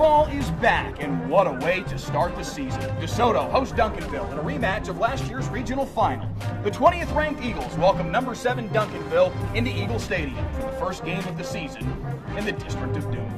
football is back, and what a way to start the season. DeSoto hosts Duncanville in a rematch of last year's regional final. The 20th ranked Eagles welcome number 7 Duncanville into Eagle Stadium for the first game of the season in the District of Doom.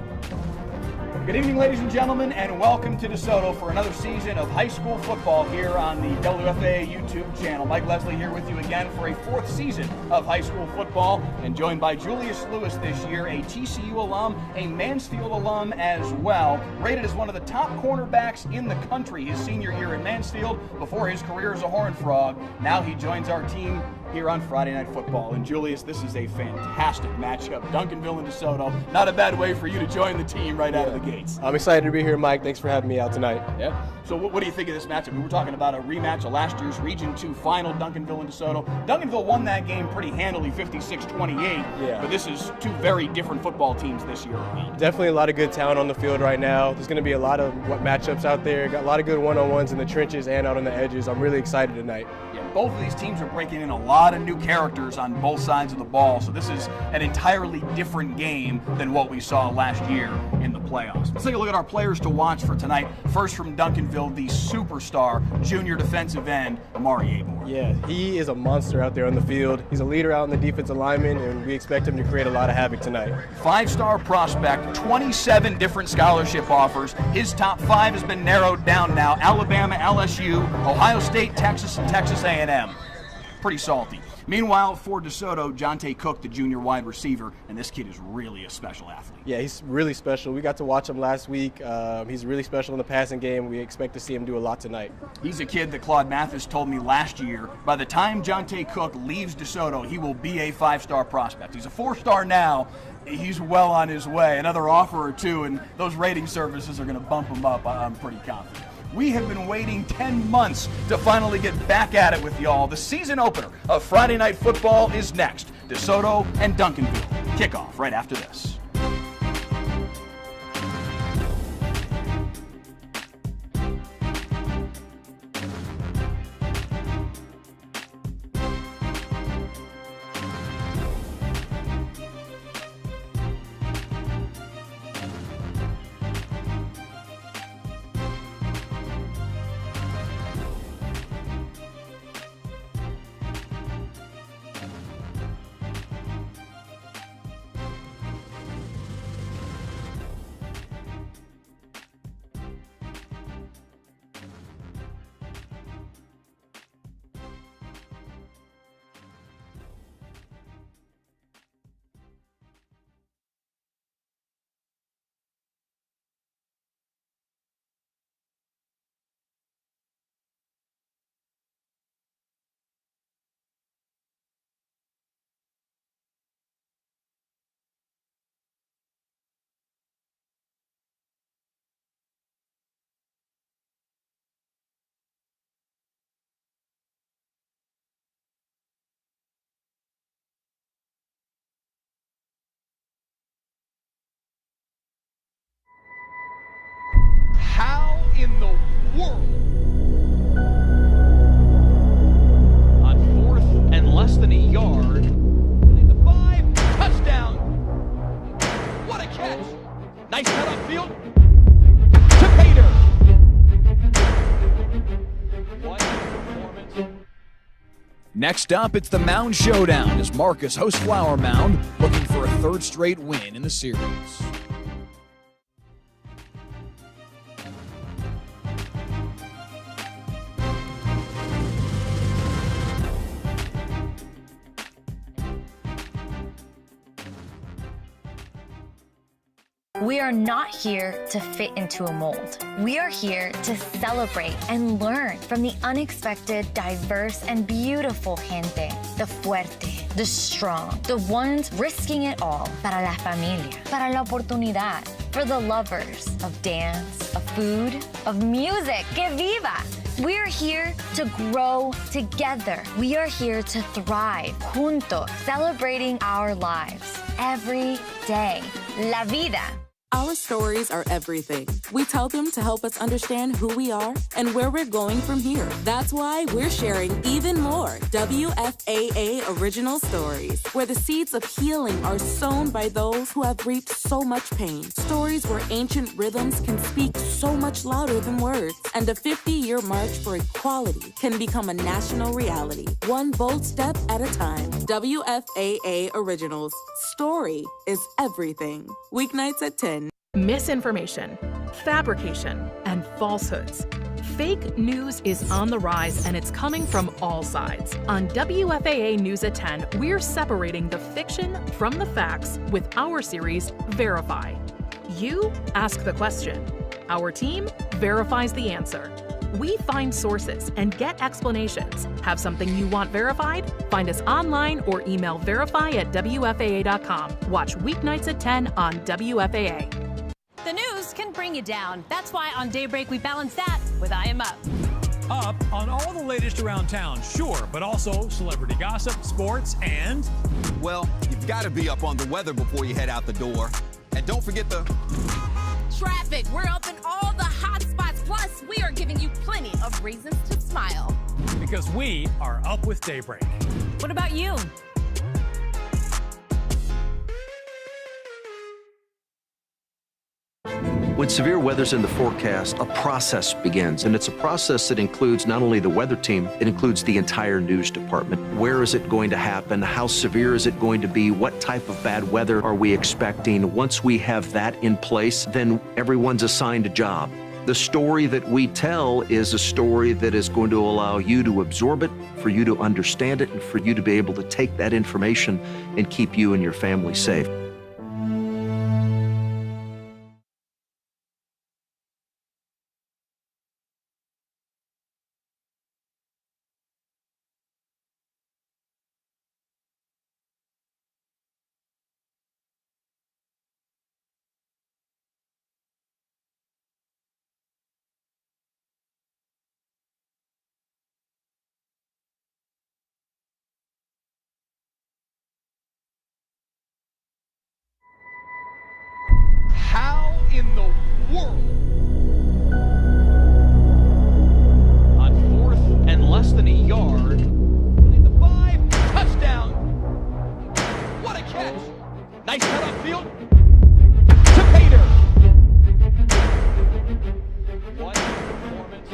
Good evening, ladies and gentlemen, and welcome to DeSoto for another season of high school football here on the WFAA YouTube channel. Mike Leslie here with you again for a 4th season of high school football, and joined by Julius Lewis this year, a TCU alum, a Mansfield alum as well, rated as one of the top cornerbacks in the country his senior year in Mansfield before his career as a Horned Frog. Now he joins our team here on Friday Night Football. And Julius, this is a fantastic matchup. Duncanville and DeSoto. Not a bad way for you to join the team right out of the gates. I'm excited to be here, Mike. Thanks for having me out tonight. Yeah. So what do you think of this matchup? We were talking about a rematch of last year's Region 2 final, Duncanville and DeSoto. Duncanville won that game pretty handily, 56-28. Yeah. But this is 2 very different football teams this year. Definitely a lot of good talent on the field right now. There's going to be a lot of matchups out there. Got a lot of good one-on-ones in the trenches and out on the edges. I'm really excited tonight. Yeah, both of these teams are breaking in a lot of new characters on both sides of the ball, so this is an entirely different game than what we saw last year in the playoffs. Let's take a look at our players to watch for tonight. First from Duncanville, the superstar junior defensive end, Amari Abor. Yeah, he is a monster out there on the field. He's a leader out in the defensive lineman, and we expect him to create a lot of havoc tonight. 5-star prospect, 27 different scholarship offers. His top 5 has been narrowed down now. Alabama, LSU, Ohio State, Texas, and Texas A&M. Pretty salty. Meanwhile, for DeSoto, Jonte Cook, the junior wide receiver, and this kid is really a special athlete. Yeah, he's really special. We got to watch him last week. He's really special in the passing game. We expect to see him do a lot tonight. He's a kid that Claude Mathis told me last year, by the time Jonte Cook leaves DeSoto, he will be a 5-star prospect. He's a 4-star now. He's well on his way. Another offer or 2, and those rating services are going to bump him up, I'm pretty confident. We have been waiting 10 months to finally get back at it with y'all. The season opener of Friday Night Football is next. DeSoto and Duncanville. Kickoff right after this. How in the world? On 4th and less than a yard. The 5, touchdown. What a catch. Nice cut upfield to Pater. What a performance. Next up, it's the Mound Showdown as Marcus hosts Flower Mound, looking for a 3rd straight win in the series. We are not here to fit into a mold. We are here to celebrate and learn from the unexpected, diverse, and beautiful gente. The fuerte, the strong, the ones risking it all para la familia, para la oportunidad, for the lovers of dance, of food, of music. Que viva! We're here to grow together. We are here to thrive juntos, celebrating our lives every day. La vida. Our stories are everything. We tell them to help us understand who we are and where we're going from here. That's why we're sharing even more WFAA original stories, where the seeds of healing are sown by those who have reaped so much pain. Stories where ancient rhythms can speak so much louder than words, and a 50-year march for equality can become a national reality, one bold step at a time. WFAA Originals. Story is everything. Weeknights at 10. Misinformation, fabrication, and falsehoods. Fake news is on the rise, and it's coming from all sides. On WFAA News at 10, we're separating the fiction from the facts with our series, Verify. You ask the question. Our team verifies the answer. We find sources and get explanations. Have something you want verified? Find us online or email verify@WFAA.com. Watch weeknights at 10 on WFAA. The news can bring you down. That's why on Daybreak we balance that with I Am Up. Up on all the latest around town, sure, but also celebrity gossip, sports, and... Well, you've got to be up on the weather before you head out the door. And don't forget the... Traffic. We're up in all the hot spots. Plus, we are giving you plenty of reasons to smile. Because we are up with Daybreak. What about you? When severe weather's in the forecast, a process begins, and it's a process that includes not only the weather team, it includes the entire news department. Where is it going to happen? How severe is it going to be? What type of bad weather are we expecting? Once we have that in place, then everyone's assigned a job. The story that we tell is a story that is going to allow you to absorb it, for you to understand it, and for you to be able to take that information and keep you and your family safe. How in the world? On 4th and less than a yard. The 5, touchdown! What a catch! Nice cut upfield to Pater. What performance!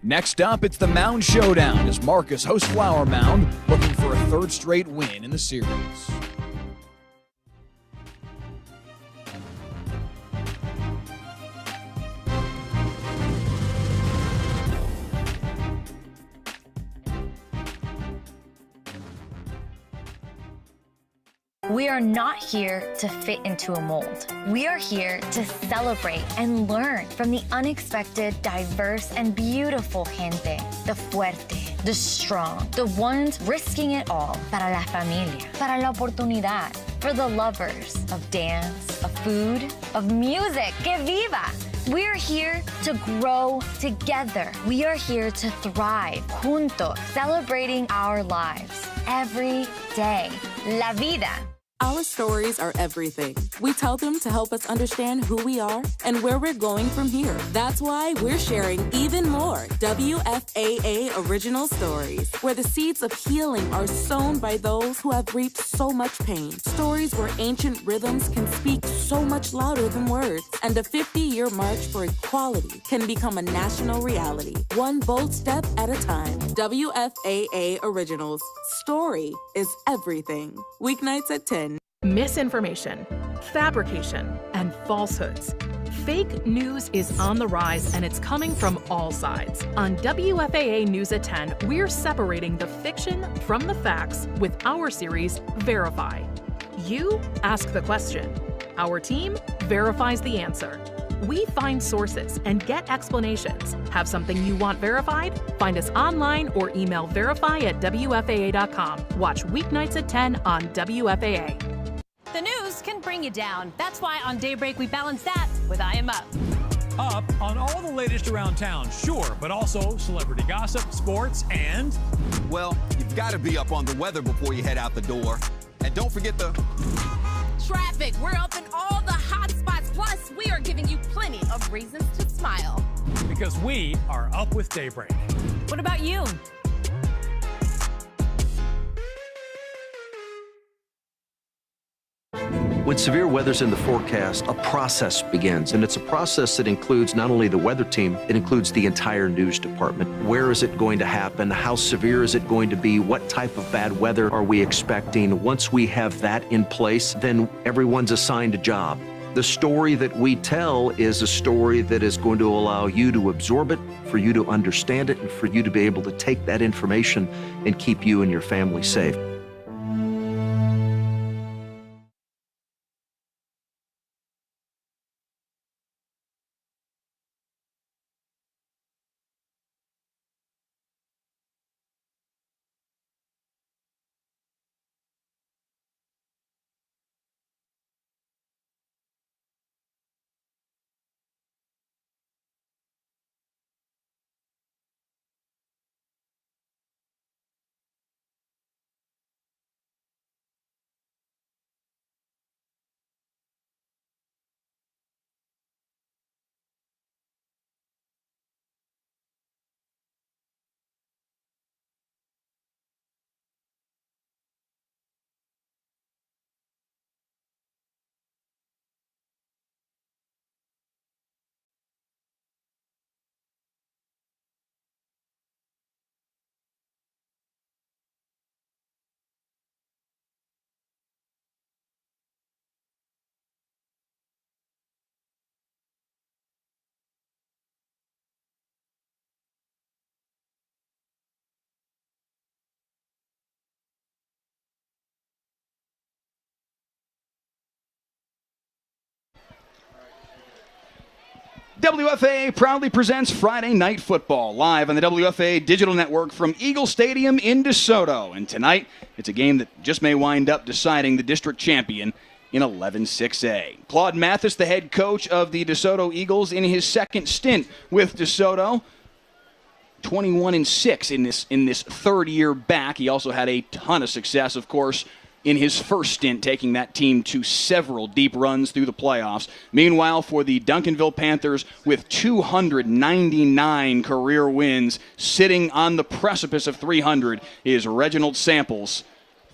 Next up, it's the Mound Showdown as Marcus hosts Flower Mound, looking for a 3rd straight win in the series. We are not here to fit into a mold. We are here to celebrate and learn from the unexpected, diverse, and beautiful gente. The fuerte, the strong, the ones risking it all para la familia, para la oportunidad, for the lovers of dance, of food, of music. Que viva! We're here to grow together. We are here to thrive juntos, celebrating our lives every day. La vida. Our stories are everything. We tell them to help us understand who we are and where we're going from here. That's why we're sharing even more WFAA original stories, where the seeds of healing are sown by those who have reaped so much pain. Stories where ancient rhythms can speak so much louder than words, and a 50-year march for equality can become a national reality, one bold step at a time. WFAA Originals. Story is everything. Weeknights at 10. Misinformation, fabrication, and falsehoods. Fake news is on the rise, and it's coming from all sides. On WFAA News at 10, we're separating the fiction from the facts with our series, Verify. You ask the question. Our team verifies the answer. We find sources and get explanations. Have something you want verified? Find us online or email verify@WFAA.com. Watch weeknights at 10 on WFAA. The news can bring you down. That's why on Daybreak we balance that with I Am Up. Up on all the latest around town, sure, but also celebrity gossip, sports, and... Well, you've got to be up on the weather before you head out the door. And don't forget the... Traffic. We're up in all the hot spots. Plus, we are giving you plenty of reasons to smile. Because we are up with daybreak. What about you? When severe weather's in the forecast, a process begins, and it's a process that includes not only the weather team, it includes the entire news department. Where is it going to happen? How severe is it going to be? What type of bad weather are we expecting? Once we have that in place, then everyone's assigned a job. The story that we tell is a story that is going to allow you to absorb it, for you to understand it, and for you to be able to take that information and keep you and your family safe. WFAA proudly presents Friday Night Football, live on the WFAA Digital Network from Eagle Stadium in DeSoto. And tonight, it's a game that just may wind up deciding the district champion in 11-6A. Claude Mathis, the head coach of the DeSoto Eagles, in his second stint with DeSoto, 21-6 in this third year back. He also had a ton of success, of course, in his first stint, taking that team to several deep runs through the playoffs. Meanwhile, for the Duncanville Panthers, with 299 career wins, sitting on the precipice of 300, is Reginald Samples,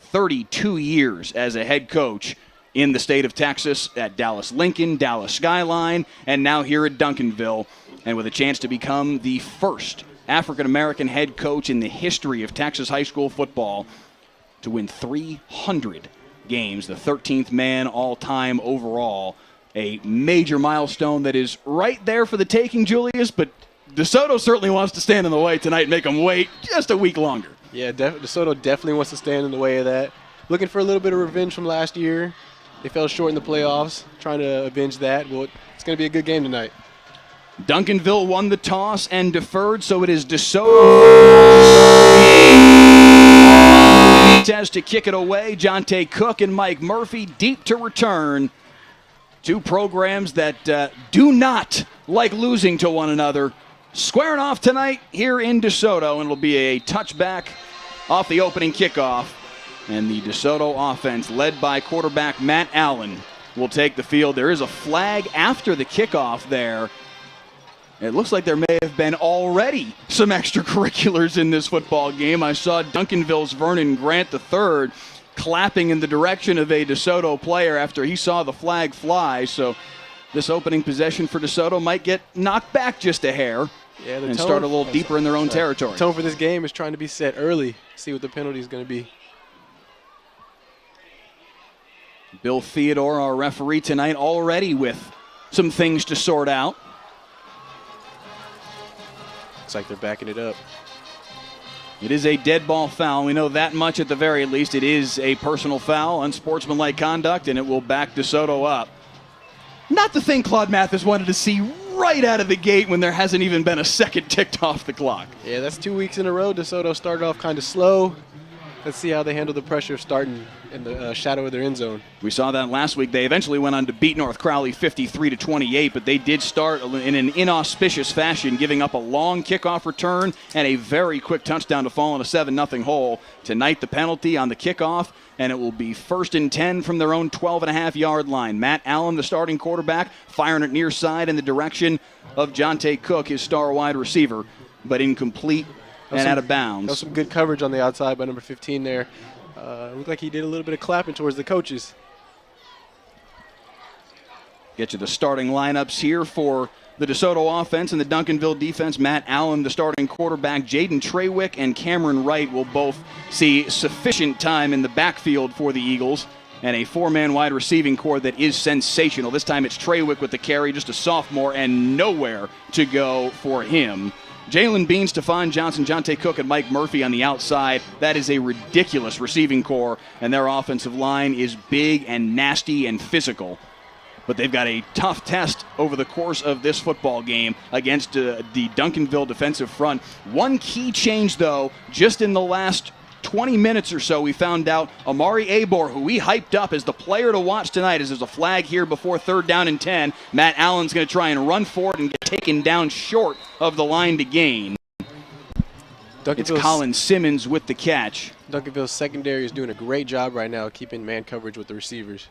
32 years as a head coach in the state of Texas at Dallas Lincoln, Dallas Skyline, and now here at Duncanville, and with a chance to become the first African-American head coach in the history of Texas high school football to win 300 games, the 13th man all-time overall. A major milestone that is right there for the taking, Julius, but DeSoto certainly wants to stand in the way tonight and make them wait just a week longer. Yeah, DeSoto definitely wants to stand in the way of that. Looking for a little bit of revenge from last year. They fell short in the playoffs, trying to avenge that. Well, it's going to be a good game tonight. Duncanville won the toss and deferred, so it is DeSoto has to kick it away. Jonte Cook and Mike Murphy deep to return. Two programs that do not like losing to one another. Squaring off tonight here in DeSoto, and it'll be a touchback off the opening kickoff. And the DeSoto offense, led by quarterback Matt Allen, will take the field. There is a flag after the kickoff there. It looks like there may have been already some extracurriculars in this football game. I saw Duncanville's Vernon Grant III clapping in the direction of a DeSoto player after he saw the flag fly. So this opening possession for DeSoto might get knocked back just a hair and start a little deeper in their own territory. The tone for this game is trying to be set early, see what the penalty is going to be. Bill Theodore, our referee tonight, already with some things to sort out. Looks like they're backing it up. It is a dead ball foul. We know that much at the very least. It is a personal foul, unsportsmanlike conduct, and it will back DeSoto up. Not the thing Claude Mathis wanted to see right out of the gate when there hasn't even been a second ticked off the clock. Yeah, that's 2 weeks in a row. DeSoto started off kind of slow. Let's see how they handle the pressure of starting in the shadow of their end zone. We saw that last week. They eventually went on to beat North Crowley 53-28, but they did start in an inauspicious fashion, giving up a long kickoff return and a very quick touchdown to fall in a 7-0 hole. Tonight, the penalty on the kickoff, and it will be 1st and 10 from their own 12.5-yard line. Matt Allen, the starting quarterback, firing it near side in the direction of Jonte Cook, his star wide receiver, but incomplete and out of bounds. That was some good coverage on the outside by number 15 there. Looked like he did a little bit of clapping towards the coaches. Get you the starting lineups here for the DeSoto offense and the Duncanville defense. Matt Allen, the starting quarterback. Jaden Trawick and Cameron Wright will both see sufficient time in the backfield for the Eagles, and a 4-man wide receiving core that is sensational. This time it's Trawick with the carry, just a sophomore, and nowhere to go for him. Jalen Bean, Stephon Johnson, Jonte Cook, and Mike Murphy on the outside. That is a ridiculous receiving core, and their offensive line is big and nasty and physical. But they've got a tough test over the course of this football game against the Duncanville defensive front. One key change, though, just in the last 20 minutes or so, we found out Amari Abor, who we hyped up as the player to watch tonight, as there's a flag here before 3rd down and 10. Matt Allen's going to try and run for it and get taken down short of the line to gain. It's Colin Simmons with the catch. Duncanville's secondary is doing a great job right now keeping man coverage with the receivers.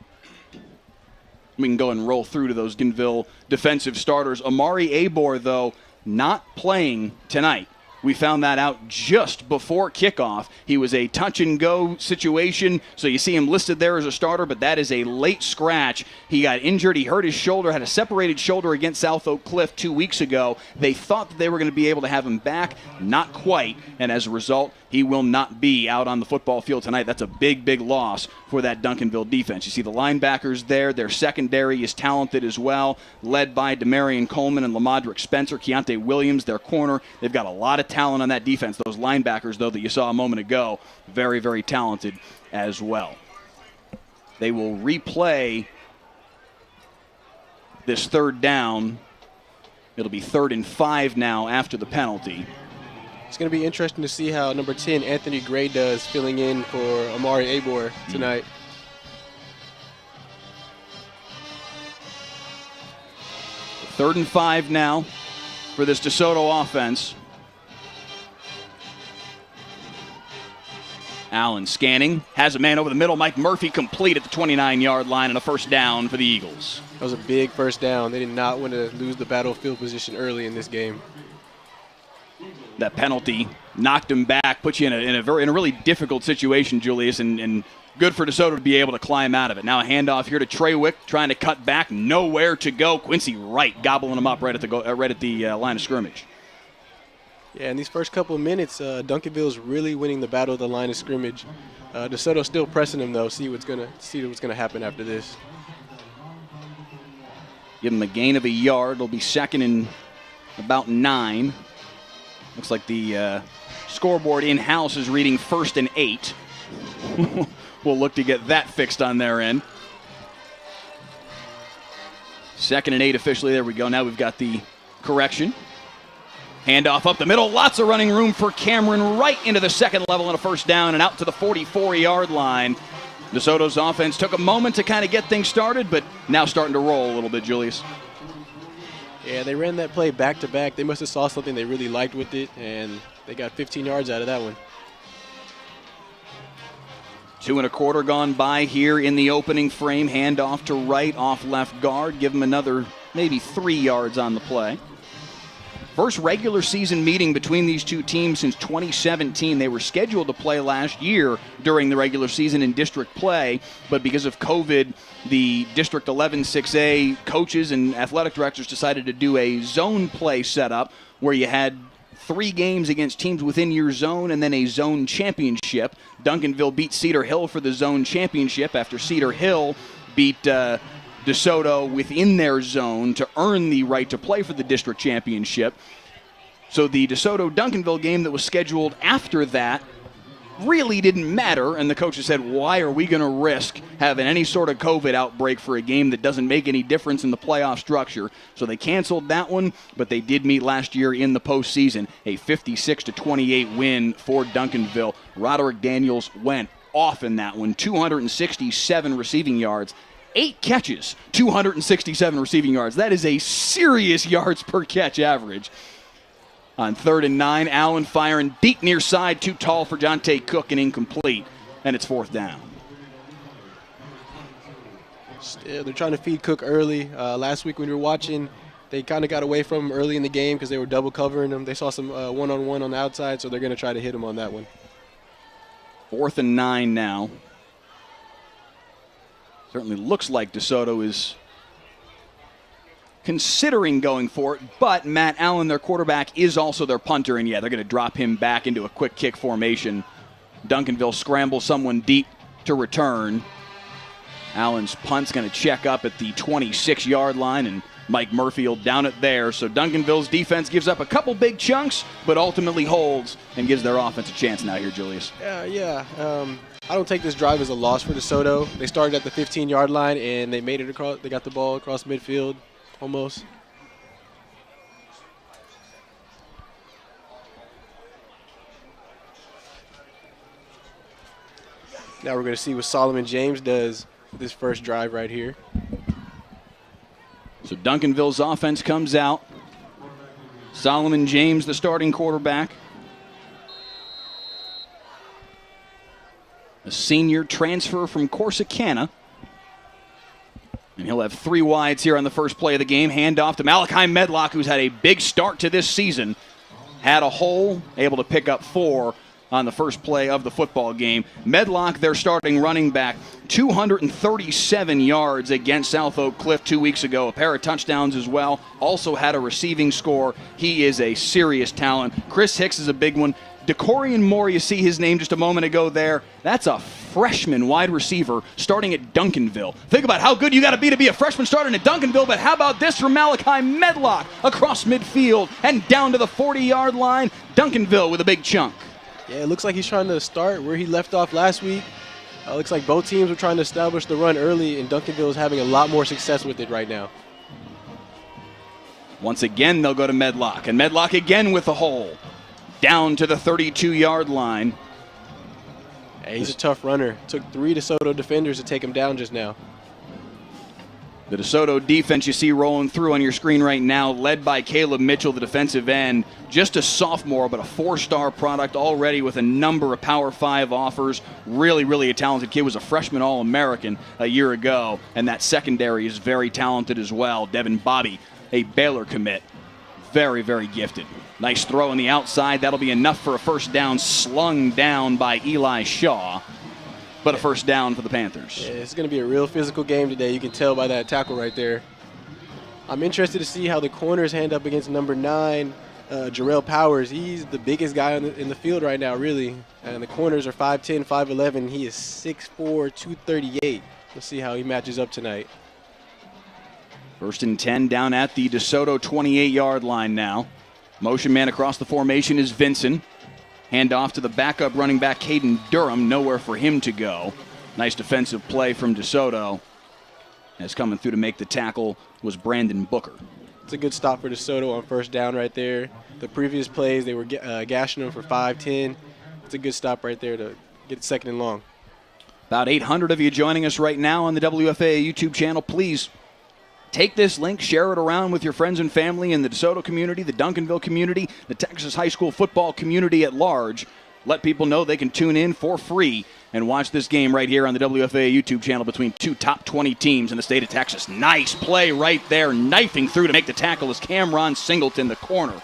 We can go and roll through to those Duncanville defensive starters. Amari Abor, though, not playing tonight. We found that out just before kickoff. He was a touch-and-go situation, so you see him listed there as a starter, but that is a late scratch. He got injured. He hurt his shoulder, had a separated shoulder against South Oak Cliff 2 weeks ago. They thought that they were going to be able to have him back. Not quite, and as a result, he will not be out on the football field tonight. That's a big, big loss for that Duncanville defense. You see the linebackers there. Their secondary is talented as well, led by Demarion Coleman and Lamadrick Spencer. Keontae Williams, their corner. They've got a lot of talent on that defense. Those linebackers, though, that you saw a moment ago, very, very talented as well. They will replay this 3rd down. It'll be 3rd and 5 now after the penalty. It's going to be interesting to see how number 10, Anthony Gray, does filling in for Amari Abor tonight. Third and 5 now for this DeSoto offense. Allen scanning, has a man over the middle. Mike Murphy complete at the 29-yard line and a 1st down for the Eagles. That was a big 1st down. They did not want to lose the battlefield position early in this game. That penalty knocked him back, put you in a really difficult situation, Julius, and good for DeSoto to be able to climb out of it. Now a handoff here to Trawick, trying to cut back, nowhere to go. Quincy Wright gobbling him up right at the line of scrimmage. Yeah, in these first couple of minutes, Duncanville is really winning the battle of the line of scrimmage. DeSoto still pressing them though. See what's gonna happen after this. Give him a gain of a yard. It'll be 2nd and about 9. Looks like the scoreboard in-house is reading 1st and 8. We'll look to get that fixed on their end. 2nd and 8 officially. There we go. Now we've got the correction. Handoff up the middle. Lots of running room for Cameron Wright into the 2nd level and a 1st down and out to the 44-yard line. DeSoto's offense took a moment to kind of get things started, but now starting to roll a little bit, Julius. Yeah, they ran that play back-to-back. They must have saw something they really liked with it, and they got 15 yards out of that one. 2 1/4 gone by here in the opening frame. Handoff to Wright off left guard. Give him another maybe 3 yards on the play. First regular season meeting between these two teams since 2017. They were scheduled to play last year during the regular season in district play, but because of COVID, the District 11 6A coaches and athletic directors decided to do a zone play setup where you had 3 games against teams within your zone and then a zone championship. Duncanville beat Cedar Hill for the zone championship after Cedar Hill beat DeSoto within their zone to earn the right to play for the district championship. So the DeSoto-Duncanville game that was scheduled after that really didn't matter, and the coaches said, why are we going to risk having any sort of COVID outbreak for a game that doesn't make any difference in the playoff structure? So they canceled that one, but they did meet last year in the postseason, a 56-28 win for Duncanville. Roderick Daniels went off in that one. 267 receiving yards. 8 catches, 267 receiving yards. That is a serious yards per catch average. On 3rd and 9, Allen firing deep near side, too tall for Jonte Cook and incomplete. And it's 4th down. Still, they're trying to feed Cook early. Last week when we were watching, they kind of got away from him early in the game because they were double covering him. They saw some one-on-one on the outside, so they're going to try to hit him on that one. 4th and 9 now. Certainly looks like DeSoto is considering going for it, but Matt Allen, their quarterback, is also their punter, and yeah, they're going to drop him back into a quick kick formation. Duncanville scrambles someone deep to return. Allen's punt's going to check up at the 26-yard line, and Mike Murphy will down it there. So Duncanville's defense gives up a couple big chunks, but ultimately holds and gives their offense a chance now here, Julius. I don't take this drive as a loss for DeSoto. They started at the 15-yard line, and they made it across. They got the ball across midfield almost. Now we're going to see what Solomon James does with this first drive right here. So Duncanville's offense comes out. Solomon James, the starting quarterback. A senior transfer from Corsicana. And he'll have 3 wides here on the first play of the game. Hand off to Malachi Medlock, who's had a big start to this season. Had a hole, able to pick up 4 on the first play of the football game. Medlock, their starting running back, 237 yards against South Oak Cliff 2 weeks ago. A pair of touchdowns as well. Also had a receiving score. He is a serious talent. Chris Hicks is a big one. DeCorian Moore, you see his name just a moment ago there. That's a freshman wide receiver starting at Duncanville. Think about how good you got to be a freshman starting at Duncanville, but how about this from Malachi Medlock across midfield and down to the 40-yard line. Duncanville with a big chunk. Yeah, it looks like he's trying to start where he left off last week. Looks like both teams were trying to establish the run early, and Duncanville is having a lot more success with it right now. Once again, they'll go to Medlock, and Medlock again with a hole. Down to the 32-yard line. Hey, he's a tough runner. Took 3 DeSoto defenders to take him down just now. The DeSoto defense you see rolling through on your screen right now, led by Caleb Mitchell, the defensive end. Just a sophomore, but a 4-star product already with a number of Power 5 offers. Really, really a talented kid. Was a freshman All-American a year ago, and that secondary is very talented as well. Devin Bobby, a Baylor commit. Very, very gifted. Nice throw on the outside. That'll be enough for a first down, slung down by Eli Shaw. But a first down for the Panthers. Yeah, it's going to be a real physical game today. You can tell by that tackle right there. I'm interested to see how the corners hand up against number 9, Jarrell Powers. He's the biggest guy in the field right now, really. And the corners are 5'10", 5'11". He is 6'4", 238. Let's see how he matches up tonight. 1st and 10 down at the DeSoto 28-yard line now. Motion man across the formation is Vinson. Hand off to the backup running back, Caden Durham. Nowhere for him to go. Nice defensive play from DeSoto. As coming through to make the tackle was Brandon Booker. It's a good stop for DeSoto on first down right there. The previous plays, they were gashing him for 5-10. It's a good stop right there to get it 2nd and long. About 800 of you joining us right now on the WFAA YouTube channel. Please take this link, share it around with your friends and family in the DeSoto community, the Duncanville community, the Texas high school football community at large. Let people know they can tune in for free and watch this game right here on the WFAA YouTube channel between 2 top 20 teams in the state of Texas. Nice play right there, knifing through to make the tackle is Cameron Singleton, the corner,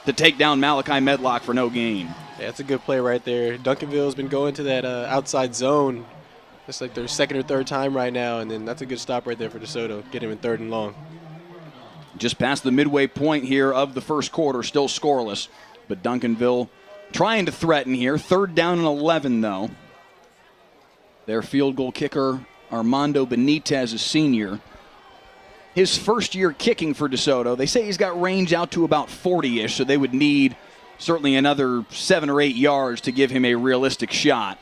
to take down Malachi Medlock for no gain. Yeah, it's a good play right there. Duncanville's been going to that outside zone. It's like their 2nd or 3rd time right now, and then that's a good stop right there for DeSoto. Get him in 3rd and long. Just past the midway point here of the first quarter, still scoreless. But Duncanville trying to threaten here. 3rd down and 11, though. Their field goal kicker, Armando Benitez, a senior. His first year kicking for DeSoto. They say he's got range out to about 40-ish, so they would need certainly another 7 or 8 yards to give him a realistic shot.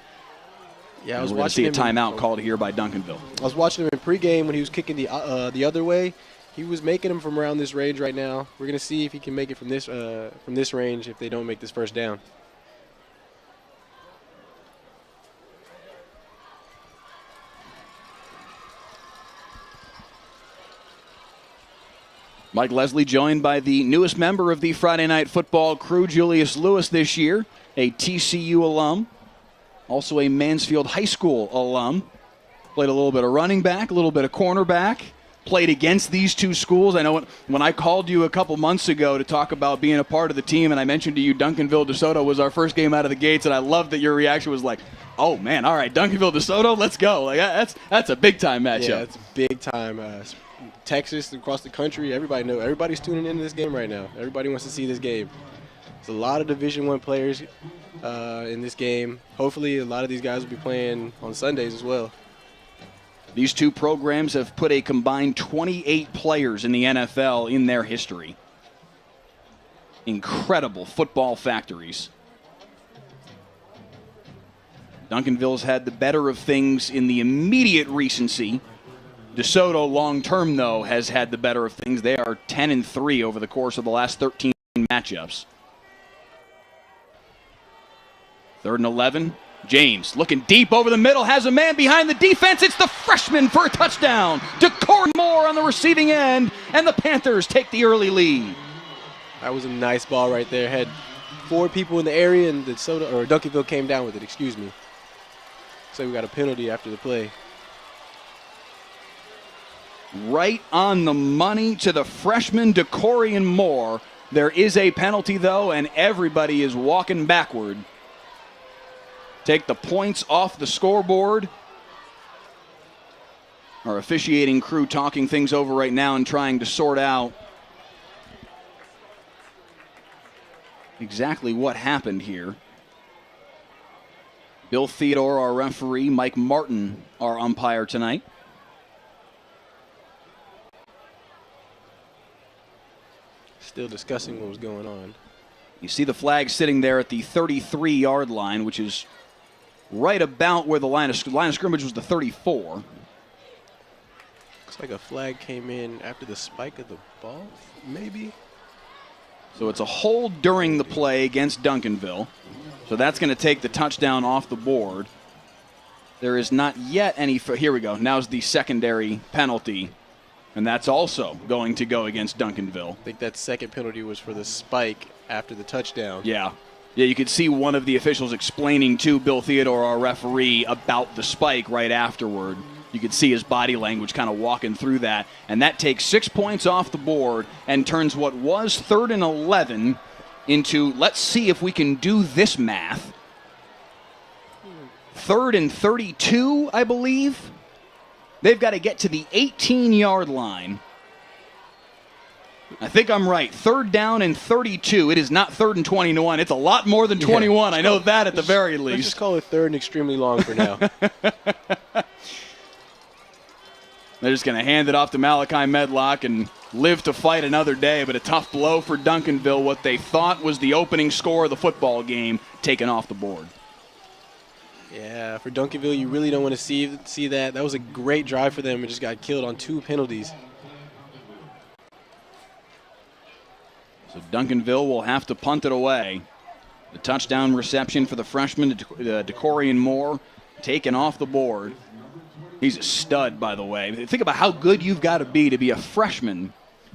Yeah, I was watching. We're going to see a timeout called here by Duncanville. I was watching him in pregame when he was kicking the other way. He was making them from around this range right now. We're going to see if he can make it from this range if they don't make this first down. Mike Leslie joined by the newest member of the Friday Night Football crew, Julius Lewis, this year, a TCU alum, also a Mansfield High School alum. Played a little bit of running back, a little bit of cornerback, played against these two schools. I know when I called you a couple months ago to talk about being a part of the team, and I mentioned to you Duncanville DeSoto was our first game out of the gates, and I loved that your reaction was like, oh, man, all right, Duncanville DeSoto, let's go. Like that's a big-time matchup. Yeah, it's big time. Texas, across the country, everybody's tuning into this game right now. Everybody wants to see this game. There's a lot of Division I players in this game. Hopefully, a lot of these guys will be playing on Sundays as well. These two programs have put a combined 28 players in the NFL in their history. Incredible football factories. Duncanville's had the better of things in the immediate recency. DeSoto, long-term, though, has had the better of things. They are 10-3 over the course of the last 13 matchups. 3rd and 11. James looking deep over the middle, has a man behind the defense. It's the freshman for a touchdown. DeCorey Moore on the receiving end, and the Panthers take the early lead. That was a nice ball right there. Had 4 people in the area, and Duncanville came down with it, excuse me. So we got a penalty after the play. Right on the money to the freshman DeCorey Moore. There is a penalty, though, and everybody is walking backward. Take the points off the scoreboard. Our officiating crew talking things over right now and trying to sort out exactly what happened here. Bill Theodore, our referee, Mike Martin, our umpire tonight. Still discussing what was going on. You see the flag sitting there at the 33-yard line, which is right about where the line of scrimmage was the 34. Looks like a flag came in after the spike of the ball, maybe. So it's a hold during the play against Duncanville. So that's going to take the touchdown off the board. There is not yet any. Here we go. Now's the secondary penalty. And that's also going to go against Duncanville. I think that second penalty was for the spike after the touchdown. Yeah. Yeah, you could see one of the officials explaining to Bill Theodore, our referee, about the spike right afterward. You could see his body language kind of walking through that. And that takes 6 points off the board and turns what was 3rd and 11 into, let's see if we can do this math, 3rd and 32, I believe. They've got to get to the 18-yard line. I think I'm right. 3rd down and 32. It is not 3rd and 21. It's a lot more than 21. I know that at the very least. Let's just call it 3rd and extremely long for now. They're just going to hand it off to Malachi Medlock and live to fight another day. But a tough blow for Duncanville. What they thought was the opening score of the football game taken off the board. Yeah, for Duncanville, you really don't want to see that. That was a great drive for them. It just got killed on 2 penalties. So Duncanville will have to punt it away. The touchdown reception for the freshman, DeCorey Moore, taken off the board. He's a stud, by the way. Think about how good you've got to be a freshman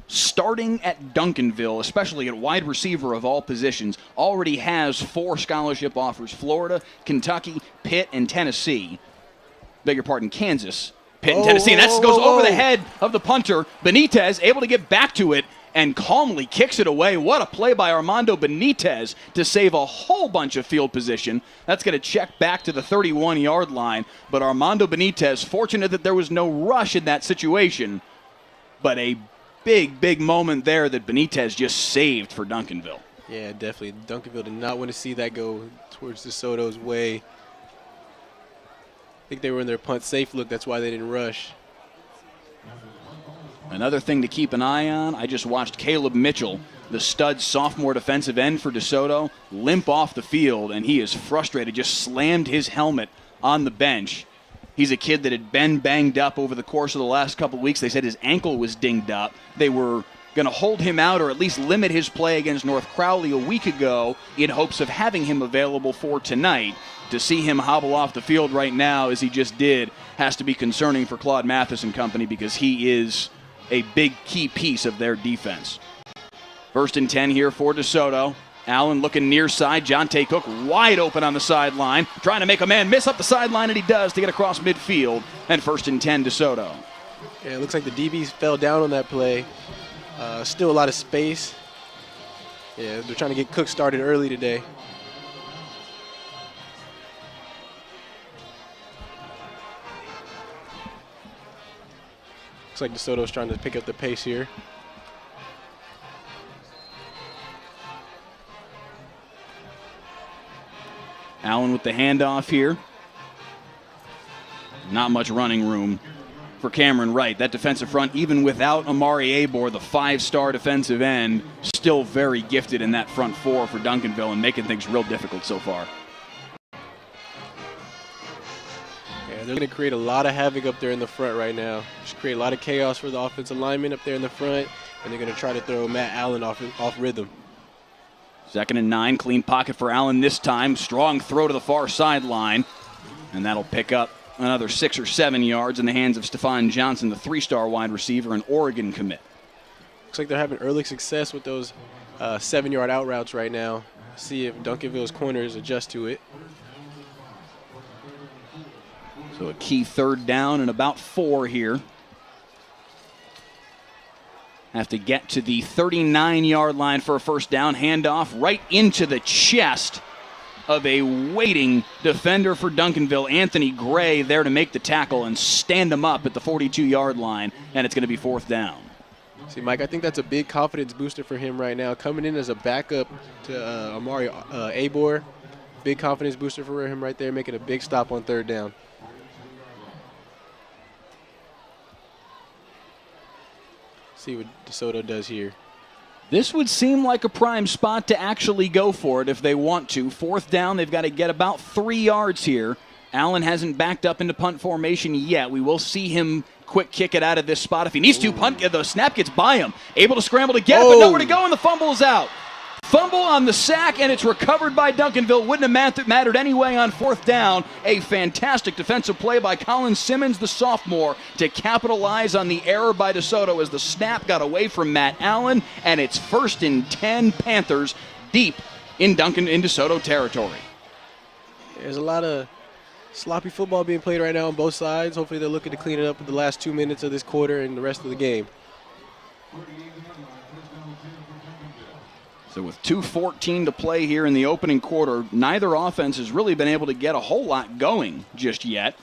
starting at Duncanville, especially at wide receiver of all positions. Already has 4 scholarship offers: Florida, Kentucky, Pitt, and Tennessee. Beg your pardon, Kansas, Pitt, and Tennessee. And that goes over the head of the punter. Benitez able to get back to it and calmly kicks it away. What a play by Armando Benitez to save a whole bunch of field position. That's going to check back to the 31-yard line. But Armando Benitez, fortunate that there was no rush in that situation, but a big moment there that Benitez just saved for Duncanville. Yeah, definitely. Duncanville did not want to see that go towards DeSoto's way. I think they were in their punt safe look. That's why they didn't rush. Another thing to keep an eye on, I just watched Caleb Mitchell, the stud sophomore defensive end for DeSoto, limp off the field, and he is frustrated, just slammed his helmet on the bench. He's a kid that had been banged up over the course of the last couple of weeks. They said his ankle was dinged up. They were going to hold him out or at least limit his play against North Crowley a week ago in hopes of having him available for tonight. To see him hobble off the field right now, as he just did, has to be concerning for Claude Mathis and company, because he is a big key piece of their defense. 1st and 10 here for DeSoto. Allen looking near side. Jonte Cook wide open on the sideline, trying to make a man miss up the sideline, and he does to get across midfield. And 1st and 10 DeSoto. Yeah, it looks like the DBs fell down on that play. Still a lot of space. Yeah, they're trying to get Cook started early today. Looks like DeSoto's trying to pick up the pace here. Allen with the handoff here. Not much running room for Cameron Wright. That defensive front, even without Amari Abor, the 5-star defensive end, still very gifted in that front four for Duncanville and making things real difficult so far. Yeah, they're going to create a lot of havoc up there in the front right now. Just create a lot of chaos for the offensive linemen up there in the front, and they're going to try to throw Matt Allen off rhythm. 2nd and 9, clean pocket for Allen this time. Strong throw to the far sideline, and that'll pick up another 6 or 7 yards in the hands of Stephon Johnson, the 3-star wide receiver and Oregon commit. Looks like they're having early success with those 7-yard out routes right now. See if Duncanville's corners adjust to it. So a key 3rd down and about 4 here. Have to get to the 39-yard line for a 1st down. Handoff right into the chest of a waiting defender for Duncanville, Anthony Gray, there to make the tackle and stand him up at the 42-yard line, and it's going to be 4th down. See, Mike, I think that's a big confidence booster for him right now. Coming in as a backup to Amari Abor, big confidence booster for him right there, making a big stop on 3rd down. See what DeSoto does here. This would seem like a prime spot to actually go for it if they want to. 4th down, they've got to get about 3 yards here. Allen hasn't backed up into punt formation yet. We will see him quick kick it out of this spot if he needs to. The snap gets by him. Able to scramble to get it, but nowhere to go, and the fumble is out. Fumble on the sack, and it's recovered by Duncanville. Wouldn't have mattered anyway on 4th down. A fantastic defensive play by Colin Simmons, the sophomore, to capitalize on the error by DeSoto as the snap got away from Matt Allen, and it's 1st and 10 Panthers deep in DeSoto territory. There's a lot of sloppy football being played right now on both sides. Hopefully they're looking to clean it up in the last 2 minutes of this quarter and the rest of the game. So with 2:14 to play here in the opening quarter, neither offense has really been able to get a whole lot going just yet.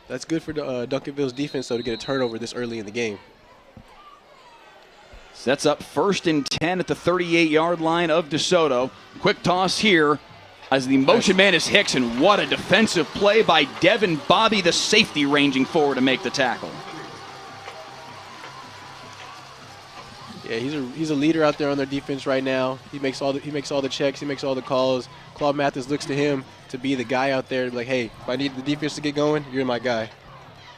That's good for Duncanville's defense, though, to get a turnover this early in the game. Sets up 1st and 10 at the 38-yard line of DeSoto. Quick toss here as the motion man is Hicks, and what a defensive play by Devin Bobby, the safety, ranging forward to make the tackle. Yeah, he's a leader out there on their defense right now. He makes all the checks, he makes all the calls. Claude Mathis looks to him to be the guy out there, like, hey, if I need the defense to get going, you're my guy.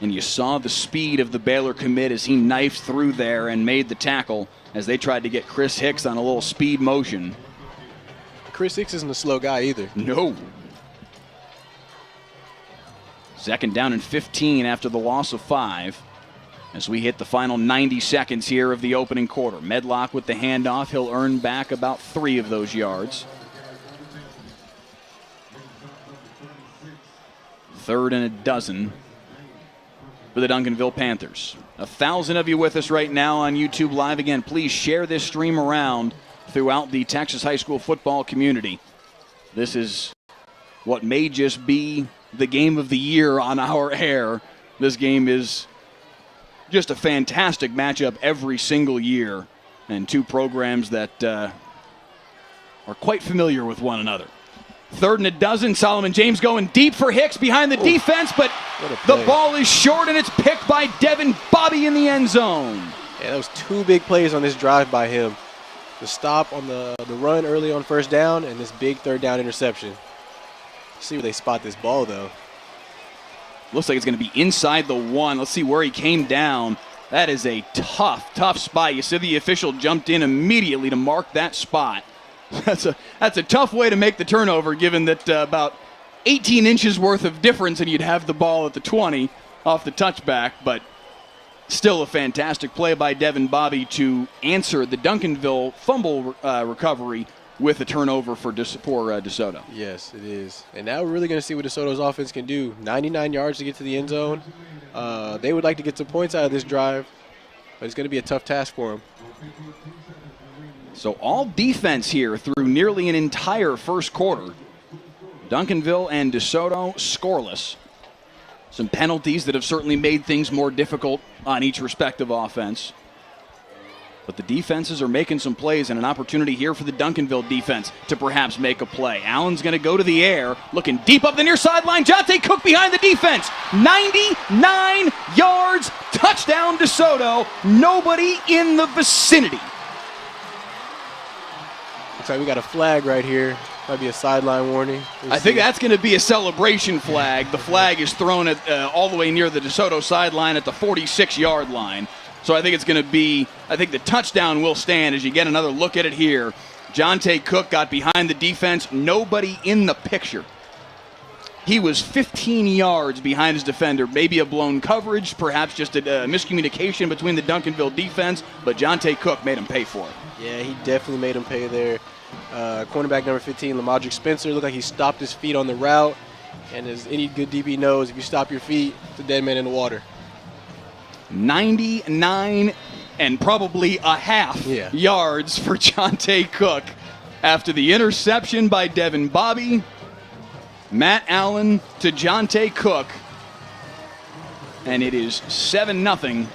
And you saw the speed of the Baylor commit as he knifed through there and made the tackle as they tried to get Chris Hicks on a little speed motion. Chris Hicks isn't a slow guy either. No. 2nd down and 15 after the loss of 5. As we hit the final 90 seconds here of the opening quarter. Medlock with the handoff. He'll earn back about 3 of those yards. 3rd and a dozen for the Duncanville Panthers. 1,000 of you with us right now on YouTube Live. Again, please share this stream around throughout the Texas high school football community. This is what may just be the game of the year on our air. This game is just a fantastic matchup every single year, and 2 programs that are quite familiar with one another. 3rd and a dozen. Solomon James going deep for Hicks behind the defense, but the ball is short, and it's picked by Devin Bobby in the end zone. Yeah, that was 2 big plays on this drive by him. The stop on the run early on 1st down, and this big 3rd down interception. See where they spot this ball, though. Looks like it's going to be inside the 1. Let's see where he came down. That is a tough spot. You see the official jumped in immediately to mark that spot. That's a tough way to make the turnover, given that about 18 inches worth of difference and you'd have the ball at the 20 off the touchback. But Still a fantastic play by Devin Bobby to answer the Duncanville fumble recovery with a turnover for DeSoto. Yes, it is. And now we're really going to see what DeSoto's offense can do. 99 yards to get to the end zone. They would like to get some points out of this drive, but it's going to be a tough task for them. So all defense here through nearly an entire first quarter. Duncanville and DeSoto scoreless. Some penalties that have certainly made things more difficult on each respective offense. But the defenses are making some plays, and an opportunity here for the Duncanville defense to perhaps make a play. Allen's going to go to the air, looking deep up the near sideline. Jonte Cook behind the defense. 99 yards, touchdown DeSoto. Nobody in the vicinity. Looks like we got a flag right here. Might be a sideline warning. I think that's going to be a celebration flag. The flag is thrown at all the way near the DeSoto sideline at the 46-yard line. So I think it's going to be, I think the touchdown will stand as you get another look at it here. Jonte Cook got behind the defense. Nobody in the picture. He was 15 yards behind his defender. Maybe a blown coverage, perhaps just a miscommunication between the Duncanville defense, but Jonte Cook made him pay for it. Yeah, he definitely made him pay there. Cornerback number 15, Lamadrick Spencer, looked like he stopped his feet on the route. And as any good DB knows, if you stop your feet, it's a dead man in the water. 99 and probably a half yards for Jonte Cook after the interception by Devin Bobby. Matt Allen to Jonte Cook. And it is 7-0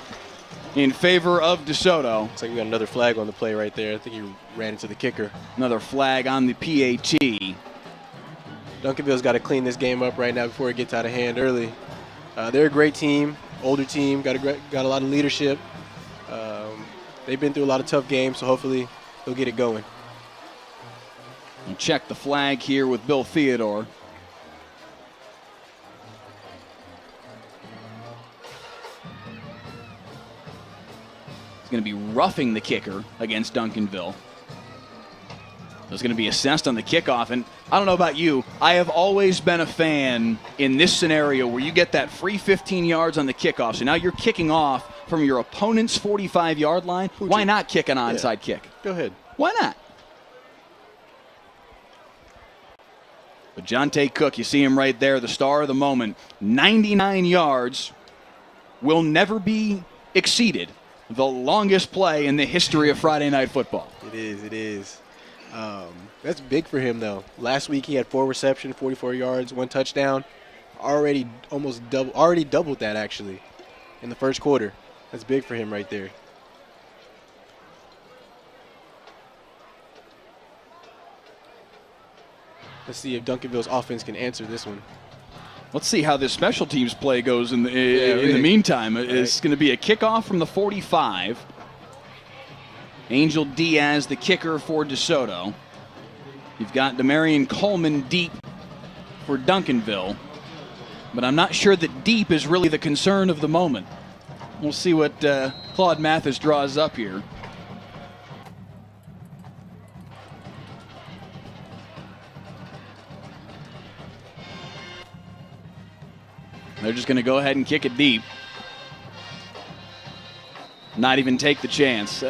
in favor of DeSoto. Looks like we got another flag on the play right there. I think he ran into the kicker. Another flag on the PAT. Duncanville's got to clean this game up right now before it gets out of hand early. They're a great team, older team, got a lot of leadership. They've been through a lot of tough games, so hopefully they'll get it going. We'll check the flag here with Bill Theodore. Going to be roughing the kicker against Duncanville. It's going to be assessed on the kickoff. And I don't know about you, I have always been a fan in this scenario where you get that free 15 yards on the kickoff. So now you're kicking off from your opponent's 45-yard line. Why not kick an onside kick? Go ahead. Why not? But Jonte Cook, you see him right there, the star of the moment. 99 yards will never be exceeded. The longest play in the history of Friday Night Football. It is. That's big for him, though. Last week he had 4 receptions, 44 yards, 1 touchdown. Already doubled that, actually, in the first quarter. That's big for him right there. Let's see if Duncanville's offense can answer this one. Let's see how this special teams play goes in the meantime. Right. It's going to be a kickoff from the 45. Angel Diaz, the kicker for DeSoto. You've got Demarion Coleman deep for Duncanville. But I'm not sure that deep is really the concern of the moment. We'll see what Claude Mathis draws up here. They're just going to go ahead and kick it deep. Not even take the chance.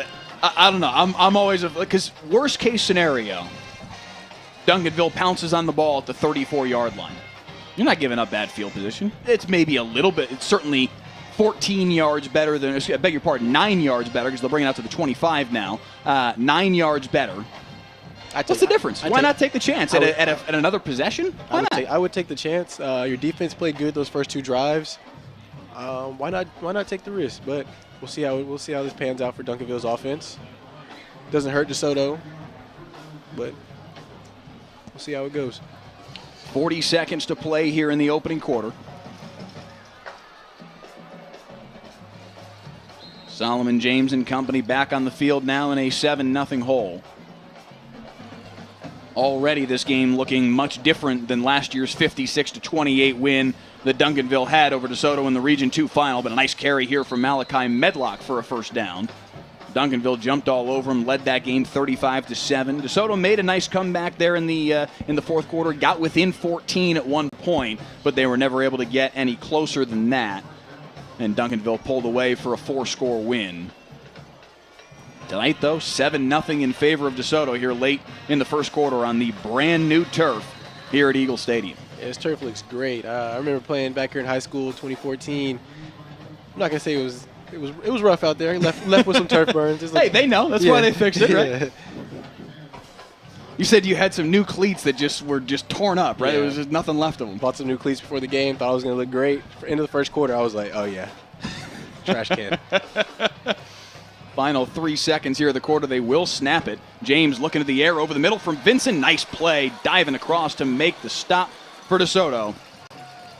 I don't know. I'm always, because worst case scenario, Duncanville pounces on the ball at the 34-yard line. You're not giving up bad field position. It's maybe a little bit. It's certainly 14 yards better than, I beg your pardon, 9 yards better, because they'll bring it out to the 25 now. 9 yards better. What's the difference? Why not take the chance at another possession? I would take the chance. Your defense played good those first 2 drives. Why not take the risk? But we'll see how this pans out for Duncanville's offense. Doesn't hurt DeSoto, but we'll see how it goes. 40 seconds to play here in the opening quarter. Solomon James and company back on the field now in a 7-0 hole. Already this game looking much different than last year's 56-28 win that Duncanville had over DeSoto in the Region 2 final, but a nice carry here from Malachi Medlock for a first down. Duncanville jumped all over him, led that game 35-7. DeSoto made a nice comeback there in the fourth quarter, got within 14 at one point, but they were never able to get any closer than that. and Duncanville pulled away for a 4-score win. Tonight, though, 7-0 in favor of DeSoto here late in the first quarter on the brand new turf here at Eagle Stadium. Yeah, this turf looks great. I remember playing back here in high school, 2014. I'm not gonna say it was rough out there. Left with some turf burns. Hey, they know. That's why they fixed it, right? Yeah. You said you had some new cleats that were torn up, right? Yeah. There was just nothing left of them. Bought some new cleats before the game. Thought I was gonna look great. For end of the first quarter, I was like, oh yeah, trash can. Final 3 seconds here of the quarter. They will snap it. James looking at the air over the middle from Vincent. Nice play, diving across to make the stop for DeSoto.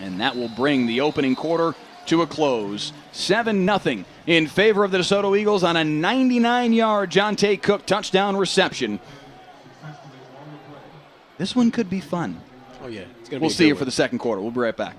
And that will bring the opening quarter to a close. 7-0 in favor of the DeSoto Eagles on a 99-yard Jonte Cook touchdown reception. This one could be fun. Oh, yeah. It's gonna be we'll see you for the second quarter. We'll be right back.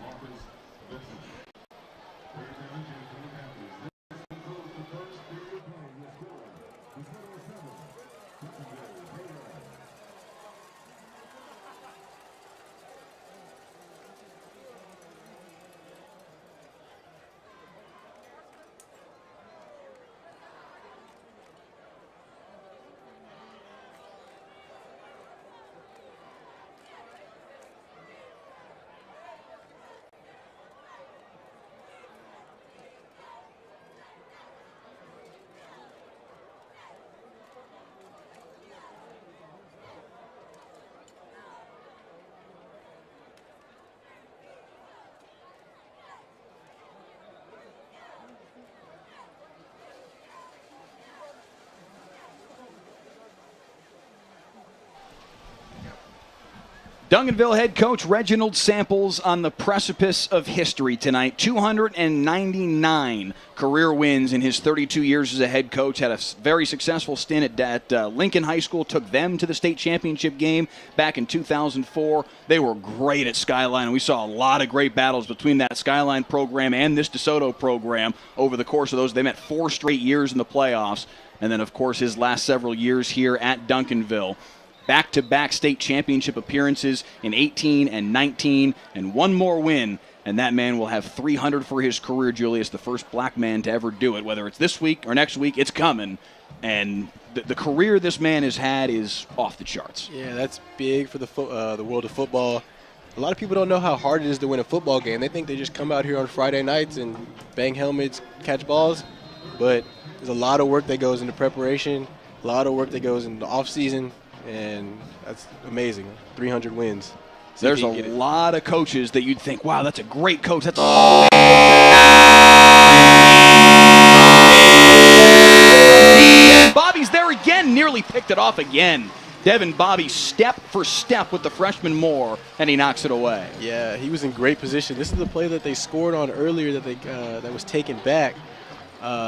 Duncanville head coach Reginald Samples on the precipice of history tonight. 299 career wins in his 32 years as a head coach. Had a very successful stint at Lincoln High School. Took them to the state championship game back in 2004. They were great at Skyline, and we saw a lot of great battles between that Skyline program and this DeSoto program over the course of those. They met 4 straight years in the playoffs, and then, of course, his last several years here at Duncanville. Back-to-back state championship appearances in 18 and 19, and one more win, and that man will have 300 for his career, Julius, the first black man to ever do it. Whether it's this week or next week, it's coming, and the career this man has had is off the charts. Yeah, that's big for the world of football. A lot of people don't know how hard it is to win a football game. They think they just come out here on Friday nights and bang helmets, catch balls, but there's a lot of work that goes into preparation, a lot of work that goes into the off-season, and that's amazing. 300 wins. There's a lot of coaches that you'd think, wow, that's a great coach. That's Bobby's there again, nearly picked it off again. Devin Bobby step for step with the freshman Moore, and he knocks it away. Yeah, he was in great position. This is the play that they scored on earlier that was taken back.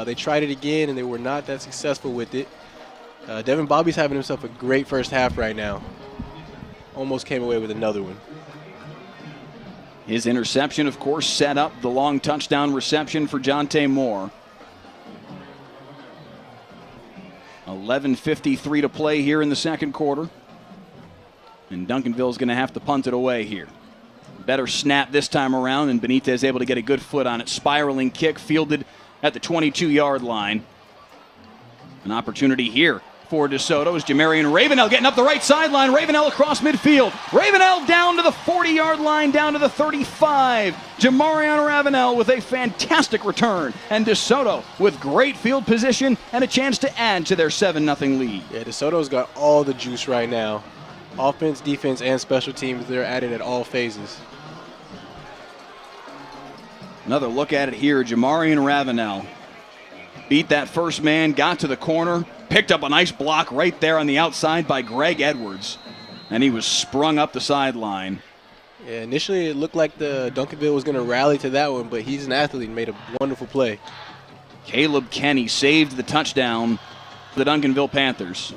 They tried it again, and they were not that successful with it. Devin Bobby's having himself a great first half right now. Almost came away with another one. His interception, of course, set up the long touchdown reception for Jonte Moore. 11:53 to play here in the second quarter. And Duncanville's going to have to punt it away here. Better snap this time around, and Benitez able to get a good foot on it. Spiraling kick fielded at the 22-yard line. An opportunity here for DeSoto is Jamarian Ravenel getting up the right sideline. Ravenel across midfield. Ravenel down to the 40-yard line, down to the 35. Jamarian Ravenel with a fantastic return. And DeSoto with great field position and a chance to add to their 7-0 lead. Yeah, DeSoto's got all the juice right now. Offense, defense, and special teams, they're at it at all phases. Another look at it here. Jamarian Ravenel beat that first man, got to the corner, picked up a nice block right there on the outside by Greg Edwards, and he was sprung up the sideline. Yeah, initially it looked like the Duncanville was going to rally to that one, but he's an athlete and made a wonderful play. Caleb Kenny saved the touchdown for the Duncanville Panthers.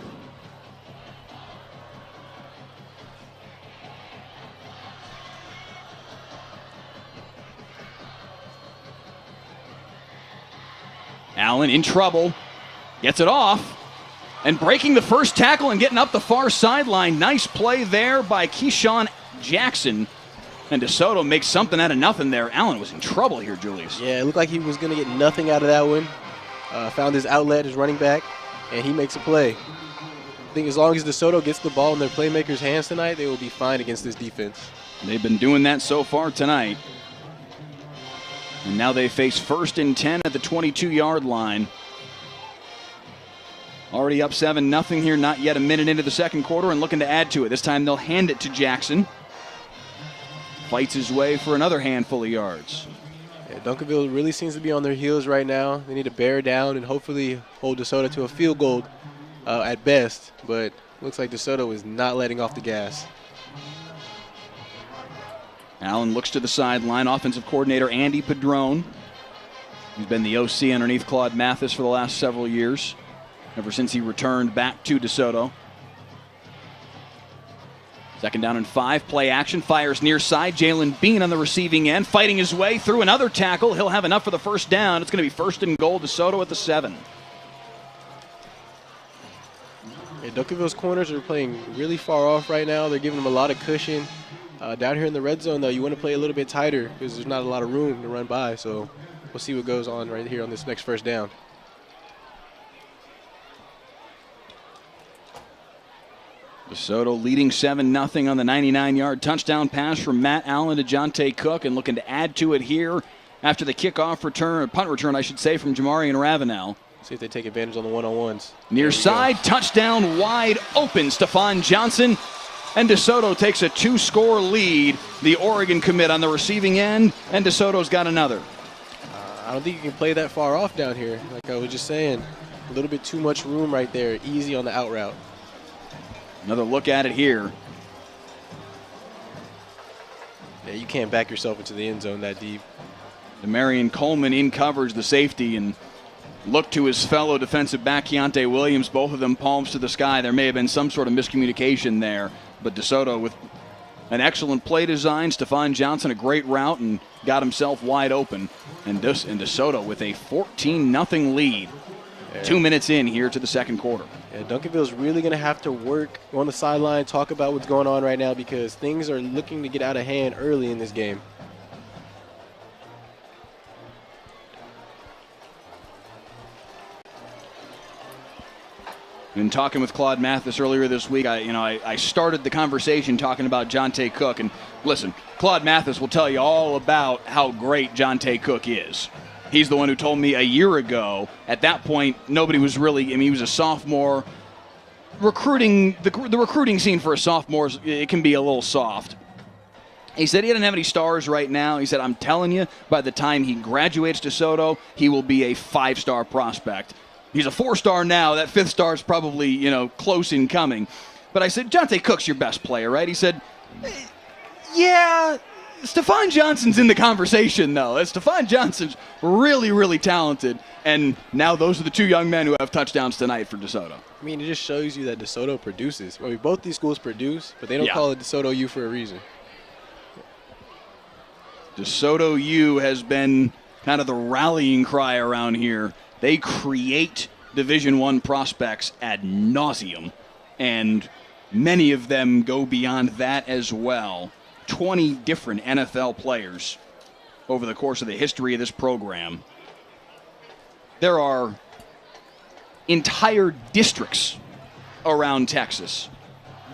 Allen in trouble, gets it off, and breaking the first tackle and getting up the far sideline. Nice play there by Keyshawn Jackson. And DeSoto makes something out of nothing there. Allen was in trouble here, Julius. Yeah, it looked like he was going to get nothing out of that one. Found his outlet, his running back, and he makes a play. I think as long as DeSoto gets the ball in their playmakers' hands tonight, they will be fine against this defense. They've been doing that so far tonight. And now they face 1st and 10 at the 22-yard line. Already up 7-0 here, not yet a minute into the second quarter, and looking to add to it. This time they'll hand it to Jackson. Fights his way for another handful of yards. Yeah, Duncanville really seems to be on their heels right now. They need to bear down and hopefully hold DeSoto to a field goal at best, but looks like DeSoto is not letting off the gas. Allen looks to the sideline. Offensive coordinator Andy Padron. He's been the OC underneath Claude Mathis for the last several years, ever since he returned back to DeSoto. 2nd down and 5, play action, fires near side. Jalen Bean on the receiving end, fighting his way through another tackle. He'll have enough for the 1st down. It's going to be 1st and goal, DeSoto at the 7. Yeah, Duncanville's corners are playing really far off right now. They're giving them a lot of cushion. Down here in the red zone, though, you want to play a little bit tighter because there's not a lot of room to run by. So we'll see what goes on right here on this next 1st down. DeSoto leading 7-0 on the 99-yard touchdown pass from Matt Allen to Jonte Cook, and looking to add to it here after the kickoff return, or punt return, I should say, from Jamarian Ravenel. See if they take advantage on the one-on-ones. Near side, touchdown wide open, Stephon Johnson. And DeSoto takes a 2-score lead. The Oregon commit on the receiving end, and DeSoto's got another. I don't think you can play that far off down here. Like I was just saying, a little bit too much room right there. Easy on the out route. Another look at it here. Yeah, you can't back yourself into the end zone that deep. Demarion Coleman in coverage, the safety, and looked to his fellow defensive back, Keontae Williams, both of them palms to the sky. There may have been some sort of miscommunication there, but DeSoto with an excellent play design. Stephon Johnson, a great route, and got himself wide open. And DeSoto with a 14-0 lead. Yeah. 2 minutes in here to the second quarter. Yeah, Duncanville's really going to have to work on the sideline, talk about what's going on right now because things are looking to get out of hand early in this game. Been talking with Claude Mathis earlier this week. I started the conversation talking about Jonte Cook, and listen, Claude Mathis will tell you all about how great Jonte Cook is. He's the one who told me a year ago. At that point, nobody was really. He was a sophomore. Recruiting the recruiting scene for a sophomore, it can be a little soft. He said he doesn't have any stars right now. He said, I'm telling you, by the time he graduates DeSoto, he will be a 5-star prospect. He's a 4-star now. That 5th star is probably, close in coming. But I said, Jonte Cook's your best player, right? He said, yeah, Stephon Johnson's in the conversation, though. Stephon Johnson's really, really talented. And now those are the 2 young men who have touchdowns tonight for DeSoto. It just shows you that DeSoto produces. Both these schools produce, but they don't call it DeSoto U for a reason. DeSoto U has been kind of the rallying cry around here. They create Division I prospects ad nauseum, and many of them go beyond that as well. 20 different NFL players over the course of the history of this program. There are entire districts around Texas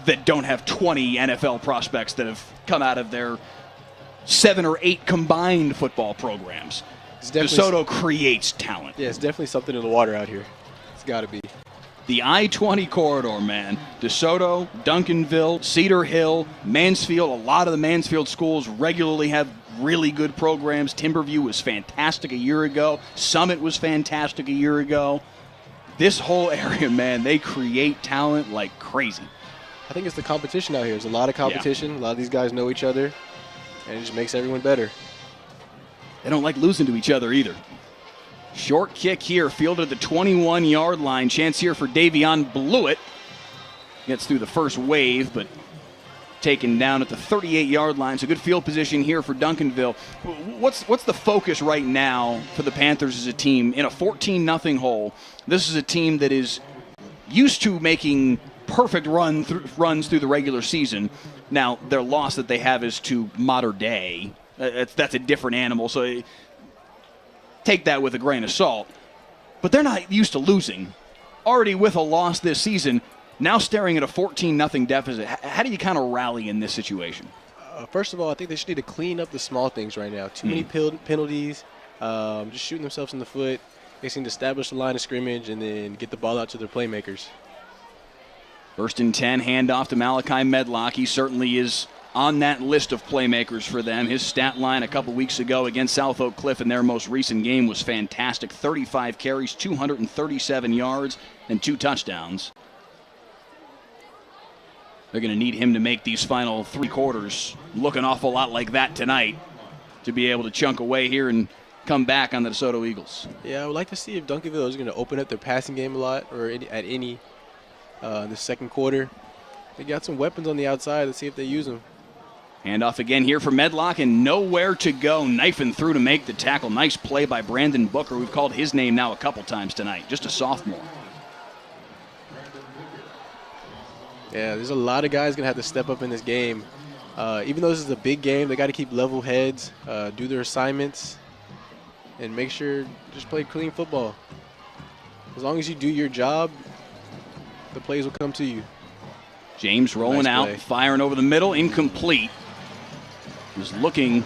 that don't have 20 NFL prospects that have come out of their 7 or 8 combined football programs. DeSoto creates talent. Yeah, it's definitely something in the water out here. It's got to be. The I-20 corridor, man. DeSoto, Duncanville, Cedar Hill, Mansfield. A lot of the Mansfield schools regularly have really good programs. Timberview was fantastic a year ago. Summit was fantastic a year ago. This whole area, man, they create talent like crazy. I think it's the competition out here. There's a lot of competition. Yeah. A lot of these guys know each other, and it just makes everyone better. They don't like losing to each other either. Short kick here, fielded at the 21-yard line. Chance here for Davion Blewett. Gets through the first wave, but taken down at the 38-yard line. So good field position here for Duncanville. What's the focus right now for the Panthers as a team in a 14-0 hole? This is a team that is used to making perfect runs through the regular season. Now, their loss that they have is to Mater Dei. That's a different animal, so take that with a grain of salt. But they're not used to losing. Already with a loss this season, now staring at a 14-0 deficit. How do you kind of rally in this situation? First of all, I think they should need to clean up the small things right now. Too many penalties, just shooting themselves in the foot. They seem to establish the line of scrimmage and then get the ball out to their playmakers. 1st and 10, handoff to Malachi Medlock. He certainly is on that list of playmakers for them. His stat line a couple weeks ago against South Oak Cliff in their most recent game was fantastic. 35 carries, 237 yards, and 2 touchdowns. They're going to need him to make these final 3 quarters look an awful lot like that tonight to be able to chunk away here and come back on the DeSoto Eagles. Yeah, I would like to see if Duncanville is going to open up their passing game a lot or at any the second quarter. They got some weapons on the outside. Let's see if they use them. Handoff again here for Medlock and nowhere to go. Knifing through to make the tackle. Nice play by Brandon Booker. We've called his name now a couple times tonight. Just a sophomore. Yeah, there's a lot of guys going to have to step up in this game. Even though this is a big game, they got to keep level heads, do their assignments, and make sure just play clean football. As long as you do your job, the plays will come to you. James rolling out, firing over the middle, incomplete. Was looking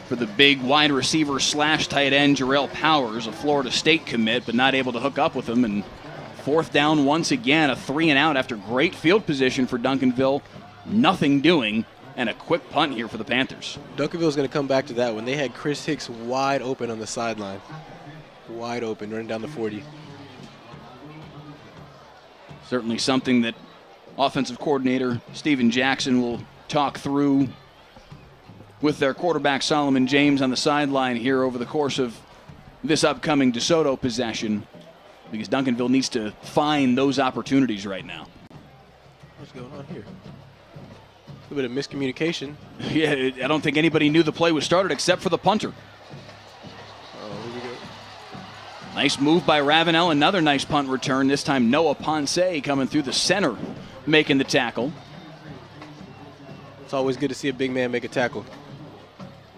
for the big wide receiver / tight end Jarrell Powers, a Florida State commit, but not able to hook up with him. And 4th down once again, a 3 and out after great field position for Duncanville. Nothing doing, and a quick punt here for the Panthers. Duncanville's going to come back to that one. They had Chris Hicks wide open on the sideline. Wide open, running down the 40. Certainly something that offensive coordinator Steven Jackson will talk through with their quarterback Solomon James on the sideline here over the course of this upcoming DeSoto possession, because Duncanville needs to find those opportunities right now. What's going on here? A little bit of miscommunication. Yeah, I don't think anybody knew the play was started except for the punter. Oh, here we go. Nice move by Ravenel. Another nice punt return. This time Noah Ponce coming through the center, making the tackle. It's always good to see a big man make a tackle.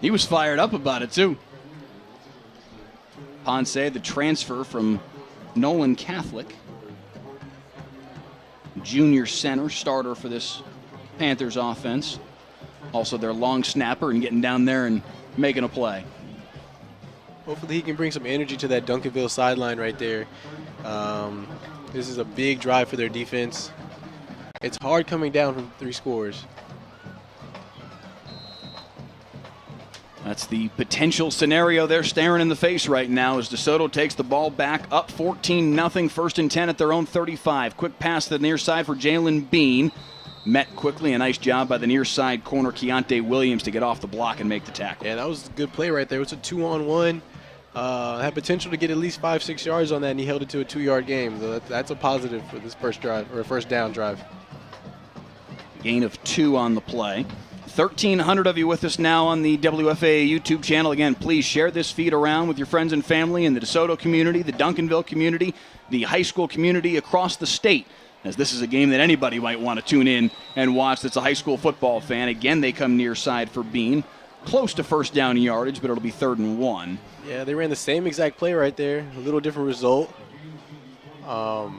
He was fired up about it, too. Ponce, the transfer from Nolan Catholic. Junior center, starter for this Panthers offense. Also their long snapper and getting down there and making a play. Hopefully he can bring some energy to that Duncanville sideline right there. This is a big drive for their defense. It's hard coming down from 3 scores. That's the potential scenario they're staring in the face right now as DeSoto takes the ball back up 14-0, 1st and 10 at their own 35. Quick pass to the near side for Jalen Bean. Met quickly, a nice job by the near side corner Keontae Williams to get off the block and make the tackle. Yeah, that was a good play right there. It was a 2-on-1. Had potential to get at least 5-6 yards on that, and he held it to a 2-yard game. So that's a positive for this first drive, or first down drive. Gain of 2 on the play. 1,300 of you with us now on the WFAA YouTube channel. Again, please share this feed around with your friends and family in the DeSoto community, the Duncanville community, the high school community across the state, as this is a game that anybody might want to tune in and watch that's a high school football fan. Again, they come near side for Bean. Close to first down yardage, but it'll be 3rd and 1. Yeah, they ran the same exact play right there. A little different result. It's a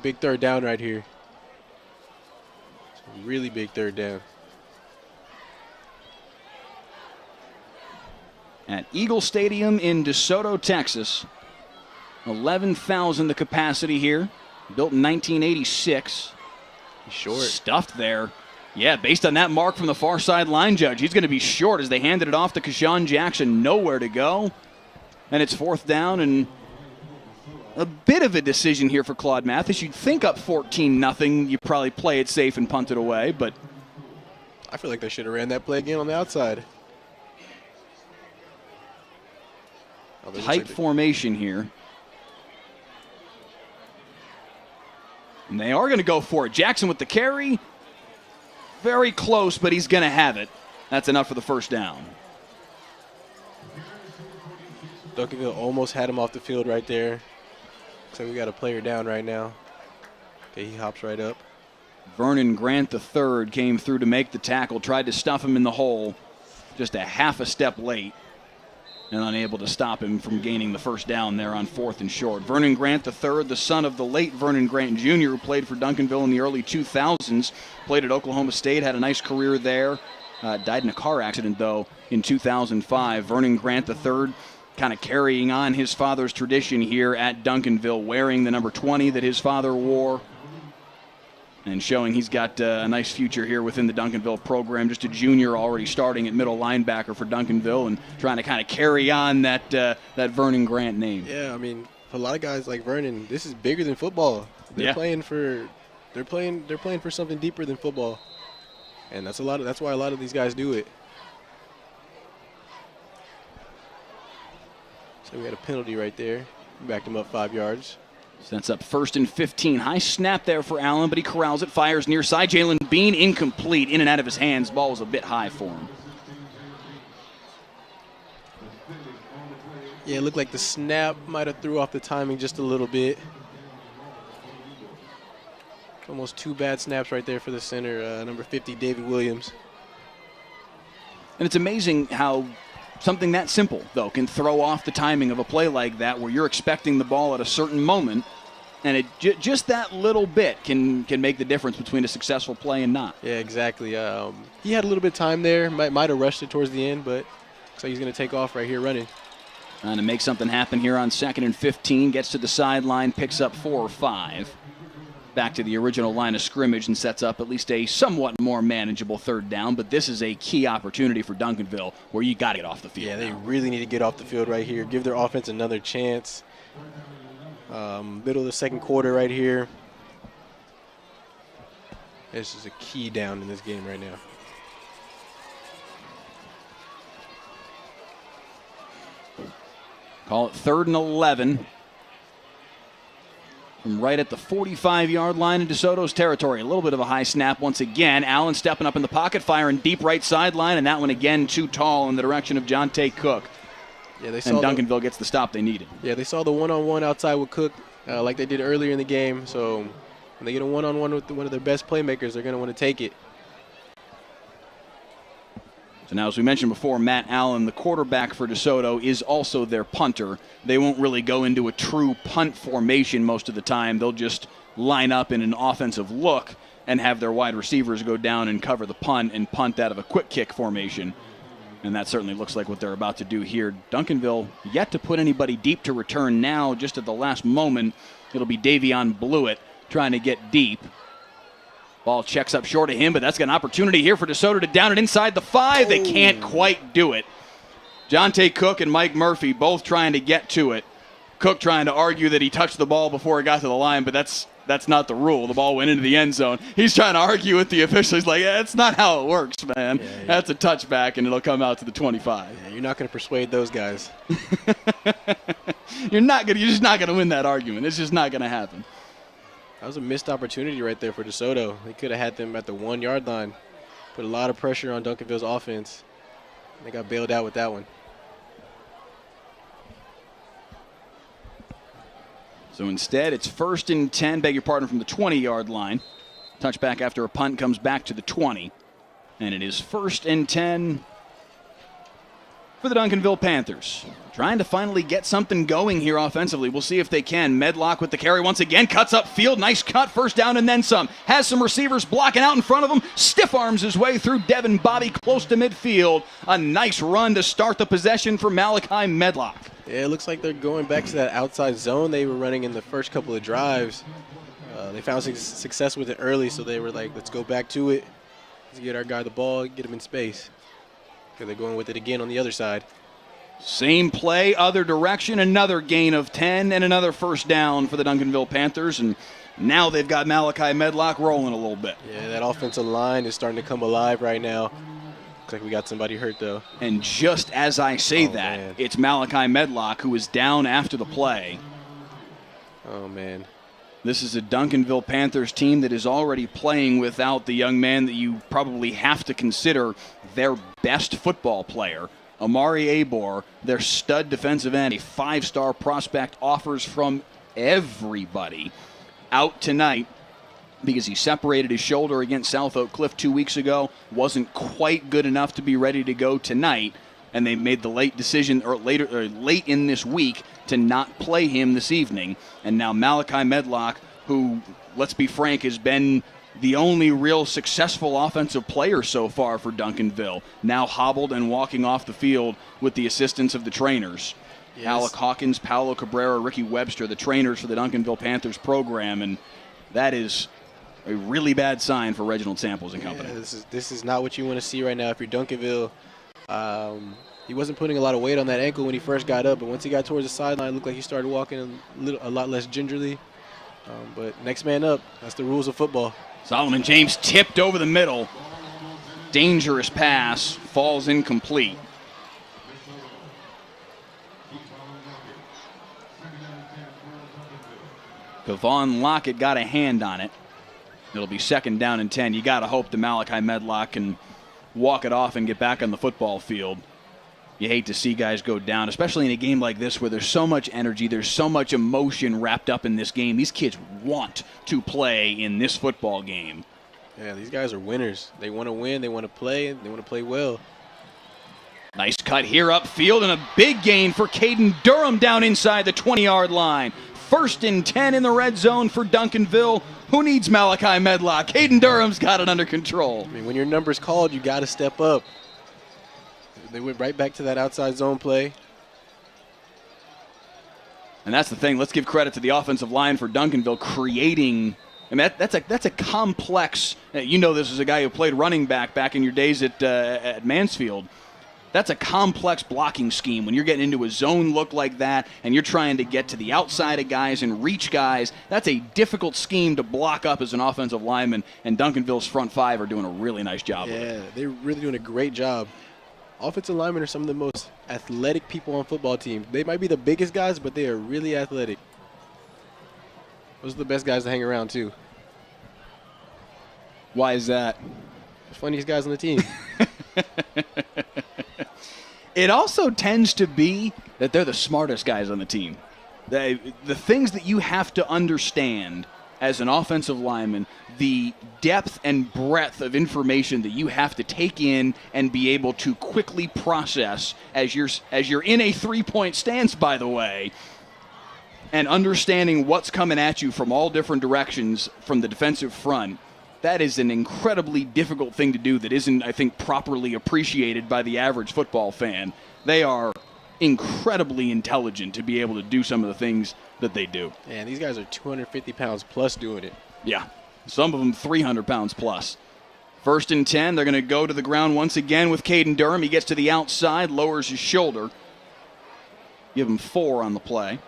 big 3rd down right here. Really big 3rd down. At Eagle Stadium in DeSoto, Texas. 11,000 the capacity here. Built in 1986. Short. Stuffed there. Yeah, based on that mark from the far side line judge, he's going to be short as they handed it off to Keshawn Jackson. Nowhere to go. And it's 4th down and a bit of a decision here for Claude Mathis. You'd think up 14-0, you probably play it safe and punt it away, but I feel like they should have ran that play again on the outside. Tight formation here. And they are going to go for it. Jackson with the carry. Very close, but he's going to have it. That's enough for the first down. Duncanville almost had him off the field right there. So we got a player down right now. Okay, he hops right up. Vernon Grant III came through to make the tackle, tried to stuff him in the hole, just a half a step late, and unable to stop him from gaining the first down there on 4th and short. Vernon Grant III, the son of the late Vernon Grant Jr., who played for Duncanville in the early 2000s, played at Oklahoma State, had a nice career there. Died in a car accident, though, in 2005. Vernon Grant III kind of carrying on his father's tradition here at Duncanville, wearing the number 20 that his father wore, and showing he's got a nice future here within the Duncanville program. Just a junior already starting at middle linebacker for Duncanville and trying to kind of carry on that Vernon Grant name. Yeah, I mean, for a lot of guys like Vernon, this is bigger than football. They're playing for something deeper than football. And that's why a lot of these guys do it. So we had a penalty right there. We backed him up 5 yards. Sets up 1st and 15. High snap there for Allen, but he corrals it, fires near side. Jalen Bean incomplete, in and out of his hands. Ball was a bit high for him. Yeah, it looked like the snap might have threw off the timing just a little bit. Almost 2 bad snaps right there for the center, number 50, David Williams. And it's amazing how something that simple, though, can throw off the timing of a play like that where you're expecting the ball at a certain moment, and it just that little bit can make the difference between a successful play and not. Yeah, exactly. He had a little bit of time there. Might have rushed it towards the end, but looks like he's going to take off right here running. Trying to make something happen here on 2nd and 15. Gets to the sideline, picks up 4 or 5. Back to the original line of scrimmage and sets up at least a somewhat more manageable 3rd down. But this is a key opportunity for Duncanville where you got to get off the field. Yeah, they really need to get off the field right here. Give their offense another chance. Middle of the 2nd quarter right here. This is a key down in this game right now. Call it 3rd and 11. From right at the 45-yard line in DeSoto's territory. A little bit of a high snap once again. Allen stepping up in the pocket, firing deep right sideline, and that one again too tall in the direction of Jonte Cook. Yeah, and Duncanville gets the stop they needed. Yeah, they saw the one-on-one outside with Cook like they did earlier in the game. So when they get a one-on-one with one of their best playmakers, they're going to want to take it. So now, as we mentioned before, Matt Allen, the quarterback for DeSoto, is also their punter. They won't really go into a true punt formation most of the time. They'll just line up in an offensive look and have their wide receivers go down and cover the punt and punt out of a quick kick formation. And that certainly looks like what they're about to do here. Duncanville yet to put anybody deep to return now. Just at the last moment, it'll be Davion Blewett trying to get deep. Ball checks up short of him, but that's got an opportunity here for DeSoto to down it inside the 5. They can't quite do it. Jonte Cook and Mike Murphy both trying to get to it. Cook trying to argue that he touched the ball before it got to the line, but that's not the rule. The ball went into the end zone. He's trying to argue with the official. He's like, yeah, that's not how it works, man. Yeah. That's a touchback, and it'll come out to the 25. Yeah, you're not going to persuade those guys. You're just not going to win that argument. It's just not going to happen. That was a missed opportunity right there for DeSoto. They could have had them at the 1-yard line. Put a lot of pressure on Duncanville's offense. They got bailed out with that one. So instead, it's 1st and 10, beg your pardon, from the 20-yard line. Touchback after a punt comes back to the 20. And it is 1st and 10 for the Duncanville Panthers. Trying to finally get something going here offensively. We'll see if they can. Medlock with the carry once again. Cuts up field. Nice cut. 1st down and then some. Has some receivers blocking out in front of him. Stiff arms his way through Devin Bobby close to midfield. A nice run to start the possession for Malachi Medlock. Yeah, it looks like they're going back to that outside zone they were running in the first couple of drives. They found success with it early, so they were like, let's go back to it. Let's get our guy the ball, get him in space. Because they're going with it again on the other side. Same play, other direction, another gain of 10, and another 1st down for the Duncanville Panthers. And now they've got Malachi Medlock rolling a little bit. Yeah, that offensive line is starting to come alive right now. Looks like we got somebody hurt, though. And just as I say man. It's Malachi Medlock who is down after the play. Oh, man. This is a Duncanville Panthers team that is already playing without the young man that you probably have to consider their best football player, Amari Abor, their stud defensive end, a 5-star prospect, offers from everybody. Out tonight because he separated his shoulder against South Oak Cliff 2 weeks ago. Wasn't quite good enough to be ready to go tonight, and they made the late decision late in this week to not play him this evening. And now Malachi Medlock, who, let's be frank, has been the only real successful offensive player so far for Duncanville, now hobbled and walking off the field with the assistance of the trainers. Yes. Alec Hawkins, Paolo Cabrera, Ricky Webster, the trainers for the Duncanville Panthers program, and that is a really bad sign for Reginald Samples and company. Yeah, this is not what you want to see right now. If you're Duncanville, he wasn't putting a lot of weight on that ankle when he first got up, but once he got towards the sideline, it looked like he started walking a lot less gingerly. But next man up, that's the rules of football. Solomon James tipped over the middle. Dangerous pass, falls incomplete. Kevon Lockett got a hand on it. It'll be 2nd down and 10. You got to hope that Malachi Medlock can walk it off and get back on the football field. You hate to see guys go down, especially in a game like this where there's so much energy, there's so much emotion wrapped up in this game. These kids want to play in this football game. Yeah, these guys are winners. They want to win, they want to play, and they want to play well. Nice cut here upfield and a big gain for Caden Durham down inside the 20-yard line. 1st and 10 in the red zone for Duncanville. Who needs Malachi Medlock? Caden Durham's got it under control. I mean, when your number's called, you got to step up. They went right back to that outside zone play. And that's the thing. Let's give credit to the offensive line for Duncanville creating. I mean, that's a complex. You know, this is a guy who played running back in your days at Mansfield. That's a complex blocking scheme when you're getting into a zone look like that and you're trying to get to the outside of guys and reach guys. That's a difficult scheme to block up as an offensive lineman, and Duncanville's front 5 are doing a really nice job of it. Yeah, they're really doing a great job. Offensive linemen are some of the most athletic people on football teams. They might be the biggest guys, but they are really athletic. Those are the best guys to hang around, too. Why is that? The funniest guys on the team. It also tends to be that they're the smartest guys on the team. The things that you have to understand as an offensive lineman, the depth and breadth of information that you have to take in and be able to quickly process as you're in a 3-point stance, by the way, and understanding what's coming at you from all different directions from the defensive front. That is an incredibly difficult thing to do that isn't, I think, properly appreciated by the average football fan. They are incredibly intelligent to be able to do some of the things that they do. And these guys are 250 pounds plus doing it. Yeah, some of them 300 pounds plus. 1st and 10, they're going to go to the ground once again with Caden Durham. He gets to the outside, lowers his shoulder. Give him 4 on the play.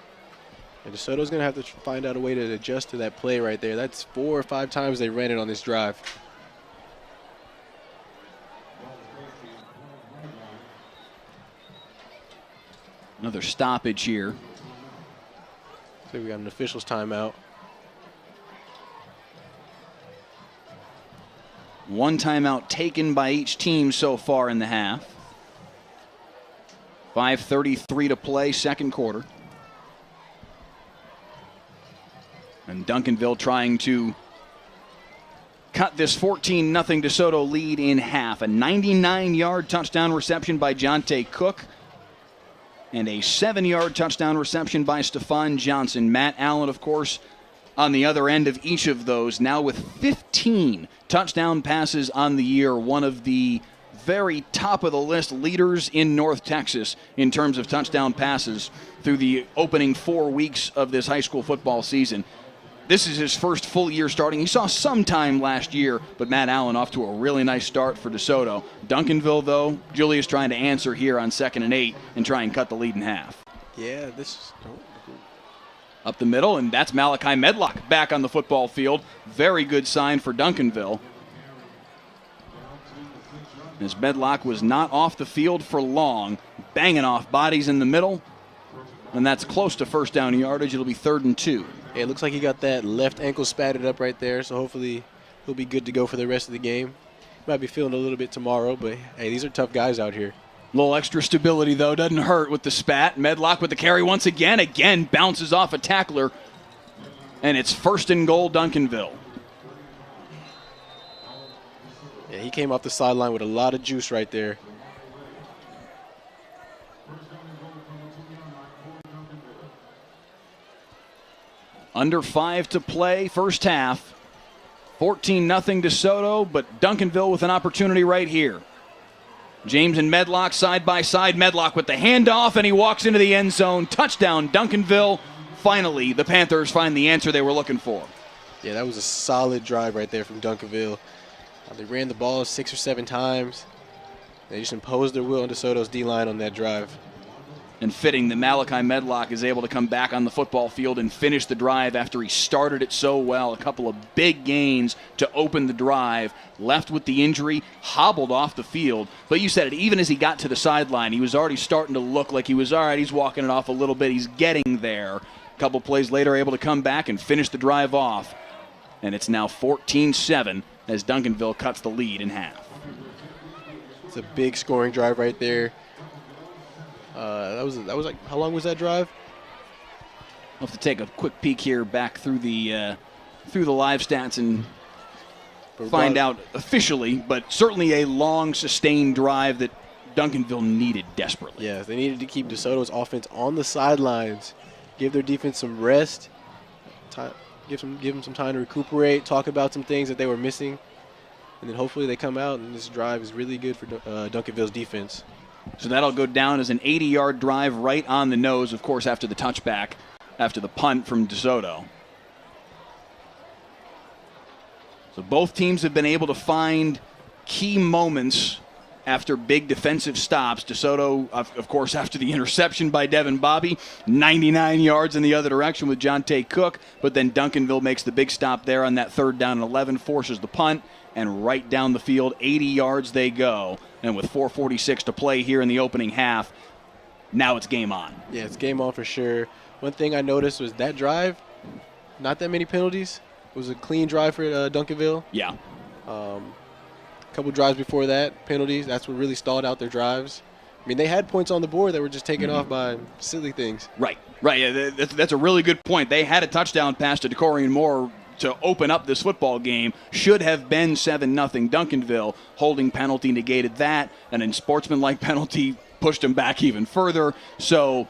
And DeSoto's going to have to find out a way to adjust to that play right there. That's 4 or 5 times they ran it on this drive. Another stoppage here. So we got an official's timeout. 1 timeout taken by each team so far in the half. 5:33 to play, 2nd quarter. And Duncanville trying to cut this 14-0 DeSoto lead in half. A 99-yard touchdown reception by Jonte Cook and a 7-yard touchdown reception by Stephon Johnson. Matt Allen, of course, on the other end of each of those, now with 15 touchdown passes on the year, one of the very top of the list leaders in North Texas in terms of touchdown passes through the opening 4 weeks of this high school football season. This is his first full year starting. He saw some time last year, but Matt Allen off to a really nice start for DeSoto. Duncanville, though, Julius trying to answer here on 2nd and 8 and try and cut the lead in half. Yeah, this up the middle, and that's Malachi Medlock back on the football field. Very good sign for Duncanville. As Medlock was not off the field for long, banging off bodies in the middle, and that's close to 1st down yardage. It'll be 3rd and 2. Yeah, it looks like he got that left ankle spatted up right there, so hopefully he'll be good to go for the rest of the game. Might be feeling a little bit tomorrow, but hey, these are tough guys out here. A little extra stability, though, doesn't hurt with the spat. Medlock with the carry once again. Again, bounces off a tackler, and it's 1st and goal, Duncanville. Yeah, he came off the sideline with a lot of juice right there. Under 5 to play, first half. 14-0 DeSoto, but Duncanville with an opportunity right here. James and Medlock side by side. Medlock with the handoff, and he walks into the end zone. Touchdown, Duncanville. Finally, the Panthers find the answer they were looking for. Yeah, that was a solid drive right there from Duncanville. They ran the ball 6 or 7 times. They just imposed their will on DeSoto's D-line on that drive. And fitting that Malachi Medlock is able to come back on the football field and finish the drive after he started it so well. A couple of big gains to open the drive. Left with the injury, hobbled off the field. But you said it, even as he got to the sideline, he was already starting to look like he was all right. He's walking it off a little bit. He's getting there. A couple plays later, able to come back and finish the drive off. And it's now 14-7 as Duncanville cuts the lead in half. It's a big scoring drive right there. That was like, how long was that drive? I'll have to take a quick peek here back through the live stats and find out officially, but certainly a long, sustained drive that Duncanville needed desperately. Yeah, they needed to keep DeSoto's offense on the sidelines, give their defense some rest, give them some time to recuperate, talk about some things that they were missing, and then hopefully they come out and this drive is really good for Duncanville's defense. So that'll go down as an 80-yard drive right on the nose, of course, after the touchback, after the punt from DeSoto. So both teams have been able to find key moments after big defensive stops. DeSoto, of course, after the interception by Devin Bobby, 99 yards in the other direction with Jonte Cook, but then Duncanville makes the big stop there on that 3rd down and 11, forces the punt, and right down the field, 80 yards they go. And with 4:46 to play here in the opening half, now it's game on. Yeah, it's game on for sure. One thing I noticed was that drive, not that many penalties. It was a clean drive for Duncanville. Yeah. A couple drives before that, penalties. That's what really stalled out their drives. I mean, they had points on the board that were just taken off by silly things. Right. Yeah, that's a really good point. They had a touchdown pass to Decorian Moore to open up this football game. Should have been 7-0 Duncanville. Holding penalty negated that, and an unsportsmanlike penalty pushed them back even further. So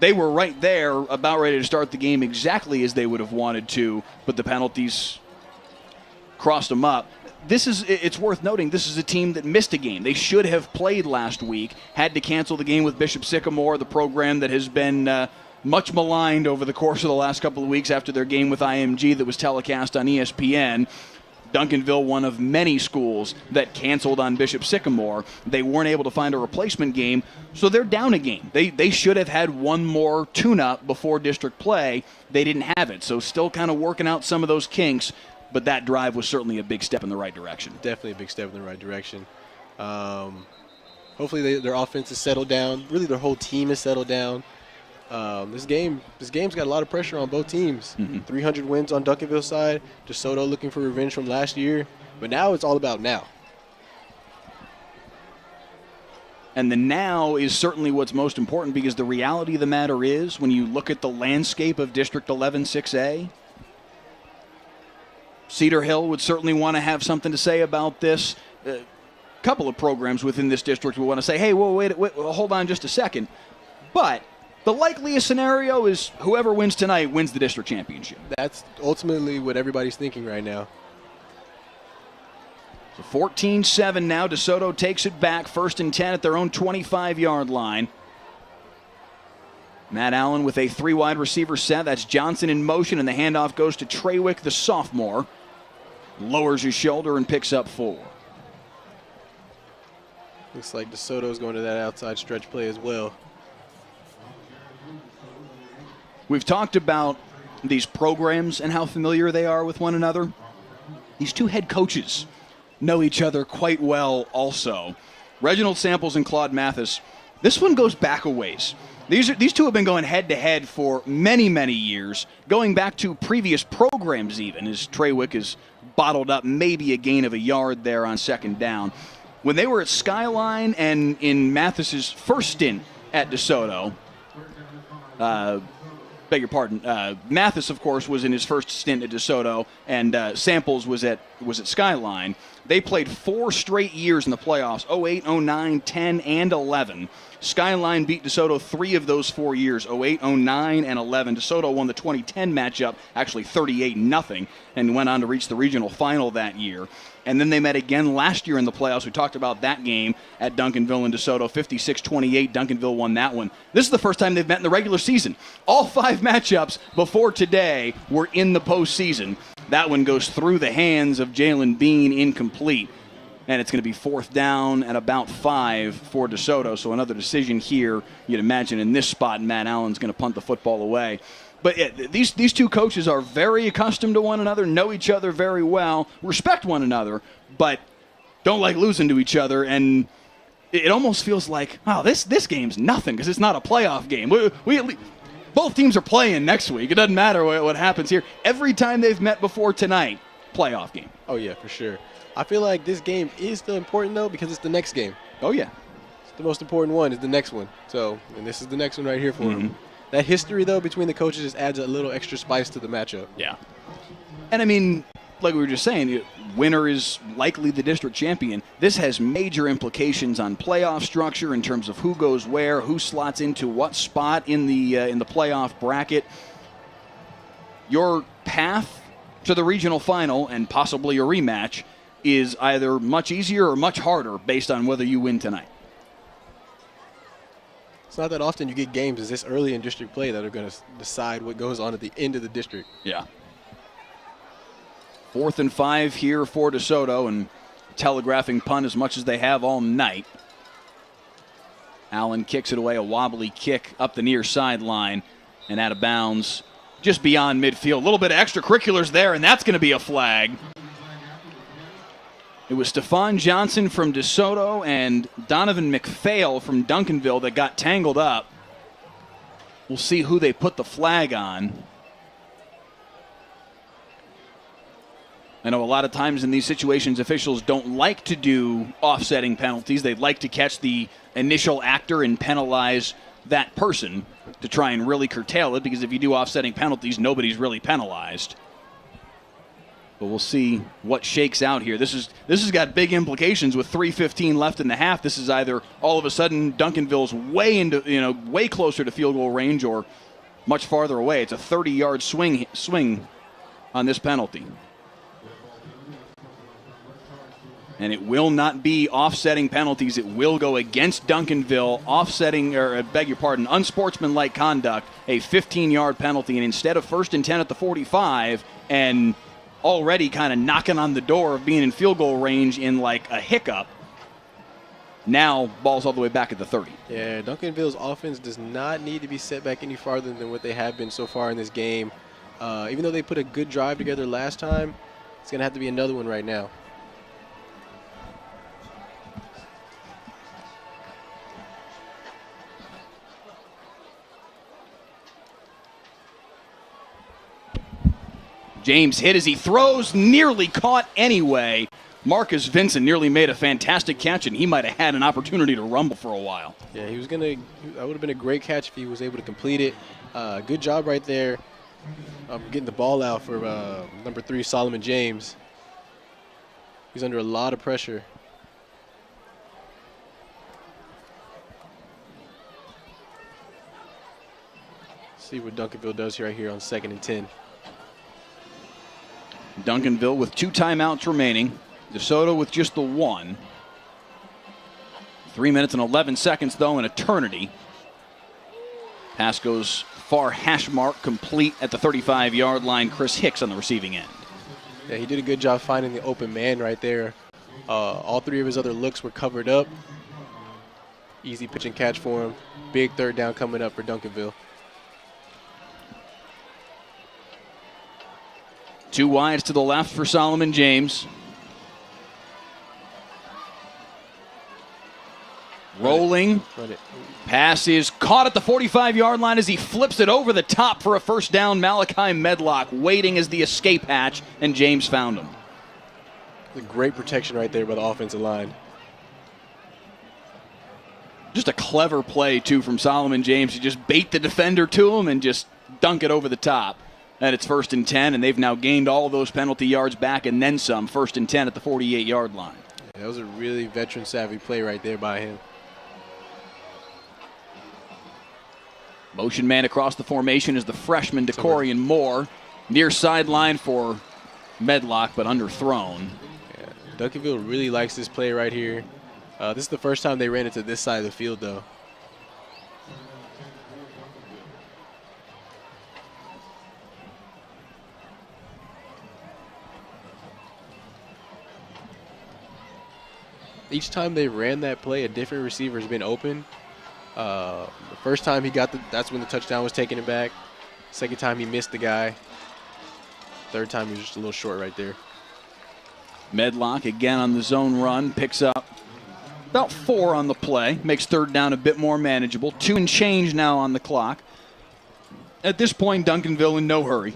they were right there, about ready to start the game exactly as they would have wanted to, but the penalties crossed them up. It's worth noting, this is a team that missed a game. They should have played last week, had to cancel the game with Bishop Sycamore, the program that has been much maligned over the course of the last couple of weeks after their game with IMG that was telecast on ESPN. Duncanville, one of many schools that canceled on Bishop Sycamore. They weren't able to find a replacement game, so they're down a game. They should have had one more tune-up before district play. They didn't have it, so still kind of working out some of those kinks, but that drive was certainly a big step in the right direction. Definitely a big step in the right direction. Hopefully their offense is settled down. Really, their whole team is settled down. This game's got a lot of pressure on both teams. 300 wins on Duncanville's side. DeSoto looking for revenge from last year. But now it's all about now. And the now is certainly what's most important, because the reality of the matter is, when you look at the landscape of District 11 6A, Cedar Hill would certainly want to have something to say about this. A couple of programs within this district would want to say, hey, wait, hold on just a second. But the likeliest scenario is whoever wins tonight wins the district championship. That's ultimately what everybody's thinking right now. So 14-7 now. DeSoto takes it back. 1st and 10 at their own 25-yard line. Matt Allen with a 3-wide receiver set. That's Johnson in motion, and the handoff goes to Treywick, the sophomore. Lowers his shoulder and picks up 4. Looks like DeSoto's going to that outside stretch play as well. We've talked about these programs and how familiar they are with one another. These two head coaches know each other quite well also. Reginald Samples and Claude Mathis. This one goes back a ways. These two have been going head-to-head for many, many years, going back to previous programs even, as Treywick is bottled up maybe a gain of a yard there on 2nd down. When they were at Skyline and in Mathis's first stint at DeSoto, beg your pardon, Mathis, of course, was in his first stint at DeSoto, and Samples was at Skyline. They played 4 straight years in the playoffs, 08, 09, 10, and 11. Skyline beat DeSoto 3 of those 4 years, 08, 09, and 11. DeSoto won the 2010 matchup, actually 38-0, and went on to reach the regional final that year. And then they met again last year in the playoffs. We talked about that game at Duncanville and DeSoto, 56-28. Duncanville won that one. This is the first time they've met in the regular season. All 5 matchups before today were in the postseason. That one goes through the hands of Jalen Bean, incomplete. And it's going to be 4th down at about 5 for DeSoto. So another decision here. You'd imagine in this spot, Matt Allen's going to punt the football away. But yeah, these 2 coaches are very accustomed to one another, know each other very well, respect one another, but don't like losing to each other. And it almost feels like, oh, this game's nothing because it's not a playoff game. Both teams are playing next week. It doesn't matter what happens here. Every time they've met before tonight, playoff game. Oh, yeah, for sure. I feel like this game is still important, though, because it's the next game. Oh, yeah. It's the most important one is the next one. And this is the next one right here for them. That history, though, between the coaches just adds a little extra spice to the matchup. Yeah. And, I mean, like we were just saying, winner is likely the district champion. This has major implications on playoff structure in terms of who goes where, who slots into what spot in the playoff bracket. Your path to the regional final and possibly a rematch is either much easier or much harder based on whether you win tonight. It's not that often you get games this early in district play that are going to decide what goes on at the end of the district. Yeah. 4th and 5 here for DeSoto, and telegraphing punt as much as they have all night. Allen kicks it away, a wobbly kick up the near sideline and out of bounds just beyond midfield. A little bit of extracurriculars there, and that's going to be a flag. It was Stephon Johnson from DeSoto and Donovan McPhail from Duncanville that got tangled up. We'll see who they put the flag on. I know a lot of times in these situations, officials don't like to do offsetting penalties. They'd like to catch the initial actor and penalize that person to try and really curtail it, because if you do offsetting penalties, nobody's really penalized. But we'll see what shakes out here. This has got big implications with 3:15 left in the half. This is either all of a sudden Duncanville's way closer to field goal range or much farther away. It's a 30-yard swing on this penalty. And it will not be offsetting penalties. It will go against Duncanville, unsportsmanlike conduct, a 15-yard penalty. And instead of 1st and 10 at the 45 and already kind of knocking on the door of being in field goal range in like a hiccup, now ball's all the way back at the 30. Yeah, Duncanville's offense does not need to be set back any farther than what they have been so far in this game. Even though they put a good drive together last time, it's going to have to be another one right now. James hit as he throws, nearly caught anyway. Marcus Vincent nearly made a fantastic catch, and he might have had an opportunity to rumble for a while. Yeah, that would have been a great catch if he was able to complete it. Good job right there getting the ball out for number 3, Solomon James. He's under a lot of pressure. See what Duncanville does right here on 2nd and 10. Duncanville with 2 timeouts remaining. DeSoto with just the 1. 3 minutes and 11 seconds, though, an eternity. Pass goes far hash mark, complete at the 35-yard line. Chris Hicks on the receiving end. Yeah, he did a good job finding the open man right there. All 3 of his other looks were covered up. Easy pitch and catch for him. Big 3rd down coming up for Duncanville. 2 wides to the left for Solomon James. Rolling. Pass is caught at the 45-yard line as he flips it over the top for a 1st down. Malachi Medlock waiting as the escape hatch, and James found him. A great protection right there by the offensive line. Just a clever play, too, from Solomon James to just bait the defender to him and just dunk it over the top. And it's 1st and 10, and they've now gained all those penalty yards back and then some. 1st and 10 at the 48-yard line. That was a really veteran-savvy play right there by him. Motion man across the formation is the freshman DeCorian Moore. Near sideline for Medlock, but underthrown. Yeah. Duncanville really likes this play right here. This is the first time they ran it to this side of the field, though. Each time they ran that play, a different receiver has been open. The first time he got that's when the touchdown was taken back. Second time he missed the guy. Third time he was just a little short right there. Medlock again on the zone run, picks up about 4 on the play, makes 3rd down a bit more manageable. 2 and change now on the clock. At this point, Duncanville in no hurry.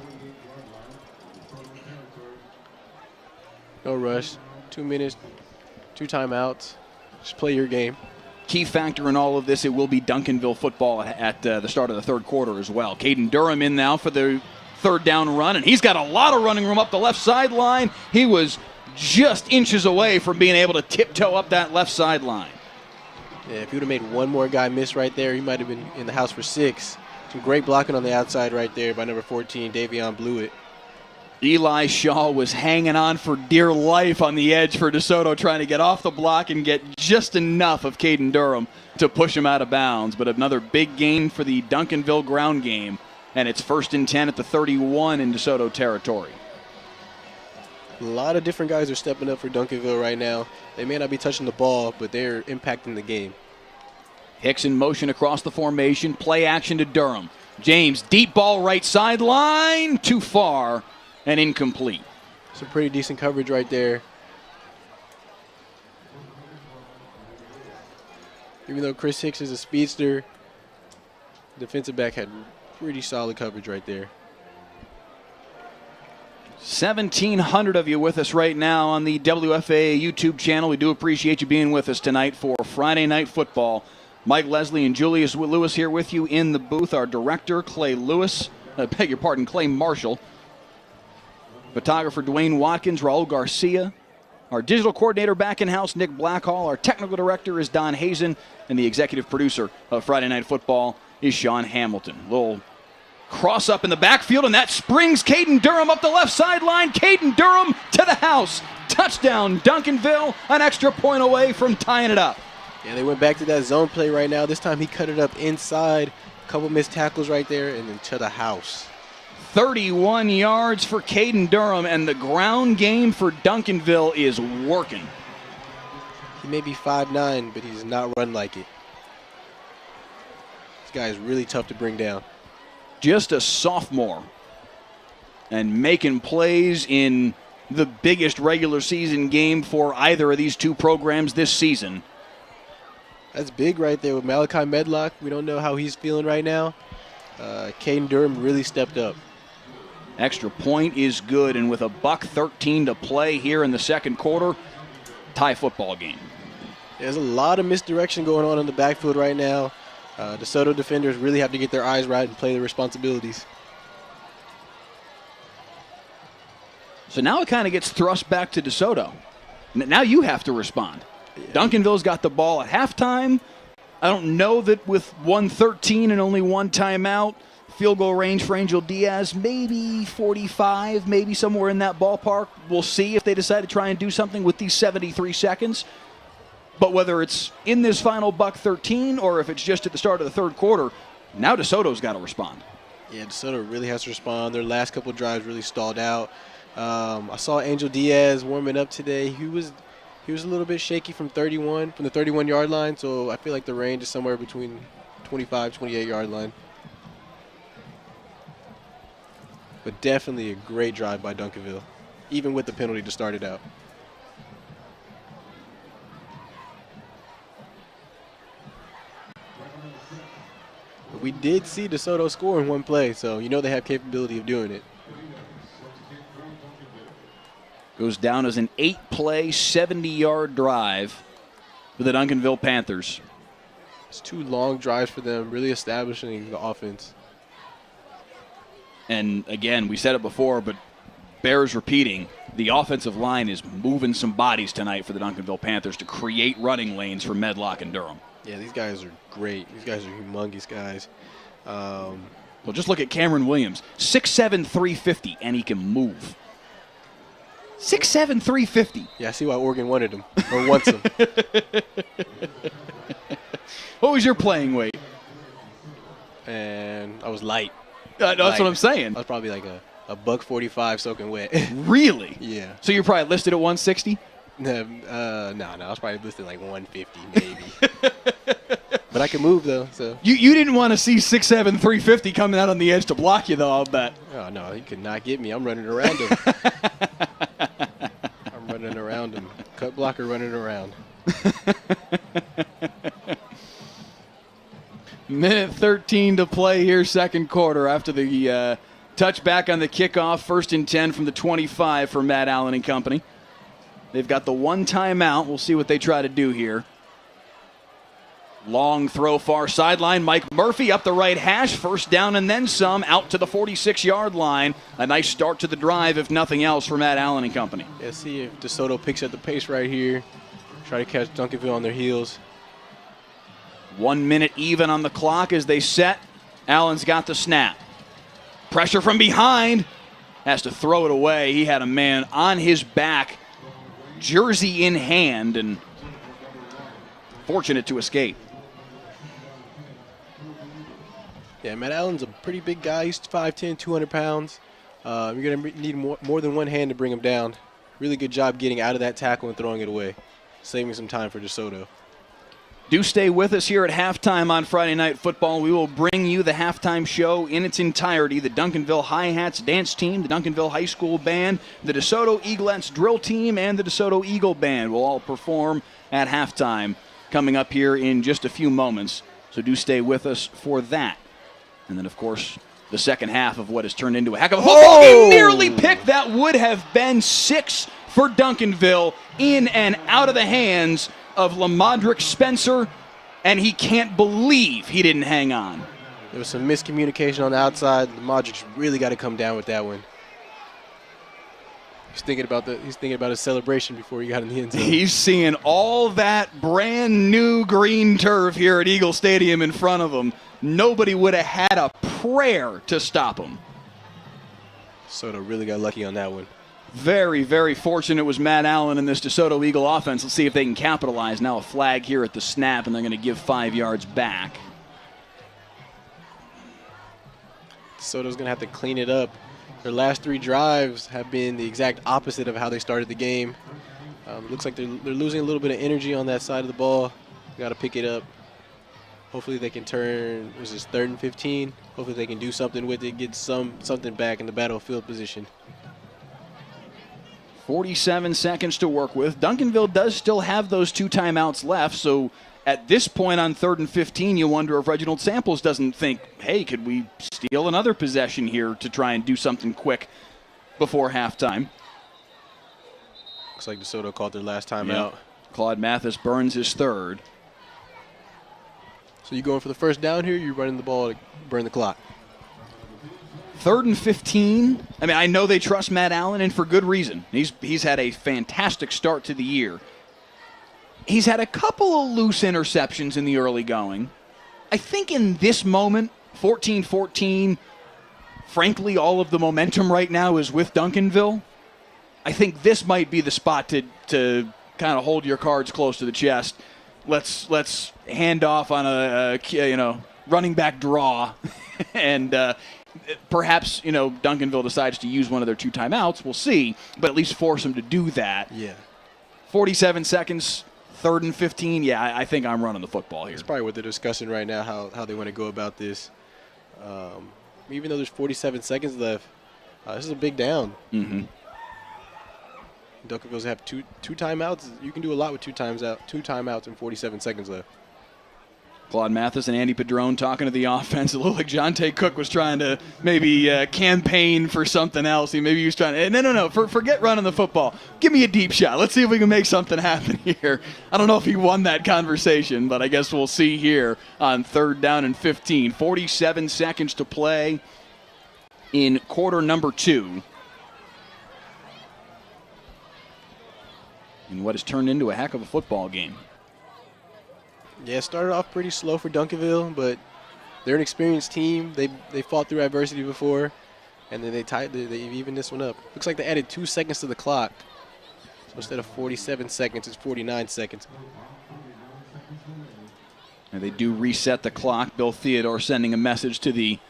No rush. 2 minutes, 2 timeouts. Just play your game. Key factor in all of this, it will be Duncanville football at the start of the 3rd quarter as well. Caden Durham in now for the 3rd down run, and he's got a lot of running room up the left sideline. He was just inches away from being able to tiptoe up that left sideline. Yeah, if he would have made one more guy miss right there, he might have been in the house for 6. Some great blocking on the outside right there by number 14, Davion Blewett. Eli Shaw was hanging on for dear life on the edge for DeSoto, trying to get off the block and get just enough of Caden Durham to push him out of bounds. But another big gain for the Duncanville ground game, and it's 1st and 10 at the 31 in DeSoto territory. A lot of different guys are stepping up for Duncanville right now. They may not be touching the ball, but they're impacting the game. Hicks in motion across the formation, play action to Durham. James, deep ball right sideline, too far and incomplete. Some pretty decent coverage right there. Even though Chris Hicks is a speedster, defensive back had pretty solid coverage right there. 1,700 of you with us right now on the WFAA YouTube channel. We do appreciate you being with us tonight for Friday Night Football. Mike Leslie and Julius Lewis here with you in the booth. Our director, Clay Marshall. Photographer Dwayne Watkins, Raul Garcia. Our digital coordinator back in-house, Nick Blackhall. Our technical director is Don Hazen. And the executive producer of Friday Night Football is Sean Hamilton. Little cross up in the backfield, and that springs Caden Durham up the left sideline. Caden Durham to the house. Touchdown, Duncanville. An extra point away from tying it up. Yeah, they went back to that zone play right now. This time he cut it up inside. A couple missed tackles right there, and then to the house. 31 yards for Caden Durham, and the ground game for Duncanville is working. He may be 5'9", but he does not run like it. This guy is really tough to bring down. Just a sophomore and making plays in the biggest regular season game for either of these two programs this season. That's big right there with Malachi Medlock. We don't know how he's feeling right now. Caden Durham really stepped up. Extra point is good, and with a $1:13 to play here in the 2nd quarter, tie football game. There's a lot of misdirection going on in the backfield right now. DeSoto defenders really have to get their eyes right and play their responsibilities. So now it kind of gets thrust back to DeSoto. Now you have to respond. Yeah. Duncanville's got the ball at halftime. I don't know that with 1:13 and only one timeout, field goal range for Angel Diaz, maybe 45, maybe somewhere in that ballpark. We'll see if they decide to try and do something with these 73 seconds. But whether it's in this final $1:13 or if it's just at the start of the 3rd quarter, now DeSoto's got to respond. Yeah, DeSoto really has to respond. Their last couple of drives really stalled out. I saw Angel Diaz warming up today. He was a little bit shaky from the 31-yard line, so I feel like the range is somewhere between 25, 28-yard line. But definitely a great drive by Duncanville, even with the penalty to start it out. But we did see DeSoto score in one play, so you know they have capability of doing it. Goes down as an 8-play, 70-yard drive for the Duncanville Panthers. It's 2 long drives for them, really establishing the offense. And again, we said it before, but bears repeating, the offensive line is moving some bodies tonight for the Duncanville Panthers to create running lanes for Medlock and Durham. Yeah, these guys are great. These guys are humongous guys. Well, just look at Cameron Williams, 6'7", 350, and he can move. 6'7", 350. Yeah, I see why Oregon wanted him, or wants him. What was your playing weight? And I was light. That's what I'm saying. I was probably like a $145 soaking wet. Really? Yeah. So you're probably listed at 160? No, I was probably listed like 150 maybe. But I can move though. So you didn't want to see 6'7", 350 coming out on the edge to block you though, I'll bet. Oh no, he could not get me. I'm running around him. I'm running around him. Cut blocker running around. Minute 13 to play here, second quarter, after the touchback on the kickoff. 1st and 10 from the 25 for Matt Allen and company. They've got the one timeout. We'll see what they try to do here. Long throw far sideline. Mike Murphy up the right hash. 1st down and then some, out to the 46-yard line. A nice start to the drive, if nothing else, for Matt Allen and company. Yeah, see if DeSoto picks up the pace right here. Try to catch Duncanville on their heels. 1 minute even on the clock as they set. Allen's got the snap. Pressure from behind. Has to throw it away. He had a man on his back, jersey in hand, and fortunate to escape. Yeah, Matt Allen's a pretty big guy. He's 5'10", 200 pounds. You're going to need more than one hand to bring him down. Really good job getting out of that tackle and throwing it away. Saving some time for DeSoto. Do stay with us here at halftime on Friday Night Football. We will bring you the halftime show in its entirety. The Duncanville Hi-Hats dance team, the Duncanville High School band, the DeSoto Eaglettes drill team, and the DeSoto Eagle band will all perform at halftime coming up here in just a few moments. So do stay with us for that. And then, of course, the second half of what has turned into a heck of a football game. Nearly picked. That would have been 6 for Duncanville, in and out of the hands of Lamadrick Spencer, and he can't believe he didn't hang on. There was some miscommunication on the outside. Lamadrick's really got to come down with that one. He's thinking about his celebration before he got in the end zone. He's seeing all that brand new green turf here at Eagle Stadium in front of him. Nobody would have had a prayer to stop him. Soto really got lucky on that one. Very, very fortunate was Matt Allen in this DeSoto Eagle offense. Let's see if they can capitalize. Now a flag here at the snap, and they're going to give 5 yards back. DeSoto's going to have to clean it up. Their last 3 drives have been the exact opposite of how they started the game. Looks like they're losing a little bit of energy on that side of the ball. Got to pick it up. Hopefully they can turn, was this 3rd and 15? Hopefully they can do something with it, get something back in the battlefield position. 47 seconds to work with. Duncanville does still have those 2 timeouts left, so at this point on 3rd and 15, you wonder if Reginald Samples doesn't think, hey, could we steal another possession here to try and do something quick before halftime? Looks like DeSoto called their last timeout. Yep. Claude Mathis burns his 3rd. So you going for the first down here, or you running the ball to burn the clock? 3rd and 15. I mean, I know they trust Matt Allen, and for good reason. He's had a fantastic start to the year. He's had a couple of loose interceptions in the early going. I think in this moment, 14-14, frankly, all of the momentum right now is with Duncanville. I think this might be the spot to kind of hold your cards close to the chest. Let's hand off on a running back draw, and perhaps Duncanville decides to use one of their 2 timeouts. We'll see, but at least force them to do that. Yeah. 47 seconds, 3rd and 15. Yeah, I think I'm running the football here. That's probably what they're discussing right now, how they want to go about this. Even though there's 47 seconds left, this is a big down. Mm-hmm. Duncanville's have two timeouts. You can do a lot with 2 timeouts and 47 seconds left. Claude Mathis and Andy Padron talking to the offense. It looked like Jonte Cook was trying to maybe campaign for something else. Maybe he was trying to, no, forget running the football. Give me a deep shot. Let's see if we can make something happen here. I don't know if he won that conversation, but I guess we'll see here on 3rd down and 15. 47 seconds to play. in quarter number 2. In what has turned into a heck of a football game. Yeah, it started off pretty slow for Duncanville, but they're an experienced team. They fought through adversity before, and then they evened this one up. Looks like they added 2 seconds to the clock. So instead of 47 seconds, it's 49 seconds. And they do reset the clock. Bill Theodore sending a message to the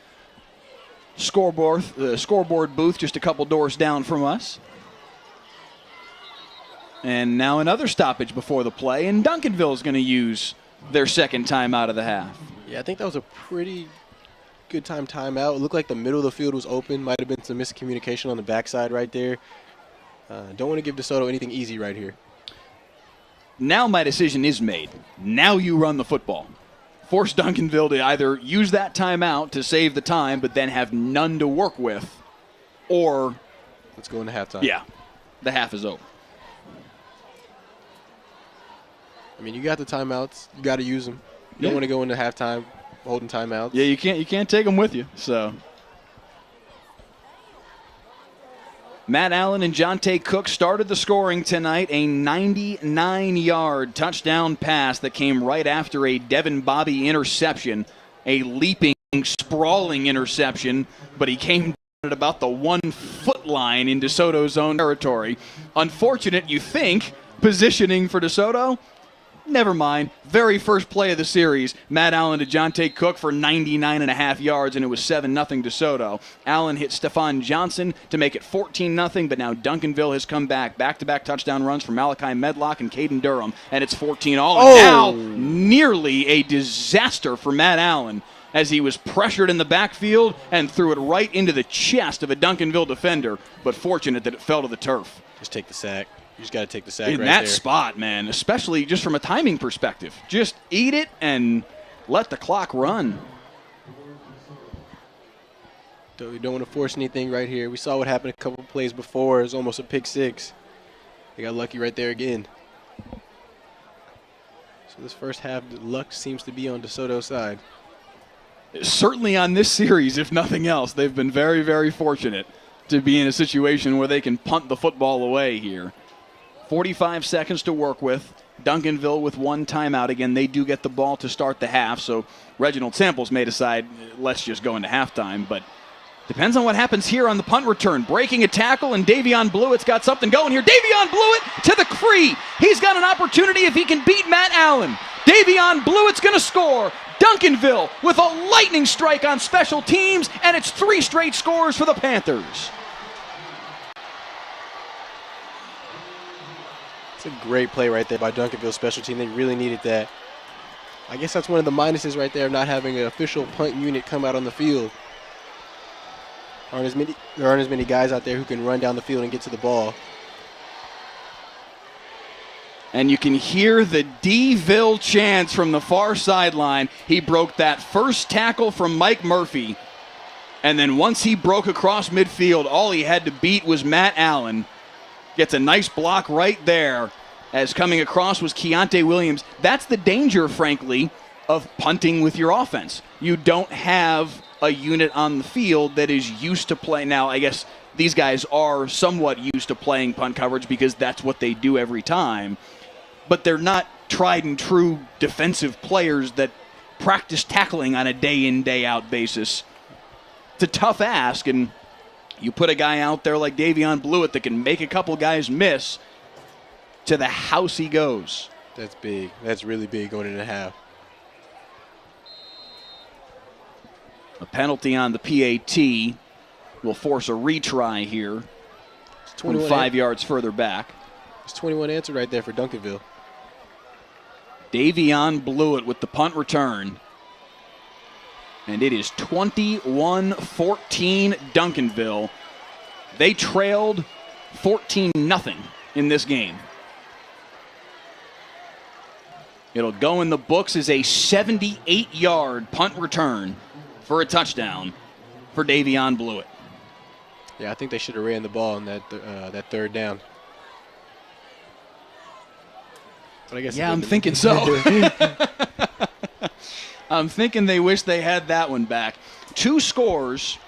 scoreboard booth just a couple doors down from us. And now another stoppage before the play, and Duncanville is going to use their second timeout of the half. Yeah, I think that was a pretty good timeout. It looked like the middle of the field was open. Might have been some miscommunication on the backside right there. Don't want to give DeSoto anything easy right here. Now my decision is made. Now you run the football. Force Duncanville to either use that timeout to save the time, but then have none to work with, or let's go into halftime. Yeah, the half is over. I mean, you got the timeouts. You got to use them. You don't want to go into halftime holding timeouts. Yeah, you can't take them with you. So Matt Allen and Jonte Cook started the scoring tonight. A 99-yard touchdown pass that came right after a Devin Bobby interception, a leaping, sprawling interception, but he came at about the 1-foot line in DeSoto's own territory. Unfortunate, you think, positioning for DeSoto. Never mind. Very first play of the series, Matt Allen to Jonte Cook for 99.5 yards, and it was 7-0 DeSoto. Allen hit Stephon Johnson to make it 14-0, but now Duncanville has come back. Back-to-back touchdown runs from Malachi Medlock and Caden Durham, and it's 14-all. And now nearly a disaster for Matt Allen as he was pressured in the backfield and threw it right into the chest of a Duncanville defender, but fortunate that it fell to the turf. Just take the sack. You just got to take the sack in right that there. spot, man, especially just from a timing perspective. Just eat it and let the clock run. You don't want to force anything right here. We saw what happened a couple plays before. It was almost a pick six. They got lucky right there again. So this first half, the luck seems to be on DeSoto's side. Certainly on this series, if nothing else, they've been very, very fortunate to be in a situation where they can punt the football away here. 45 seconds to work with. Duncanville with 1 timeout. Again, they do get the ball to start the half, so Reginald Samples may decide, let's just go into halftime, but depends on what happens here on the punt return. Breaking a tackle, and Davion Blewett's got something going here. Davion Blewett to the free. He's got an opportunity if he can beat Matt Allen. Davion Blewett's going to score. Duncanville with a lightning strike on special teams, and it's 3 straight scores for the Panthers. It's a great play right there by Duncanville special team. They really needed that. I guess that's one of the minuses right there of not having an official punt unit come out on the field. There aren't as many guys out there who can run down the field and get to the ball. And you can hear the D-ville chants from the far sideline. He broke that first tackle from Mike Murphy. And then once he broke across midfield, all he had to beat was Matt Allen. Gets a nice block right there as coming across was Keontae Williams. That's the danger, frankly, of punting with your offense. You don't have a unit on the field that is used to play. Now, I guess these guys are somewhat used to playing punt coverage because that's what they do every time. But they're not tried and true defensive players that practice tackling on a day-in, day-out basis. It's a tough ask, and you put a guy out there like Davion Blewett that can make a couple guys miss, to the house he goes. That's big. That's really big going into half. A penalty on the PAT will force a retry here from 5 yards further back. It's 21 answer right there for Duncanville. Davion Blewett with the punt return. And it is 21-14 Duncanville. They trailed 14-0 in this game. It'll go in the books as a 78-yard punt return for a touchdown for Davion Blewett. Yeah, I think they should have ran the ball on that third down. But I guess I'm thinking so. I'm thinking they wish they had that one back. 2 scores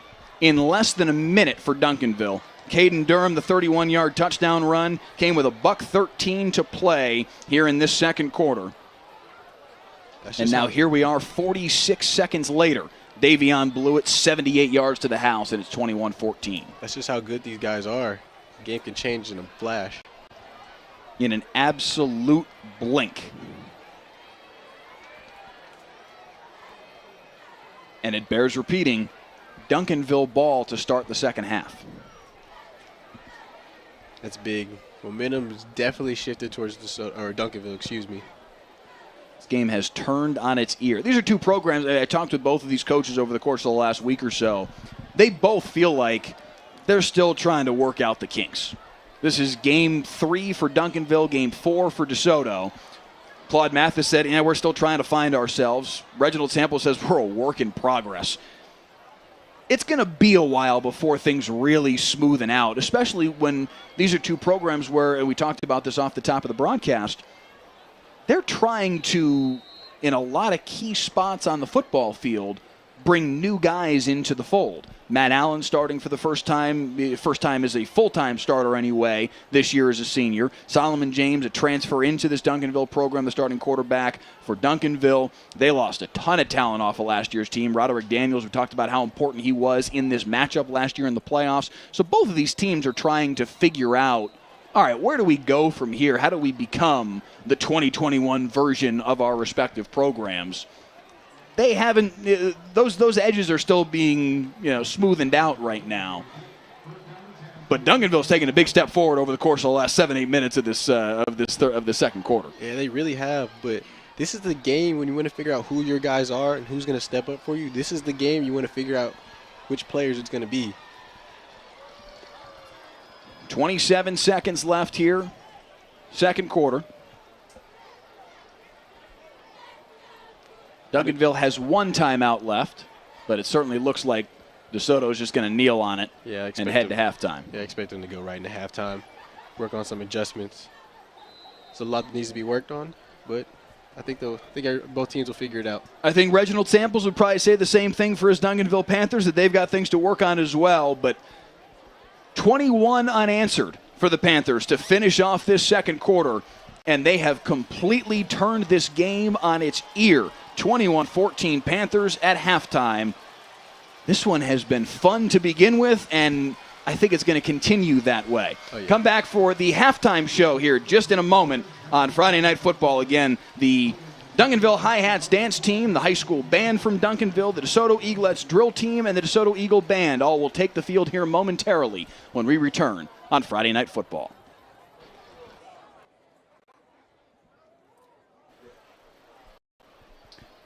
in less than a minute for Duncanville. Caden Durham, the 31-yard touchdown run, came with a $1:13 to play here in this second quarter. And now here we are 46 seconds later. Davion Blewett, 78 yards to the house, and it's 21-14. That's just how good these guys are. The game can change in a flash. In an absolute blink. And it bears repeating, Duncanville ball to start the second half. That's big. Momentum is definitely shifted towards Duncanville, excuse me. This game has turned on its ear. These are two programs. I talked with both of these coaches over the course of the last week or so. They both feel like they're still trying to work out the kinks. This is game 3 for Duncanville, game 4 for DeSoto. Claude Mathis said, we're still trying to find ourselves. Reginald Sample says we're a work in progress. It's going to be a while before things really smoothen out, especially when these are two programs where, and we talked about this off the top of the broadcast, they're trying to, in a lot of key spots on the football field, bring new guys into the fold. Matt Allen starting for the first time as a full-time starter anyway, this year as a senior. Solomon James, a transfer into this Duncanville program, the starting quarterback for Duncanville. They lost a ton of talent off of last year's team. Roderick Daniels, we talked about how important he was in this matchup last year in the playoffs. So both of these teams are trying to figure out, all right, where do we go from here? How do we become the 2021 version of our respective programs? They haven't; those edges are still being smoothened out right now. But Duncanville's taken a big step forward over the course of the last 7-8 minutes of the second quarter. Yeah, they really have. But this is the game when you want to figure out who your guys are and who's going to step up for you. This is the game you want to figure out which players it's going to be. 27 seconds left here, second quarter. Duncanville has one timeout left, but it certainly looks like DeSoto is just going to kneel on it and head to halftime. Yeah, I expect them to go right into halftime, work on some adjustments. There's a lot that needs to be worked on, but I think both teams will figure it out. I think Reginald Samples would probably say the same thing for his Duncanville Panthers, that they've got things to work on as well, but 21 unanswered for the Panthers to finish off this second quarter, and they have completely turned this game on its ear. 21-14 Panthers at halftime. This one has been fun to begin with, and I think it's going to continue that way. Oh, yeah. Come back for the halftime show here just in a moment on Friday Night Football. Again, the Duncanville Hi-Hats dance team, the high school band from Duncanville, the DeSoto Eaglettes drill team, and the DeSoto Eagle band all will take the field here momentarily when we return on Friday Night Football.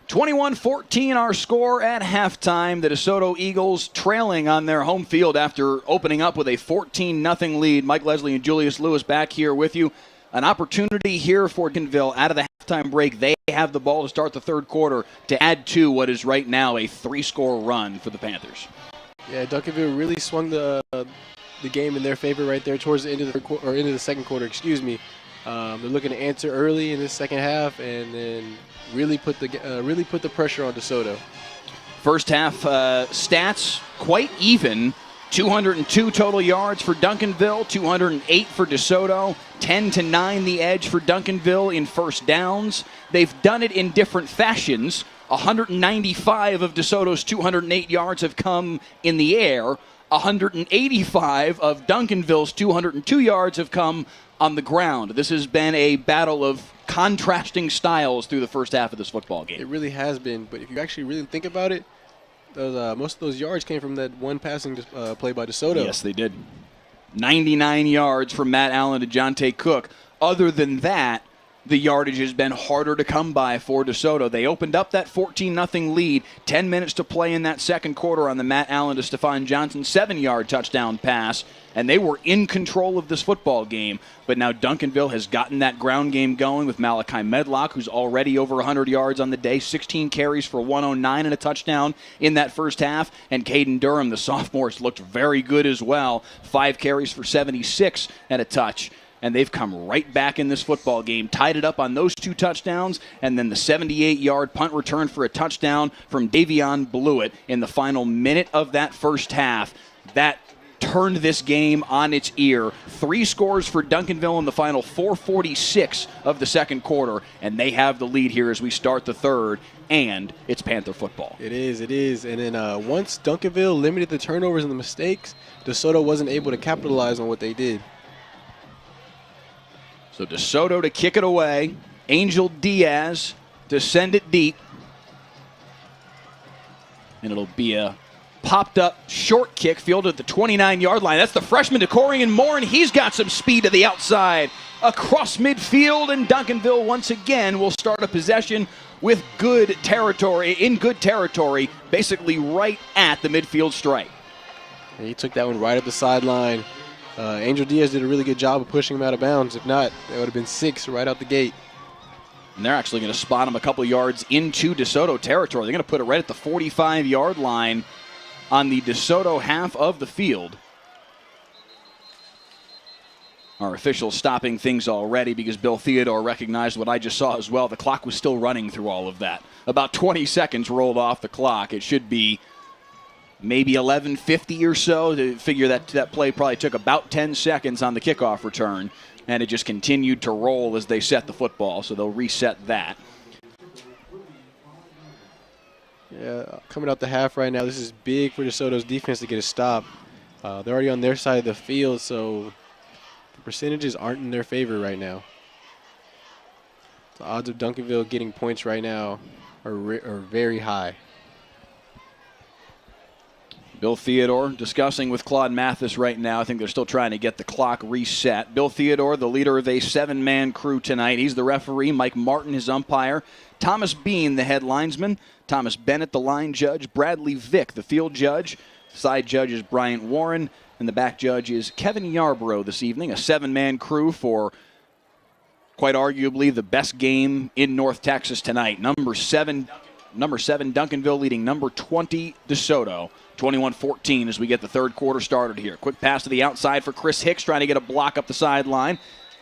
21-14 our score at halftime. The DeSoto Eagles trailing on their home field after opening up with a 14-0 lead. Mike Leslie and Julius Lewis back here with you. An opportunity here for Duncanville out of the halftime break. They have the ball to start the third quarter to add to what is right now a 3-score run for the Panthers. Yeah, Duncanville really swung the game in their favor right there towards the end of the second quarter. Excuse me. They're looking to answer early in the second half and then really put the pressure on DeSoto. First half stats quite even. 202 total yards for Duncanville, 208 for DeSoto, 10-9 the edge for Duncanville in first downs. They've done it in different fashions. 195 of DeSoto's 208 yards have come in the air. 185 of Duncanville's 202 yards have come on the ground. This has been a battle of contrasting styles through the first half of this football game. It really has been, but if you actually really think about it, most of those yards came from that one passing play by DeSoto. Yes, they did. 99 yards from Matt Allen to Jonte Cook. Other than that, the yardage has been harder to come by for DeSoto. They opened up that 14-0 lead, 10 minutes to play in that second quarter on the Matt Allen to Stephon Johnson 7-yard touchdown pass, and they were in control of this football game. But now Duncanville has gotten that ground game going with Malachi Medlock, who's already over 100 yards on the day, 16 carries for 109 and a touchdown in that first half. And Caden Durham, the sophomore, has looked very good as well, 5 carries for 76 and a touch. and they've come right back in this football game, tied it up on those 2 touchdowns, and then the 78-yard punt return for a touchdown from Davion Blewett in the final minute of that first half. That turned this game on its ear. 3 scores for Duncanville in the final 4:46 of the second quarter, and they have the lead here as we start the third, and it's Panther football. It is. And then once Duncanville limited the turnovers and the mistakes, DeSoto wasn't able to capitalize on what they did. So DeSoto to kick it away. Angel Diaz to send it deep. And it'll be a popped-up short kick fielded at the 29-yard line. That's the freshman Decorian Moore, and he's got some speed to the outside across midfield, and Duncanville once again will start a possession with good territory, basically right at the midfield stripe. And he took that one right up the sideline. Angel Diaz did a really good job of pushing him out of bounds. If not, that would have been 6 right out the gate. And they're actually going to spot him a couple yards into DeSoto territory. They're going to put it right at the 45-yard line on the DeSoto half of the field. Our officials stopping things already because Bill Theodore recognized what I just saw as well. The clock was still running through all of that. About 20 seconds rolled off the clock. It should be maybe 11:50 or so. To figure that play probably took about 10 seconds on the kickoff return, and it just continued to roll as they set the football, so they'll reset that. Yeah, coming out the half right now, this is big for DeSoto's defense to get a stop. They're already on their side of the field, so the percentages aren't in their favor right now. The odds of Duncanville getting points right now are very high. Bill Theodore discussing with Claude Mathis right now. I think they're still trying to get the clock reset. Bill Theodore, the leader of a 7-man crew tonight. He's the referee. Mike Martin, his umpire. Thomas Bean, the head linesman. Thomas Bennett, the line judge. Bradley Vick, the field judge. Side judge is Bryant Warren. And the back judge is Kevin Yarborough this evening. A 7-man crew for quite arguably the best game in North Texas tonight. Number 7 Duncanville leading number 20 DeSoto. 21-14 as we get the third quarter started here. Quick pass to the outside for Chris Hicks, trying to get a block up the sideline.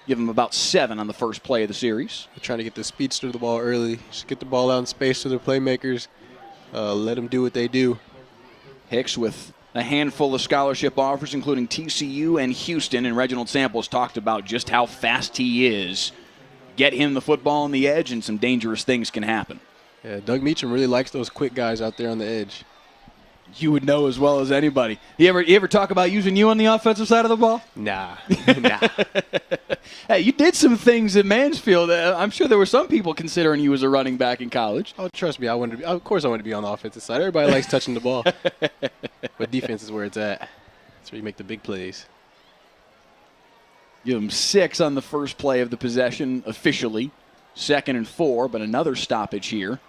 Give him about 7 on the first play of the series. They're trying to get the speedster to the ball early. Just get the ball out in space to their playmakers. Let them do what they do. Hicks with a handful of scholarship offers, including TCU and Houston, and Reginald Samples talked about just how fast he is. Get him the football on the edge, and some dangerous things can happen. Yeah, Doug Meacham really likes those quick guys out there on the edge. You would know as well as anybody. You ever talk about using you on the offensive side of the ball? Nah. Hey, you did some things at Mansfield. I'm sure there were some people considering you as a running back in college. Oh, trust me, of course I wanted to be on the offensive side. Everybody likes touching the ball. But defense is where it's at. That's where you make the big plays. Give them 6 on the first play of the possession officially. 2nd and 4, but another stoppage here.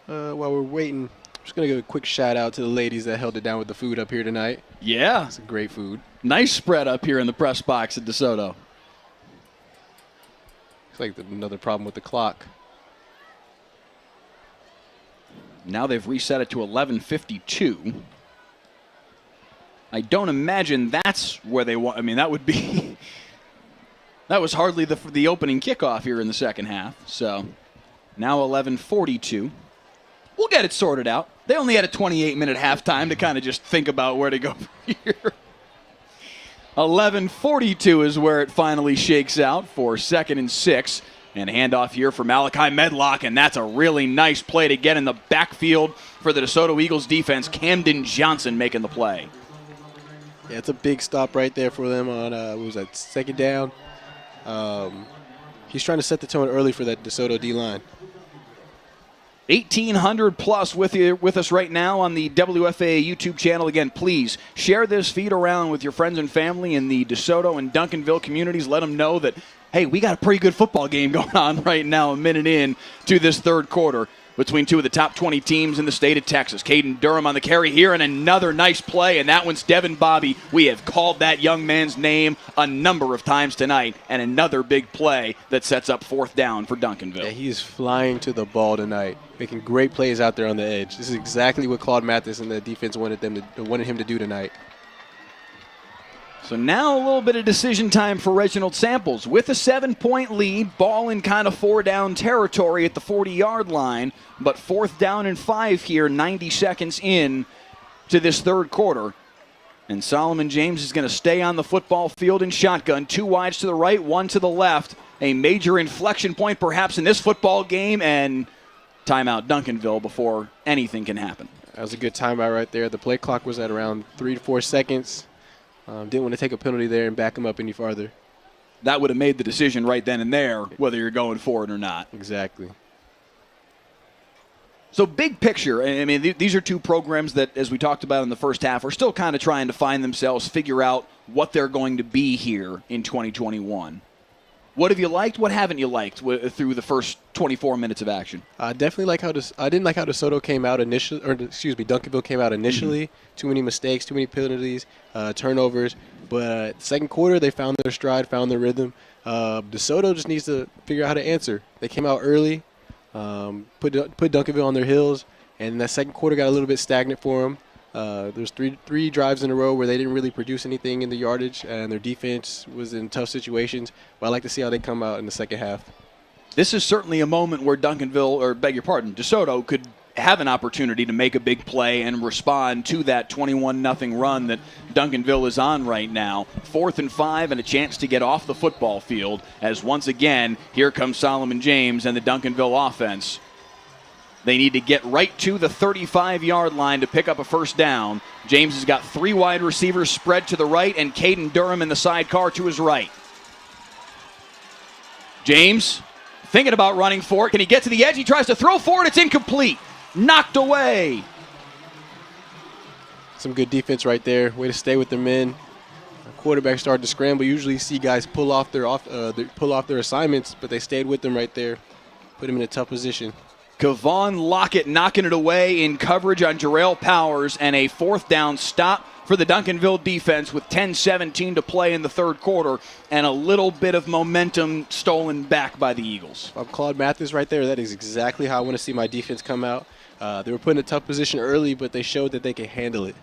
While we're waiting, I'm just going to give a quick shout out to the ladies that held it down with the food up here tonight. Yeah. It's great food. Nice spread up here in the press box at DeSoto. It's like another problem with the clock. Now they've reset it to 11:52. I don't imagine that's where they want. I mean, that would be. That was hardly the opening kickoff here in the second half. So now 11:42. We'll get it sorted out. They only had a 28-minute halftime to kind of just think about where to go from here. 11:42 is where it finally shakes out for 2nd and 6. And handoff here for Malachi Medlock, and that's a really nice play to get in the backfield for the DeSoto Eagles defense. Camden Johnson making the play. Yeah, it's a big stop right there for them on, what was that, 2nd down. He's trying to set the tone early for that DeSoto D-line. 1,800 plus with us right now on the WFAA YouTube channel. Again, please share this feed around with your friends and family in the DeSoto and Duncanville communities. Let them know that, hey, we got a pretty good football game going on right now, a minute in to this third quarter. between two of the top 20 teams in the state of Texas. Caden Durham on the carry here, and another nice play, and that one's Devin Bobby. We have called that young man's name a number of times tonight, and another big play that sets up 4th down for Duncanville. Yeah, he's flying to the ball tonight, making great plays out there on the edge. This is exactly what Claude Mathis and the defense wanted him to do tonight. So now a little bit of decision time for Reginald Samples. With a 7-point lead, ball in kind of 4-down territory at the 40-yard line, but 4th down and 5 here, 90 seconds in to this third quarter. And Solomon James is going to stay on the football field in shotgun. 2 wides to the right, 1 to the left. A major inflection point perhaps in this football game, and timeout Duncanville before anything can happen. That was a good timeout right there. The play clock was at around 3 to 4 seconds. Didn't want to take a penalty there and back him up any farther. That would have made the decision right then and there whether you're going for it or not. Exactly. So big picture, I mean, these are two programs that, as we talked about in the first half, are still kind of trying to find themselves, figure out what they're going to be here in 2021. What have you liked? What haven't you liked through the first 24 minutes of action? I definitely like I didn't like how DeSoto came out initially, Duncanville came out initially. Too many mistakes, too many penalties, turnovers. But second quarter, they found their stride, found their rhythm. DeSoto just needs to figure out how to answer. They came out early, put Duncanville on their heels, and that second quarter got a little bit stagnant for them. There's three drives in a row where they didn't really produce anything in the yardage, and their defense was in tough situations. But I like to see how they come out in the second half. This is certainly a moment where DeSoto could have an opportunity to make a big play and respond to that 21-0 run that Duncanville is on right now. 4th and 5 and a chance to get off the football field as once again, here comes Solomon James and the Duncanville offense. They need to get right to the 35-yard line to pick up a first down. James has got 3 wide receivers spread to the right and Caden Durham in the sidecar to his right. James thinking about running for it. Can he get to the edge? He tries to throw for it. It's incomplete. Knocked away. Some good defense right there. Way to stay with their men. Quarterback started to scramble. Usually you see guys pull off their assignments, but they stayed with them right there. Put him in a tough position. Kevon Lockett knocking it away in coverage on Jarrell Powers, and a 4th down stop for the Duncanville defense with 10:17 to play in the third quarter, and a little bit of momentum stolen back by the Eagles. I'm Claude Mathis right there. That is exactly how I want to see my defense come out. They were put in a tough position early, but they showed that they can handle it.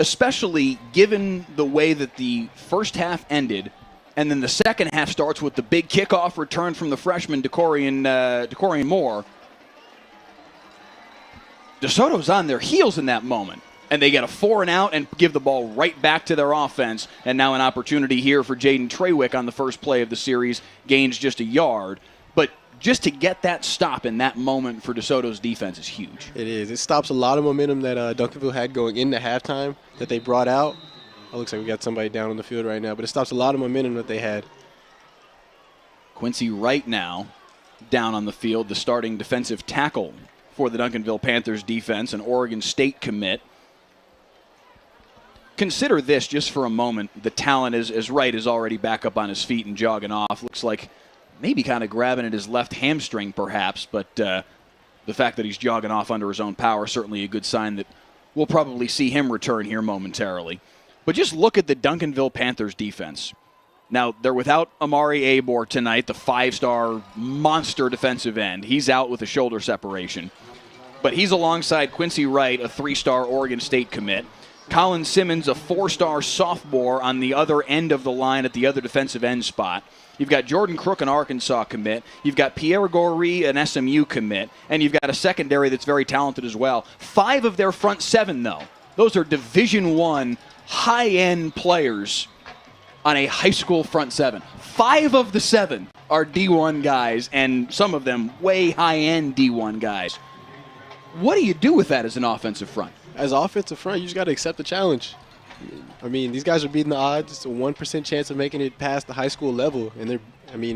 Especially given the way that the first half ended, and then the second half starts with the big kickoff return from the freshman DeCorian Moore. DeSoto's on their heels in that moment, and they get a 4 and out and give the ball right back to their offense. And now an opportunity here for Jaden Trawick on the first play of the series, gains just a yard. But just to get that stop in that moment for DeSoto's defense is huge. It is. It stops a lot of momentum that Duncanville had going into halftime that they brought out. It looks like we got somebody down on the field right now, but it stops a lot of momentum that they had. Quincy Wright now down on the field, the starting defensive tackle for the Duncanville Panthers defense, an Oregon State commit. Consider this just for a moment. The talent as Wright is already back up on his feet and jogging off. Looks like maybe kind of grabbing at his left hamstring perhaps, but the fact that he's jogging off under his own power, certainly a good sign that we'll probably see him return here momentarily. But just look at the Duncanville Panthers defense. Now, they're without Amari Abor tonight, the 5-star monster defensive end. He's out with a shoulder separation. But he's alongside Quincy Wright, a 3-star Oregon State commit. Colin Simmons, a 4-star sophomore on the other end of the line at the other defensive end spot. You've got Jordan Crook, an Arkansas commit. You've got Pierre Goree, an SMU commit. And you've got a secondary that's very talented as well. 5 of their front 7, though. Those are Division I high-end players on a high school front 7. 5 of the 7 are D1 guys, and some of them way high-end D1 guys. What do you do with that as an offensive front? As an offensive front, you just got to accept the challenge. I mean, these guys are beating the odds. It's a 1% chance of making it past the high school level, and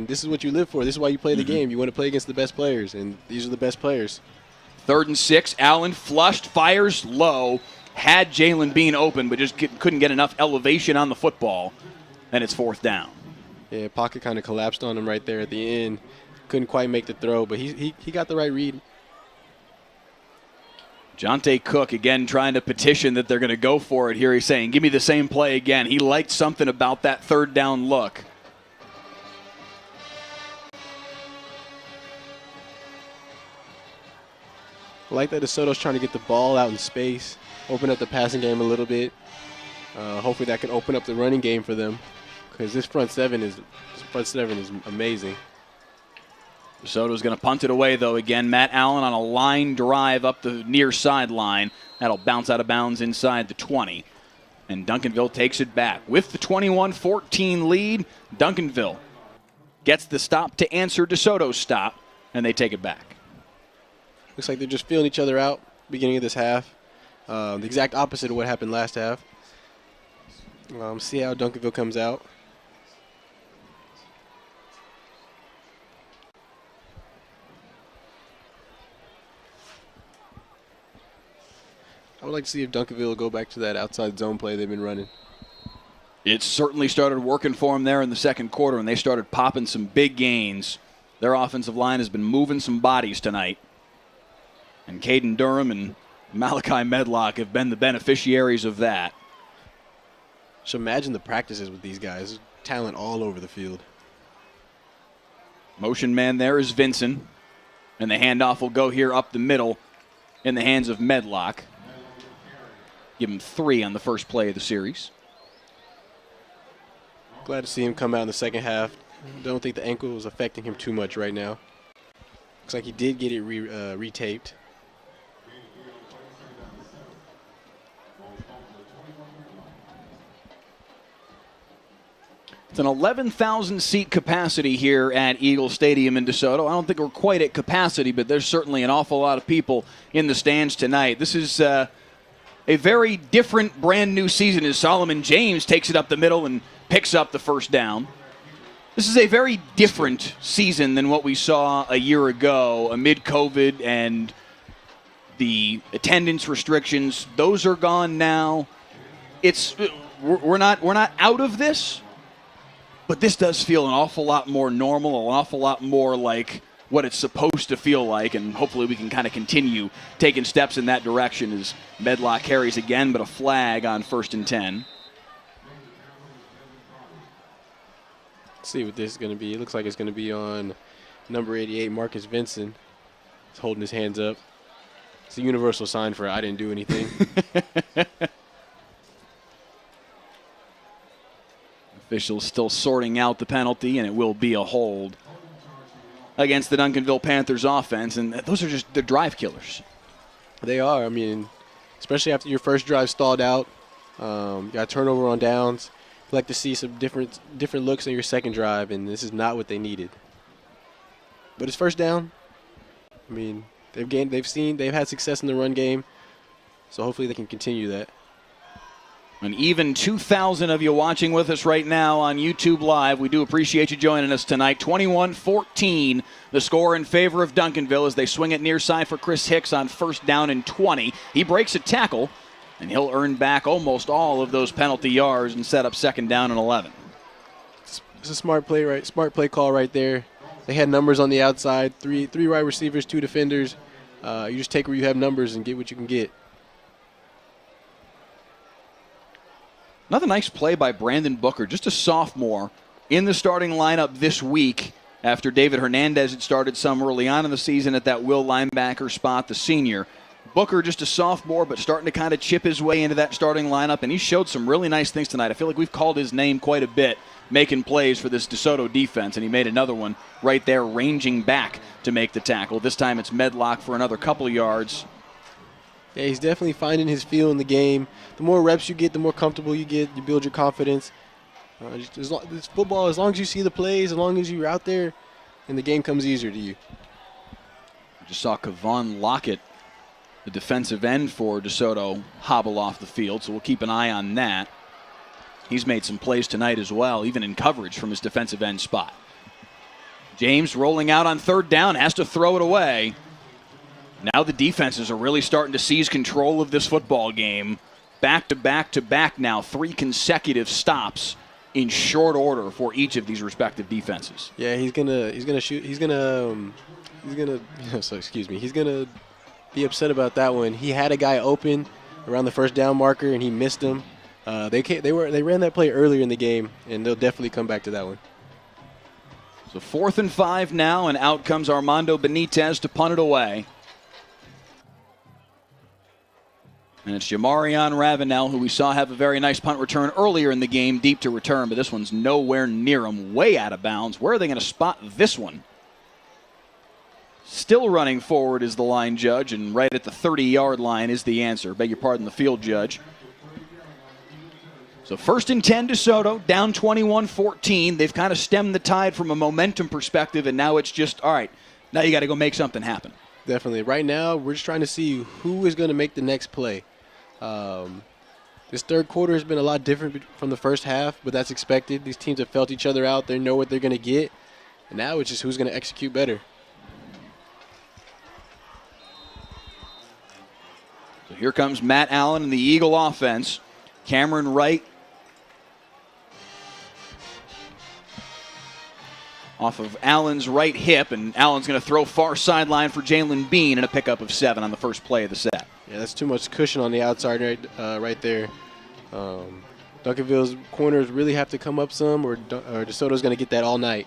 this is what you live for. This is why you play the game. You want to play against the best players, and these are the best players. 3rd and 6, Allen flushed, fires low, had Jalen Bean open, but just couldn't get enough elevation on the football, and it's 4th down. Yeah, pocket kind of collapsed on him right there at the end. Couldn't quite make the throw, but he got the right read. Jonte Cook, again, trying to petition that they're going to go for it here. He's saying, give me the same play again. He liked something about that third down look. I like that DeSoto's trying to get the ball out in space, open up the passing game a little bit. Hopefully that can open up the running game for them, because this front seven is amazing. DeSoto's going to punt it away, though. Again, Matt Allen on a line drive up the near sideline. That'll bounce out of bounds inside the 20. And Duncanville takes it back. With the 21-14 lead, Duncanville gets the stop to answer DeSoto's stop, and they take it back. Looks like they're just feeling each other out beginning of this half. The exact opposite of what happened last half. See how Duncanville comes out. I would like to see if Duncanville will go back to that outside zone play they've been running. It certainly started working for them there in the second quarter, and they started popping some big gains. Their offensive line has been moving some bodies tonight. And Caden Durham and Malachi Medlock have been the beneficiaries of that. So imagine the practices with these guys. There's talent all over the field. Motion man there is Vincent. And the handoff will go here up the middle in the hands of Medlock. Give him 3 on the first play of the series. Glad to see him come out in the second half. Don't think the ankle is affecting him too much right now. Looks like he did get it retaped. It's an 11,000-seat capacity here at Eagle Stadium in DeSoto. I don't think we're quite at capacity, but there's certainly an awful lot of people in the stands tonight. This is a very different, brand-new season as Solomon James takes it up the middle and picks up the first down. This is a very different season than what we saw a year ago amid COVID and the attendance restrictions. Those are gone now. We're not out of this. But this does feel an awful lot more normal, an awful lot more like what it's supposed to feel like, and hopefully we can kind of continue taking steps in that direction as Medlock carries again, but a flag on 1st and 10. Let's see what this is going to be. It looks like it's going to be on number 88, Marcus Vincent. He's holding his hands up. It's a universal sign for I didn't do anything. Officials still sorting out the penalty, and it will be a hold against the Duncanville Panthers offense. And those are just the drive killers. They are. I mean, especially after your first drive stalled out. You got turnover on downs. You like to see some different looks in your second drive, and this is not what they needed. But it's first down. I mean, they've had success in the run game, so hopefully they can continue that. An even 2,000 of you watching with us right now on YouTube Live. We do appreciate you joining us tonight. 21-14, the score in favor of Duncanville as they swing it near side for Chris Hicks on 1st down and 20. He breaks a tackle, and he'll earn back almost all of those penalty yards and set up 2nd down and 11. It's a smart play call right there. They had numbers on the outside, three wide receivers, 2 defenders. You just take where you have numbers and get what you can get. Another nice play by Brandon Booker, just a sophomore, in the starting lineup this week after David Hernandez had started some early on in the season at that will linebacker spot, the senior. Booker, just a sophomore, but starting to kind of chip his way into that starting lineup, and he showed some really nice things tonight. I feel like we've called his name quite a bit, making plays for this DeSoto defense, and he made another one right there, ranging back to make the tackle. This time it's Medlock for another couple of yards. Yeah, he's definitely finding his feel in the game. The more reps you get, the more comfortable you get. You build your confidence. It's football, as long as you see the plays, as long as you're out there, and the game comes easier to you. I just saw Kevon Lockett, the defensive end for DeSoto, hobble off the field, so we'll keep an eye on that. He's made some plays tonight as well, even in coverage from his defensive end spot. James rolling out on 3rd down, has to throw it away. Now the defenses are really starting to seize control of this football game. Back to back to back now, 3 consecutive stops in short order for each of these respective defenses. Yeah, he's gonna be upset about that one. He had a guy open around the first down marker, and he missed him. They ran that play earlier in the game, and they'll definitely come back to that one. So 4th and 5 now, and out comes Armando Benitez to punt it away. And it's Jamarion Ravenel, who we saw have a very nice punt return earlier in the game, deep to return, but this one's nowhere near him, way out of bounds. Where are they going to spot this one? Still running forward is the line judge, and right at the 30-yard line is the answer. Beg your pardon, the field judge. So 1st and 10 DeSoto, down 21-14. They've kind of stemmed the tide from a momentum perspective, and now it's just, all right, now you got to go make something happen. Definitely. Right now, we're just trying to see who is going to make the next play. This third quarter has been a lot different from the first half, but that's expected. These teams have felt each other out. They know what they're going to get, and now it's just who's going to execute better. So here comes Matt Allen and the Eagle offense. Cameron Wright off of Allen's right hip, and Allen's going to throw far sideline for Jalen Bean and a pickup of 7 on the first play of the set. Yeah, that's too much cushion on the outside right there. Duncanville's corners really have to come up some, or DeSoto's going to get that all night.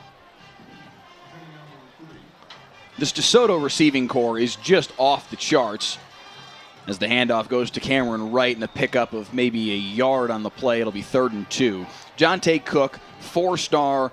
This DeSoto receiving core is just off the charts. As the handoff goes to Cameron Wright and a pickup of maybe a yard on the play, it'll be 3rd and 2. Jonte Cook, 4-star,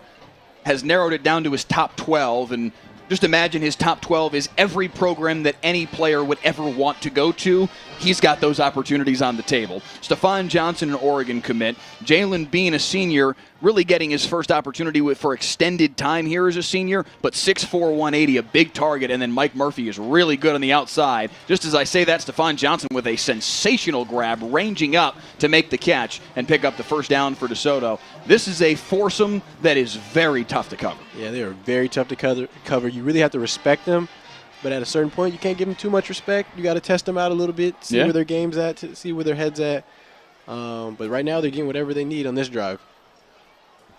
has narrowed it down to his top 12, and just imagine his top 12 is every program that any player would ever want to go to. He's got those opportunities on the table. Stephon Johnson, an Oregon commit. Jalen Bean, a senior, really getting his first opportunity for extended time here as a senior, but 6'4", 180, a big target, and then Mike Murphy is really good on the outside. Just as I say that, Stephon Johnson with a sensational grab, ranging up to make the catch and pick up the first down for DeSoto. This is a foursome that is very tough to cover. Yeah, they are very tough to cover. You really have to respect them, but at a certain point, you can't give them too much respect. You got to test them out a little bit, see where their game's at, see where their head's at. But right now, they're getting whatever they need on this drive.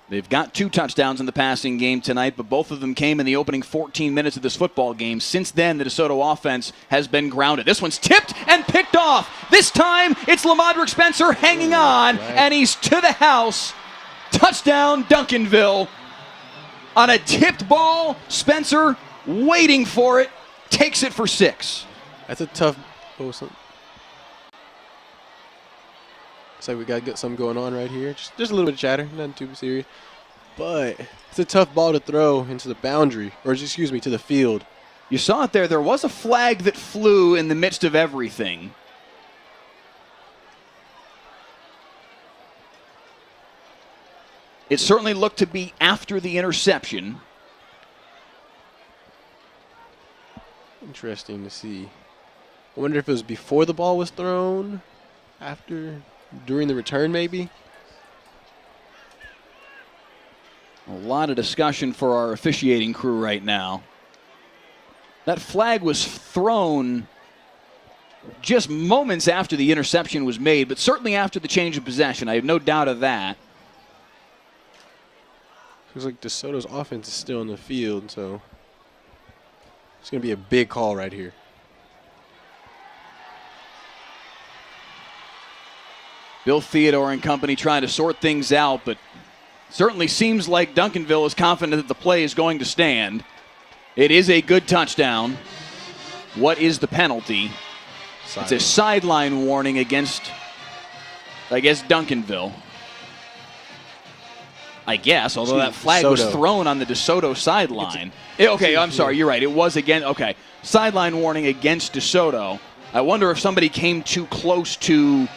They've got 2 touchdowns in the passing game tonight, but both of them came in the opening 14 minutes of this football game. Since then, the DeSoto offense has been grounded. This one's tipped and picked off. This time, it's Lamadrick Spencer hanging on, and he's to the house. Touchdown, Duncanville. On a tipped ball, Spencer waiting for it, takes it for 6. That's a tough. Looks like we got something going on right here. Just a little bit of chatter, nothing too serious. But it's a tough ball to throw into the boundary, or excuse me, to the field. You saw it there. There was a flag that flew in the midst of everything. It certainly looked to be after the interception. Interesting to see. I wonder if it was before the ball was thrown, after, during the return maybe. A lot of discussion for our officiating crew right now. That flag was thrown just moments after the interception was made, but certainly after the change of possession. I have no doubt of that. Looks like DeSoto's offense is still in the field, so it's going to be a big call right here. Bill Theodore and company trying to sort things out, but certainly seems like Duncanville is confident that the play is going to stand. It is a good touchdown. What is the penalty? It's a sideline warning against, I guess, Duncanville. I guess, although that flag was thrown on the DeSoto sideline. Okay, I'm sorry, you're right. It was again, okay. Sideline warning against DeSoto. I wonder if somebody came too close to,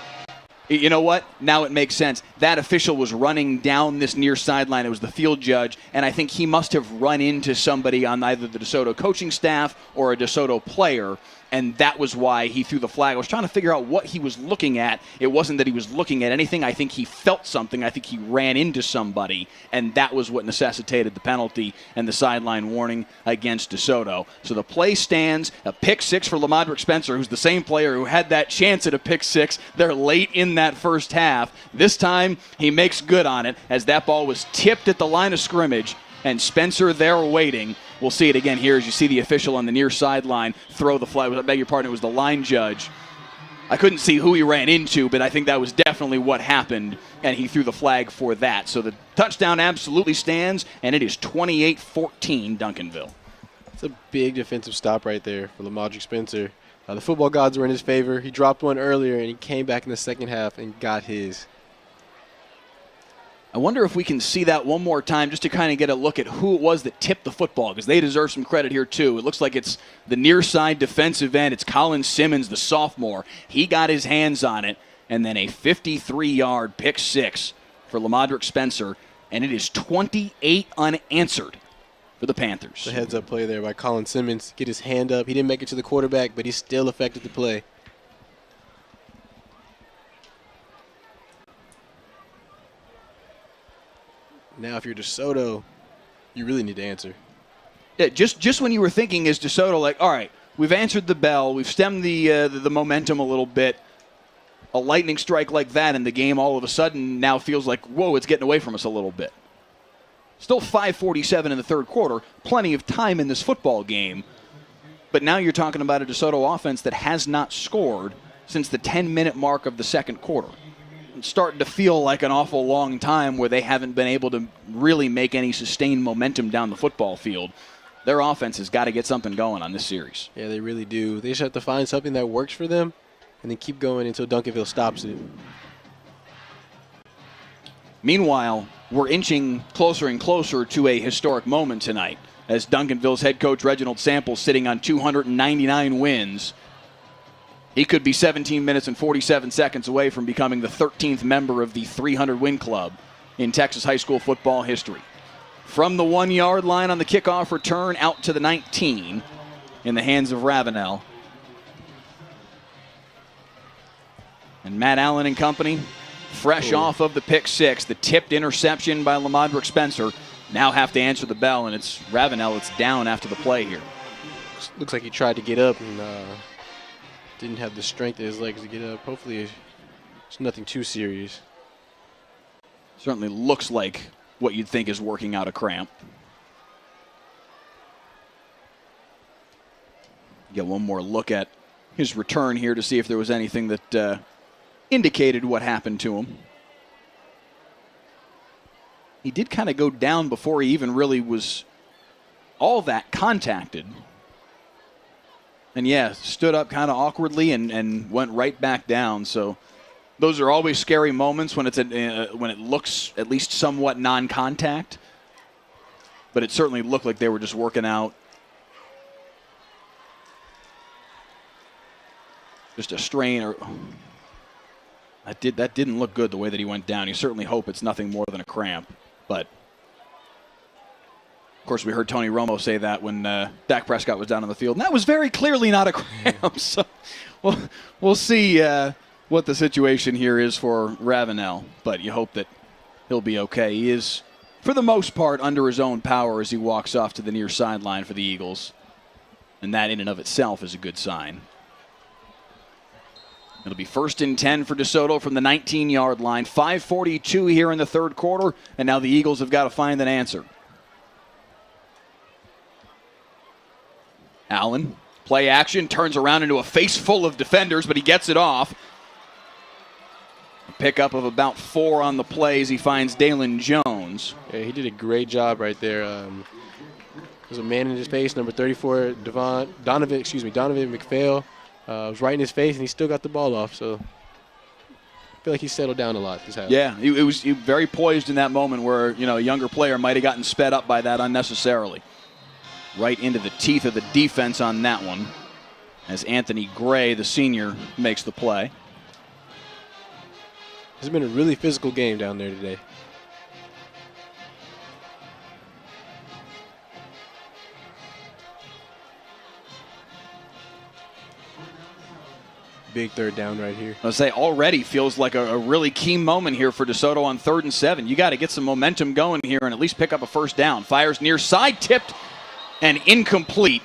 you know what? Now it makes sense. That official was running down this near sideline. It was the field judge, and I think he must have run into somebody on either the DeSoto coaching staff or a DeSoto player, and that was why he threw the flag. I was trying to figure out what he was looking at. It wasn't that he was looking at anything. I think he felt something. I think he ran into somebody, and that was what necessitated the penalty and the sideline warning against DeSoto. So the play stands, a pick 6 for Lamadrick Spencer, who's the same player who had that chance at a pick 6 there late in that first half. This time, he makes good on it as that ball was tipped at the line of scrimmage, and Spencer there waiting. we'll see it again here as you see the official on the near sideline throw the flag. I beg your pardon, it was the line judge. I couldn't see who he ran into, but I think that was definitely what happened, and he threw the flag for that. So the touchdown absolutely stands, and it is 28-14 Duncanville. It's a big defensive stop right there for Lamadrick Spencer. The football gods were in his favor. He dropped one earlier, and he came back in the second half and got his. I wonder if we can see that one more time just to kind of get a look at who it was that tipped the football, because they deserve some credit here too. It looks like it's the near side defensive end. It's Colin Simmons, the sophomore. He got his hands on it, and then a 53-yard pick six for Lamadrick Spencer, and it is 28 unanswered for the Panthers. The heads-up play there by Colin Simmons. Get his hand up. He didn't make it to the quarterback, but he still affected the play. Now, if you're DeSoto, you really need to answer. Yeah, just when you were thinking, is DeSoto like, all right, we've answered the bell, we've stemmed the momentum a little bit. A lightning strike like that in the game all of a sudden now feels like, whoa, it's getting away from us a little bit. Still 5:47 in the third quarter, plenty of time in this football game. But now you're talking about a DeSoto offense that has not scored since the 10-minute mark of the second quarter. It's starting to feel like an awful long time where they haven't been able to really make any sustained momentum down the football field. Their offense has got to get something going on this series. Yeah, they really do. They just have to find something that works for them and then keep going until Duncanville stops it. Meanwhile, we're inching closer and closer to a historic moment tonight as Duncanville's head coach Reginald Samples sitting on 299 wins. He could be 17 minutes and 47 seconds away from becoming the 13th member of the 300-win club in Texas high school football history. From the 1-yard line on the kickoff return out to the 19 in the hands of Ravenel. And Matt Allen and company, fresh off of the pick six, the tipped interception by Lamadrick Spencer, now have to answer the bell, and it's Ravenel that's down after the play here. Looks like he tried to get up and didn't have the strength in his legs to get up. Hopefully it's nothing too serious. Certainly looks like what you'd think is working out a cramp. Get one more look at his return here to see if there was anything that indicated what happened to him. He did kind of go down before he even really was all that contacted. And yeah, stood up kind of awkwardly and went right back down. So those are always scary moments when when it looks at least somewhat non-contact. But it certainly looked like they were just working out just a strain. Or that didn't look good the way that he went down. You certainly hope it's nothing more than a cramp. But of course, we heard Tony Romo say that when Dak Prescott was down on the field. And that was very clearly not a cramp. So we'll see what the situation here is for Ravenel. But you hope that he'll be okay. He is, for the most part, under his own power as he walks off to the near sideline for the Eagles. And that in and of itself is a good sign. It'll be 1st and 10 for DeSoto from the 19-yard line. 5:42 here in the third quarter. And now the Eagles have got to find an answer. Allen, play action, turns around into a face full of defenders, but he gets it off. A pickup of about 4 on the play as he finds Dalen Jones. Yeah, he did a great job right there. There's a man in his face, number 34, Donovan McPhail. Was right in his face, and he still got the ball off. So I feel like he settled down a lot this half. Yeah, he was very poised in that moment where a younger player might have gotten sped up by that unnecessarily. Right into the teeth of the defense on that one as Anthony Gray, the senior, makes the play. It's been a really physical game down there today. Big third down right here. I'll say already feels like a really key moment here for DeSoto on 3rd and 7. You got to get some momentum going here and at least pick up a first down. Fires near side, tipped and incomplete.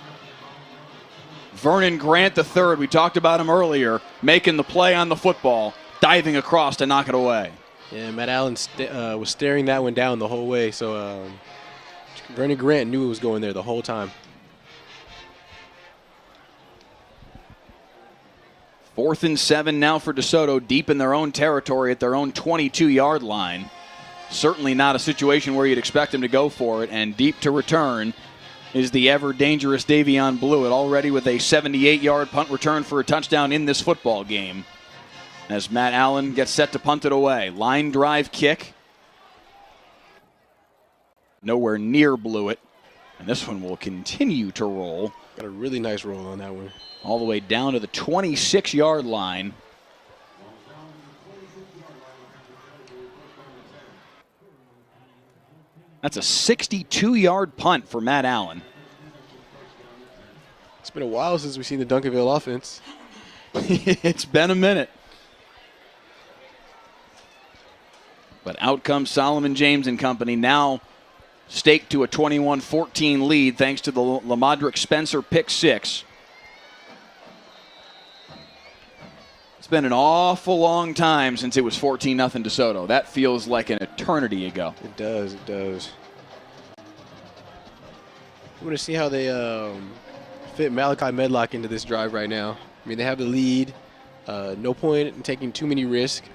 Vernon Grant III, we talked about him earlier, making the play on the football, diving across to knock it away. Yeah, Matt Allen was staring that one down the whole way, so Vernon Grant knew it was going there the whole time. 4th and 7 now for DeSoto, deep in their own territory at their own 22-yard line. Certainly not a situation where you'd expect him to go for it, and deep to return is the ever-dangerous Davion Blewett, already with a 78-yard punt return for a touchdown in this football game. As Matt Allen gets set to punt it away. Line drive kick. Nowhere near Blewett, and this one will continue to roll. Got a really nice roll on that one. All the way down to the 26-yard line. That's a 62-yard punt for Matt Allen. It's been a while since we've seen the Duncanville offense. It's been a minute. But out comes Solomon James and company, now staked to a 21-14 lead thanks to the Lamadrick Spencer pick six. It's been an awful long time since it was 14-0 DeSoto. That feels like an eternity ago. It does, it does. I want to see how they fit Malachi Medlock into this drive right now. I mean, they have the lead. No point in taking too many risks.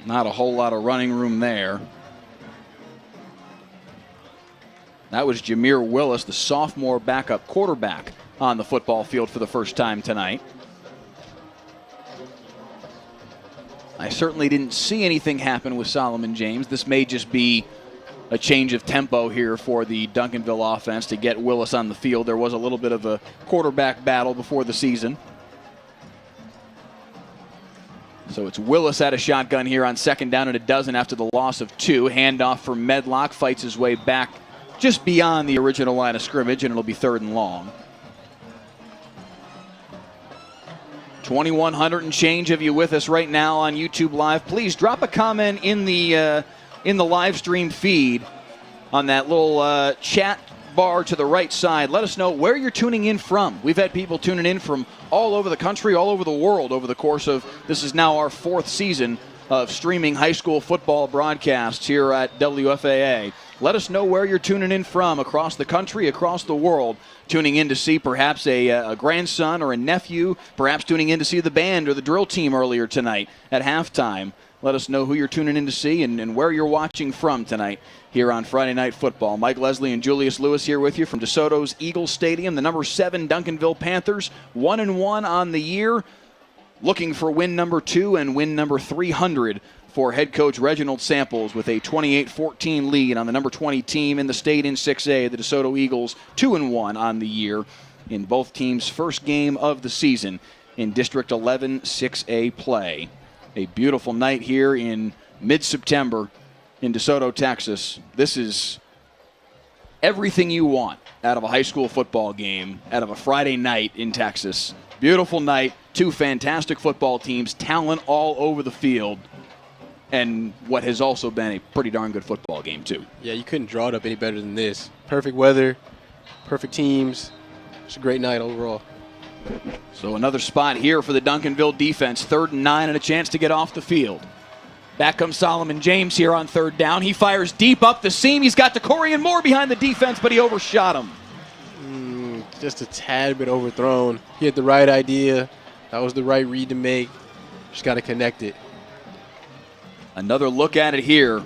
Not a whole lot of running room there. That was Jameer Willis, the sophomore backup quarterback, on the football field for the first time tonight. I certainly didn't see anything happen with Solomon James. This may just be a change of tempo here for the Duncanville offense to get Willis on the field. There was a little bit of a quarterback battle before the season. So it's Willis at a shotgun here on 2nd down and a dozen after the loss of 2. Handoff for Medlock, fights his way back just beyond the original line of scrimmage, and it'll be 3rd and long. 2,100 and change of you with us right now on YouTube Live. Please drop a comment in the live stream feed on that little chat bar to the right side. Let us know where you're tuning in from. We've had people tuning in from all over the country, all over the world over the course of, this is now our 4th season of streaming high school football broadcasts here at WFAA. Let us know where you're tuning in from across the country, across the world, tuning in to see perhaps a grandson or a nephew, perhaps tuning in to see the band or the drill team earlier tonight at halftime. Let us know who you're tuning in to see and where you're watching from tonight here on Friday Night Football. Mike Leslie and Julius Lewis here with you from DeSoto's Eagle Stadium. The number 7 Duncanville Panthers, 1-1 on the year, looking for win number 2 and win number 300 for head coach Reginald Samples with a 28-14 lead on the number 20 team in the state in 6A. The DeSoto Eagles 2-1 on the year in both teams' first game of the season in District 11 6A play. A beautiful night here in mid-September in DeSoto, Texas. This is everything you want out of a high school football game, out of a Friday night in Texas. Beautiful night, 2 fantastic football teams, talent all over the field, and what has also been a pretty darn good football game, too. Yeah, you couldn't draw it up any better than this. Perfect weather, perfect teams. It's a great night overall. So another spot here for the Duncanville defense. 3rd and 9 and a chance to get off the field. Back comes Solomon James here on 3rd down. He fires deep up the seam. He's got DeCorian Moore behind the defense, but he overshot him. Just a tad bit overthrown. He had the right idea. That was the right read to make. Just got to connect it. Another look at it here.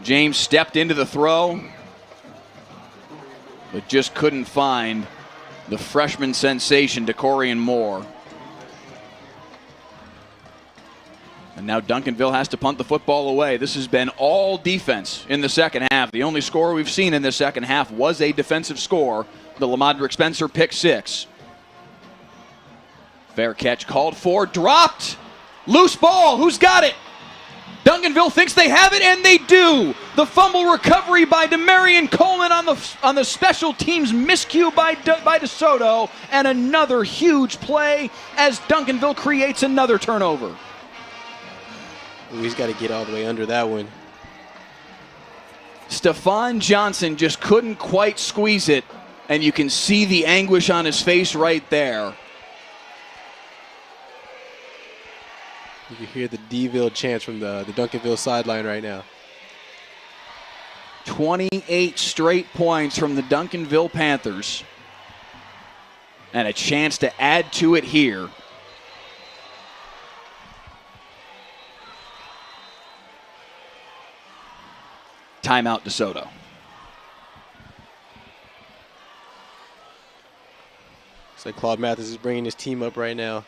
James stepped into the throw, but just couldn't find the freshman sensation, DeCorian Moore. And now Duncanville has to punt the football away. This has been all defense in the second half. The only score we've seen in the second half was a defensive score, the Lamadrick Spencer pick 6. Fair catch called for, dropped. Loose ball, who's got it? Duncanville thinks they have it, and they do. The fumble recovery by Demarion Coleman on the special teams miscue by DeSoto, and another huge play as Duncanville creates another turnover. Ooh, he's got to get all the way under that one. Stephon Johnson just couldn't quite squeeze it, and you can see the anguish on his face right there. You can hear the Deville chants from the Duncanville sideline right now. 28 straight points from the Duncanville Panthers. And a chance to add to it here. Timeout DeSoto. Looks like Claude Mathis is bringing his team up right now.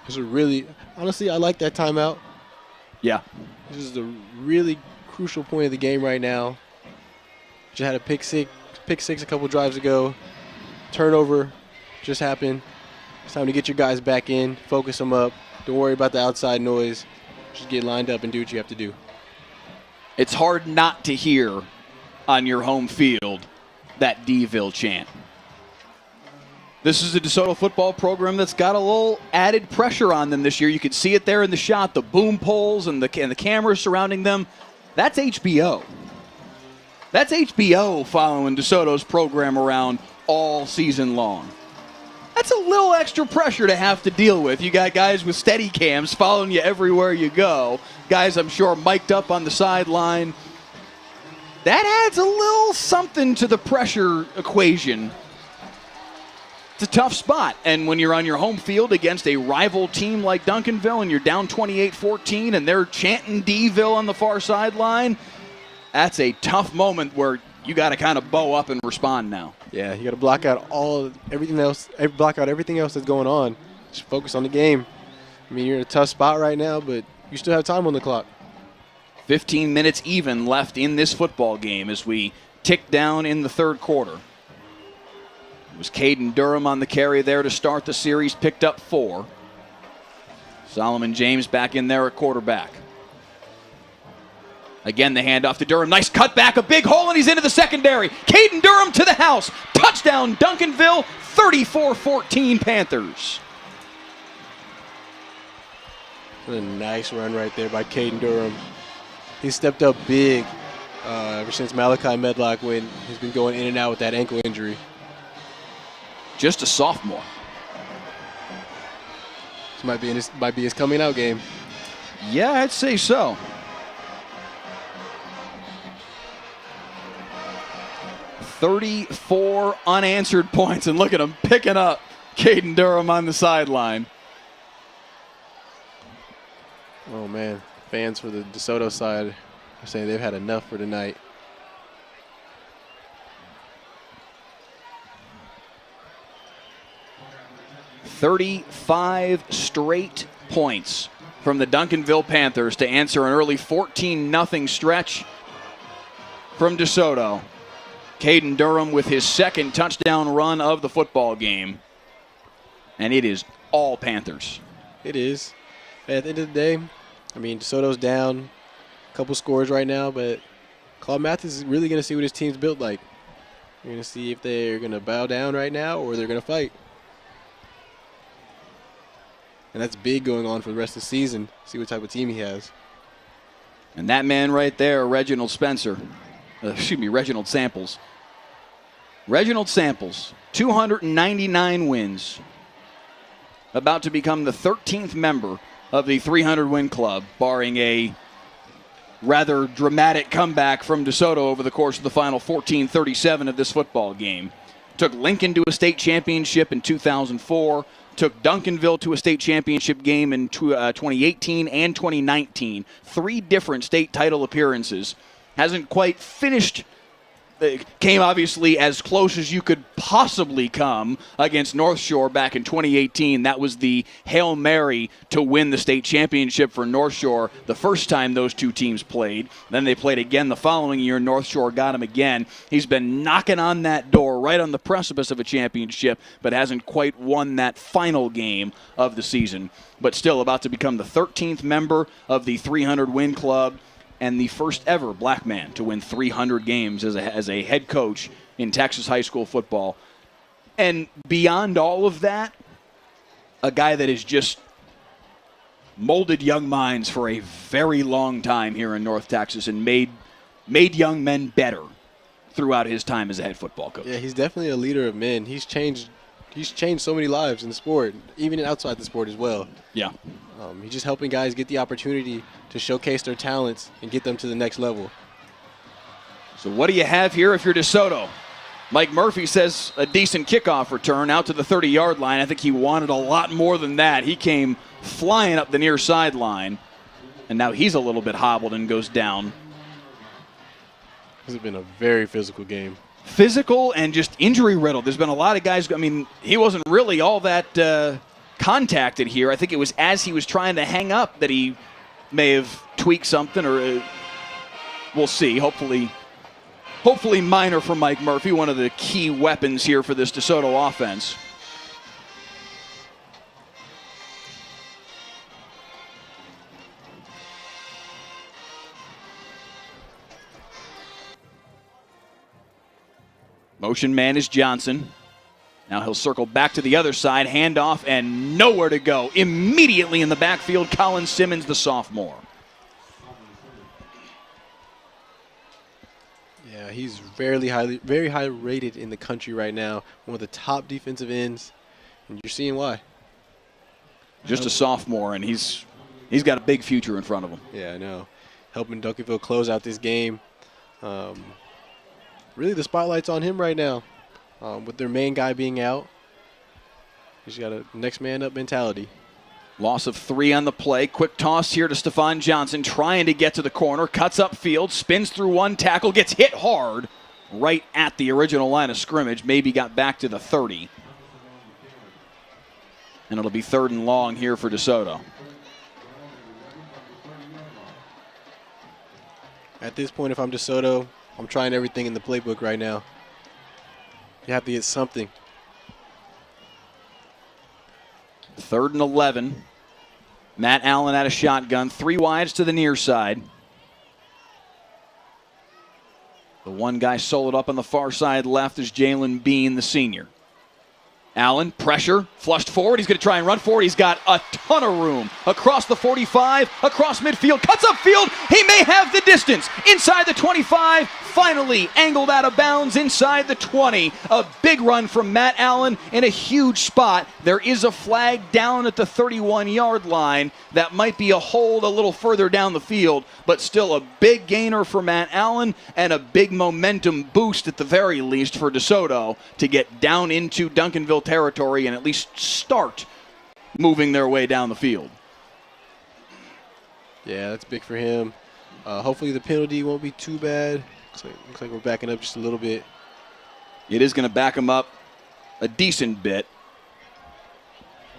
This is honestly, I like that timeout. Yeah. This is the really crucial point of the game right now. Just had a pick six a couple drives ago. Turnover just happened. It's time to get your guys back in, focus them up. Don't worry about the outside noise. Just get lined up and do what you have to do. It's hard not to hear on your home field that Deville chant. This is a DeSoto football program that's got a little added pressure on them this year. You can see it there in the shot, the boom poles and the cameras surrounding them. That's HBO. That's HBO following DeSoto's program around all season long. That's a little extra pressure to have to deal with. You got guys with steady cams following you everywhere you go. Guys, I'm sure, mic'd up on the sideline. That adds a little something to the pressure equation. It's a tough spot. And when you're on your home field against a rival team like Duncanville and you're down 28-14 and they're chanting Deville on the far sideline, that's a tough moment where you got to kind of bow up and respond now. Yeah, you got to block out everything else that's going on. Just focus on the game. I mean, you're in a tough spot right now, but you still have time on the clock. 15 minutes even left in this football game as we tick down in the third quarter. It was Caden Durham on the carry there to start the series, picked up 4. Solomon James back in there at quarterback. Again, the handoff to Durham. Nice cutback, a big hole, and he's into the secondary. Caden Durham to the house. Touchdown, Duncanville, 34-14 Panthers. What a nice run right there by Caden Durham. He stepped up big ever since Malachi Medlock when he's been going in and out with that ankle injury. Just a sophomore. This might be his coming out game. Yeah, I'd say so. 34 unanswered points, and look at him picking up Caden Durham on the sideline. Oh, man. Fans for the DeSoto side are saying they've had enough for tonight. "35 straight points from the Duncanville Panthers to answer an early 14-0 stretch from DeSoto. Caden Durham with his second touchdown run of the football game. And it is all Panthers. It is. At the end of the day, I mean, DeSoto's down a couple scores right now, but Claude Mathis is really going to see what his team's built like. You're going to see if they're going to bow down right now or they're going to fight. And that's big going on for the rest of the season. See what type of team he has. And that man right there, Reginald Samples. Reginald Samples, 299 wins. About to become the 13th member of the 300-win club, barring a rather dramatic comeback from DeSoto over the course of the final 14:37 of this football game. Took Lincoln to a state championship in 2004. Took Duncanville to a state championship game in 2018 and 2019. 3 different state title appearances. Hasn't quite finished. Came obviously as close as you could possibly come against North Shore back in 2018. That was the Hail Mary to win the state championship for North Shore the first time those two teams played. Then they played again the following year. North Shore got him again. He's been knocking on that door right on the precipice of a championship, but hasn't quite won that final game of the season. But still about to become the 13th member of the 300-win club, and the first ever black man to win 300 games as a head coach in Texas high school football. And beyond all of that, a guy that has just molded young minds for a very long time here in North Texas and made young men better throughout his time as a head football coach. Yeah, he's definitely a leader of men. He's changed he's changed so many lives in the sport, even outside the sport as well. Yeah. He's just helping guys get the opportunity to showcase their talents and get them to the next level. So what do you have here if you're DeSoto? Mike Murphy says a decent kickoff return out to the 30-yard line. I think he wanted a lot more than that. He came flying up the near sideline, and now he's a little bit hobbled and goes down. This has been a very physical game. Physical and just injury-riddled. There's been a lot of guys. I mean, he wasn't really all that contacted here. I think it was as he was trying to hang up that he may have tweaked something, or we'll see. Hopefully minor for Mike Murphy, one of the key weapons here for this DeSoto offense. Motion man is Johnson. Now he'll circle back to the other side, handoff, and nowhere to go. Immediately in the backfield, Colin Simmons, the sophomore. Yeah, he's very high rated in the country right now. One of the top defensive ends, and you're seeing why. Just a sophomore, and he's got a big future in front of him. Yeah, I know. Helping Duncanville close out this game. Really, the spotlight's on him right now. With their main guy being out, he's got a next man up mentality. Loss of 3 on the play. Quick toss here to Stephon Johnson, trying to get to the corner. Cuts upfield, spins through one tackle, gets hit hard right at the original line of scrimmage. Maybe got back to the 30. And it'll be 3rd and long here for DeSoto. At this point, if I'm DeSoto, I'm trying everything in the playbook right now. You have to get something. 3rd and 11. Matt Allen at a shotgun. 3 wides to the near side. The one guy soloed up on the far side left is Jalen Bean, the senior. Allen, pressure, flushed forward. He's going to try and run forward. He's got a ton of room. Across the 45, across midfield, cuts upfield. He may have the distance. Inside the 25, finally angled out of bounds inside the 20. A big run from Matt Allen in a huge spot. There is a flag down at the 31-yard line. That might be a hold a little further down the field, but still a big gainer for Matt Allen and a big momentum boost at the very least for DeSoto to get down into Duncanville territory and at least start moving their way down the field. Yeah, that's big for him. Hopefully the penalty won't be too bad. Looks like we're backing up just a little bit. It is going to back him up a decent bit.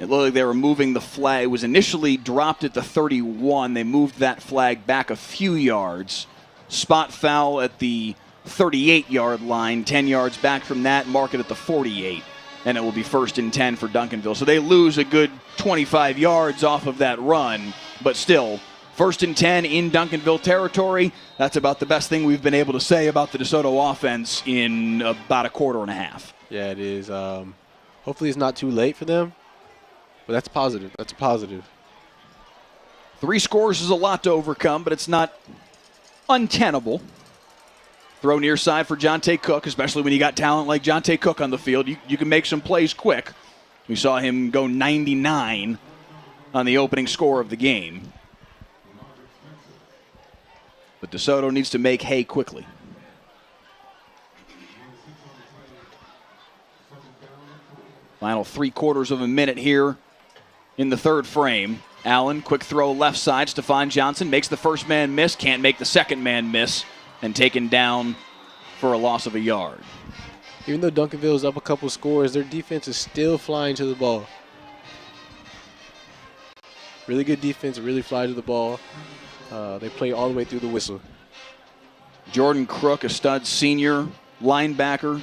It looked like they were moving the flag. It was initially dropped at the 31. They moved that flag back a few yards. Spot foul at the 38-yard line, 10 yards back from that, mark it at the 48. And it will be 1st and 10 for Duncanville. So they lose a good 25 yards off of that run, but still, 1st and 10 in Duncanville territory. That's about the best thing we've been able to say about the DeSoto offense in about a quarter and a half. Yeah, it is. Hopefully it's not too late for them, but that's positive. That's a positive. 3 scores is a lot to overcome, but it's not untenable. Throw near side for Jonte Cook, especially when you got talent like Jonte Cook on the field. You can make some plays quick. We saw him go 99 on the opening score of the game. But DeSoto needs to make hay quickly. Final 3/4 of a minute here in the 3rd frame. Allen, quick throw left side. Stephon Johnson makes the first man miss, can't make the second man miss, and taken down for a loss of a yard. Even though Duncanville is up a couple scores, their defense is still flying to the ball. Really good defense, really fly to the ball. They play all the way through the whistle. Jordan Crook, a stud senior linebacker,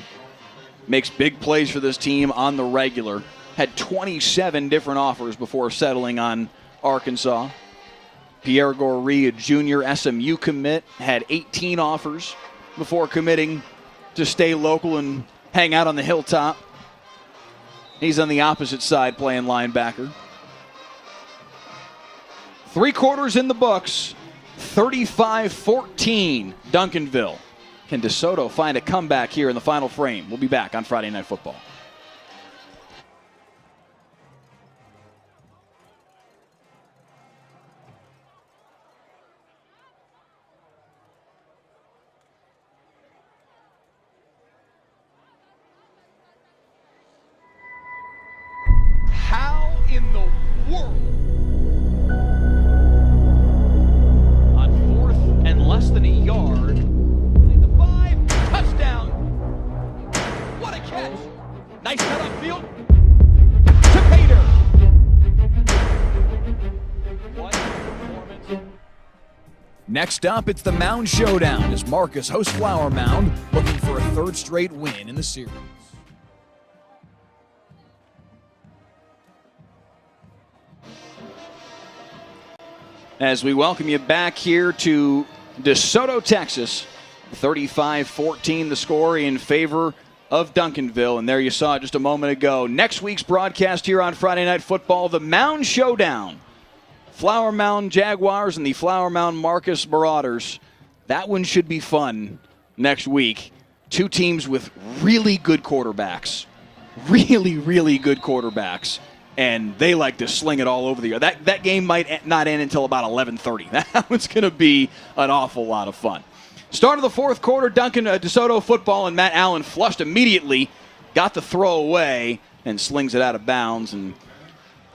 makes big plays for this team on the regular. Had 27 different offers before settling on Arkansas. Pierre Goree, a junior SMU commit, had 18 offers before committing to stay local and hang out on the hilltop. He's on the opposite side playing linebacker. 3/4 in the books, 35-14 Duncanville. Can DeSoto find a comeback here in the final frame? We'll be back on Friday Night Football. in the world? On 4th and less than a yard. The 5, touchdown. What a catch. Nice cut upfield to Pater. What performance. Next up, it's the Mound Showdown as Marcus hosts Flower Mound, looking for a 3rd straight win in the series. As we welcome you back here to DeSoto, Texas, 35-14 the score in favor of Duncanville. And there you saw it just a moment ago. Next week's broadcast here on Friday Night Football, the Mound Showdown. Flower Mound Jaguars and the Flower Mound Marcus Marauders. That one should be fun next week. Two teams with really good quarterbacks. Really, really good quarterbacks. And they like to sling it all over the yard. That game might not end until about 11:30. That one's going to be an awful lot of fun. Start of the 4th quarter, DeSoto football, and Matt Allen flushed immediately, got the throw away, and slings it out of bounds. And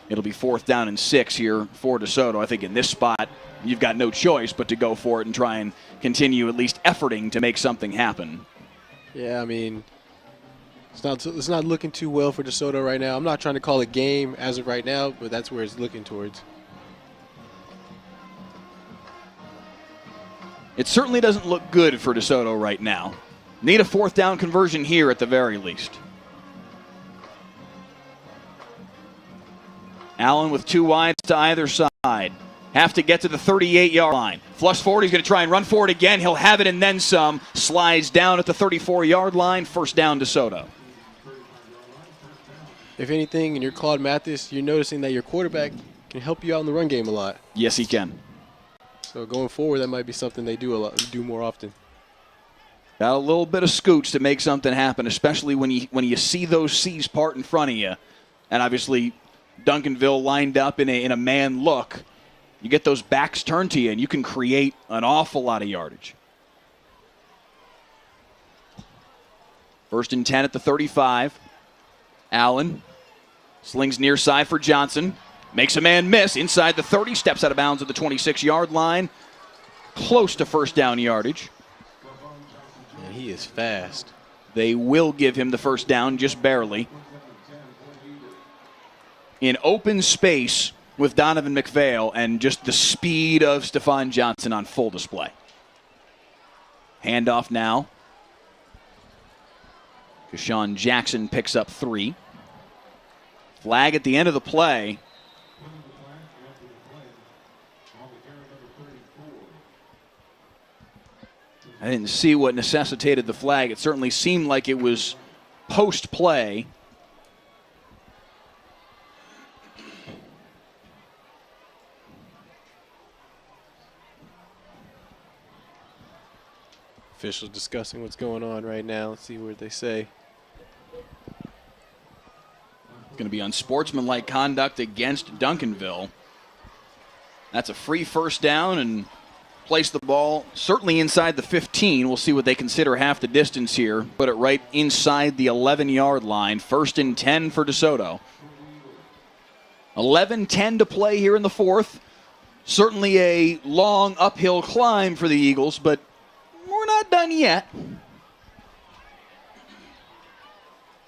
it'll be 4th down and 6 here for DeSoto. I think in this spot, you've got no choice but to go for it and try and continue at least efforting to make something happen. Yeah, I mean, it's not looking too well for DeSoto right now. I'm not trying to call it game as of right now, but that's where it's looking towards. It certainly doesn't look good for DeSoto right now. Need a 4th down conversion here at the very least. Allen with 2 wides to either side. Have to get to the 38-yard line. Flush forward, he's going to try and run for it again. He'll have it and then some. Slides down at the 34-yard line. 1st down DeSoto. If anything, in your Claude Mathis, you're noticing that your quarterback can help you out in the run game a lot. Yes, he can. So going forward, that might be something they do more often. Got a little bit of scooch to make something happen, especially when you see those C's part in front of you. And obviously, Duncanville lined up in a man look. You get those backs turned to you, and you can create an awful lot of yardage. 1st and 10 at the 35. Allen slings near side for Johnson. Makes a man miss inside the 30. Steps out of bounds at the 26-yard line. Close to 1st down yardage. Man, he is fast. They will give him the 1st down, just barely. In open space with Donovan McPhail and just the speed of Stephon Johnson on full display. Handoff now. Deshaun Jackson picks up 3. Flag at the end of the play. I didn't see what necessitated the flag. It certainly seemed like it was post-play. Officials discussing what's going on right now. Let's see what they say. Going to be unsportsmanlike conduct against Duncanville. That's a free 1st down and place the ball certainly inside the 15. We'll see what they consider half the distance here. Put it right inside the 11-yard line. 1st and 10 for DeSoto. 11-10 to play here in the 4th. Certainly a long uphill climb for the Eagles, but we're not done yet.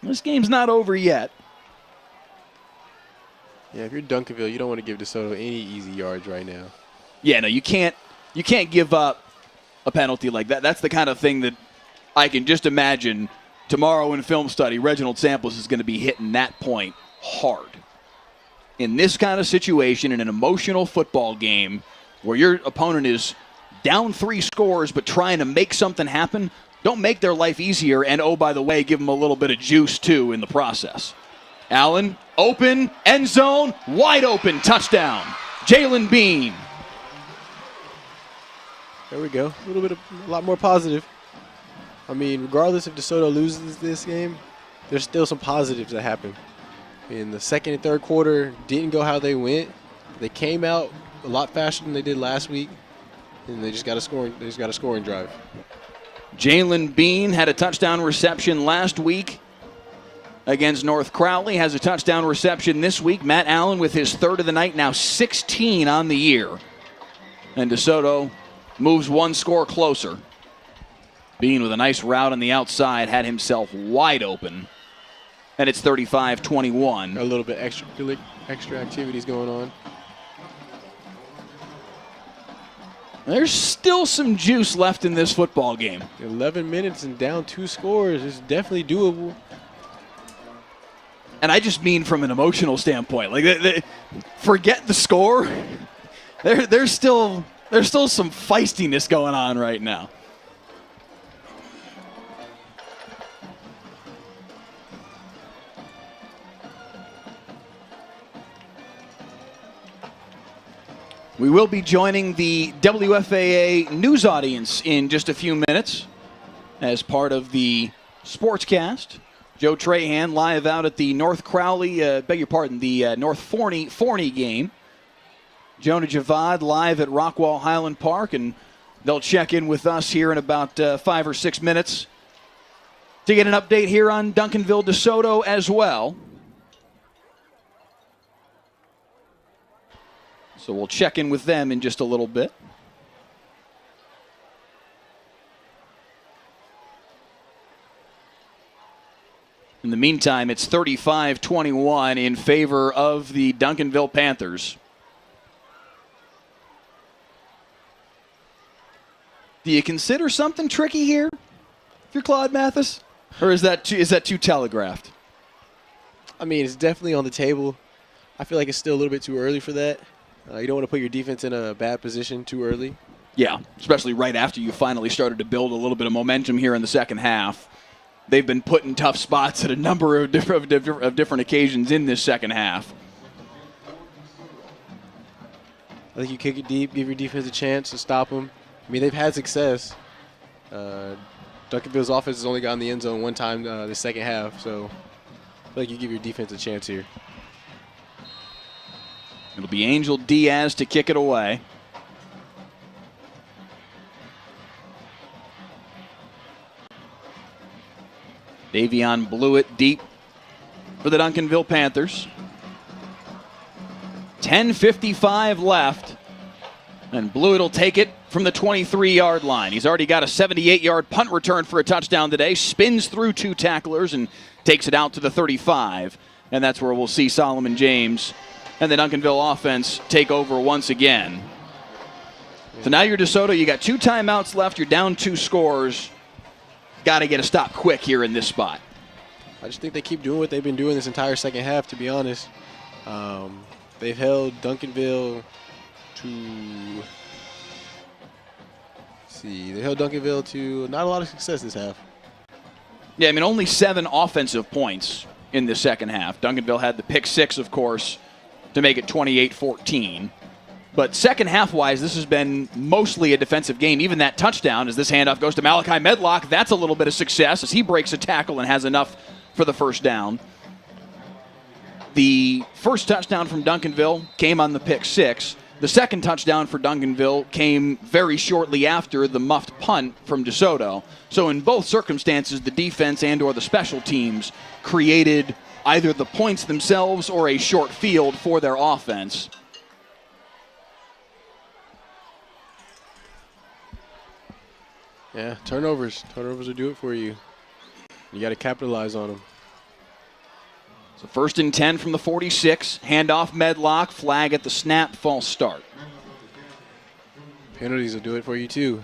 This game's not over yet. Yeah, if you're Duncanville, you don't want to give DeSoto any easy yards right now. Yeah, no, you can't give up a penalty like that. That's the kind of thing that I can just imagine tomorrow in film study, Reginald Samples is going to be hitting that point hard. In this kind of situation, in an emotional football game where your opponent is down 3 scores but trying to make something happen, don't make their life easier, and oh, by the way, give them a little bit of juice too in the process. Allen, open, end zone, wide open, touchdown. Jalen Bean. There we go. A lot more positive. I mean, regardless if DeSoto loses this game, there's still some positives that happen. In the 2nd and 3rd quarter, didn't go how they went. They came out a lot faster than they did last week, and they just got a scoring drive. Jalen Bean had a touchdown reception last week. against North Crowley. Has a touchdown reception this week. Matt Allen with his third of the night, now 16 on the year. And DeSoto moves one score closer. Bean with a nice route on the outside had himself wide open. And it's 35-21. A little bit extra activities going on. There's still some juice left in this football game. 11 minutes and down 2 scores is definitely doable. And I just mean from an emotional standpoint. Like, forget the score. There's still some feistiness going on right now. We will be joining the WFAA news audience in just a few minutes as part of the Sportscast. Joe Trahan live out at the North Crowley, the North Forney game. Jonah Javad live at Rockwall Highland Park, and they'll check in with us here in about 5 or 6 minutes to get an update here on Duncanville DeSoto as well. So we'll check in with them in just a little bit. In the meantime, it's 35-21 in favor of the Duncanville Panthers. Do you consider something tricky here if you're Claude Mathis? Or is that too telegraphed? I mean, it's definitely on the table. I feel like it's still a little bit too early for that. You don't want to put your defense in a bad position too early. Yeah, especially right after you finally started to build a little bit of momentum here in the second half. They've been put in tough spots at a number of different occasions in this second half. I think you kick it deep, give your defense a chance to stop them. I mean, they've had success. Duncanville's offense has only gotten the end zone one time the second half, so I feel like you give your defense a chance here. It'll be Angel Diaz to kick it away. Davion blew it deep for the Duncanville Panthers. 10:55 left. And Blewett will take it from the 23-yard line. He's already got a 78-yard punt return for a touchdown today. Spins through 2 tacklers and takes it out to the 35. And that's where we'll see Solomon James and the Duncanville offense take over once again. So now you're DeSoto. You got 2 timeouts left. You're down 2 scores. Got to get a stop quick here in this spot. I just think they keep doing what they've been doing this entire second half, to be honest. They've held Duncanville to... They held Duncanville to not a lot of success this half. Yeah, I mean, only 7 offensive points in the second half. Duncanville had the pick 6, of course, to make it 28-14. But second half-wise, this has been mostly a defensive game. Even that touchdown, as this handoff goes to Malachi Medlock, that's a little bit of success as he breaks a tackle and has enough for the first down. The first touchdown from Duncanville came on the pick 6. The second touchdown for Duncanville came very shortly after the muffed punt from DeSoto. So in both circumstances, the defense and or the special teams created either the points themselves or a short field for their offense. Yeah, turnovers. Turnovers will do it for you. You got to capitalize on them. So 1st and 10 from the 46. Handoff Medlock. Flag at the snap. False start. Penalties will do it for you too.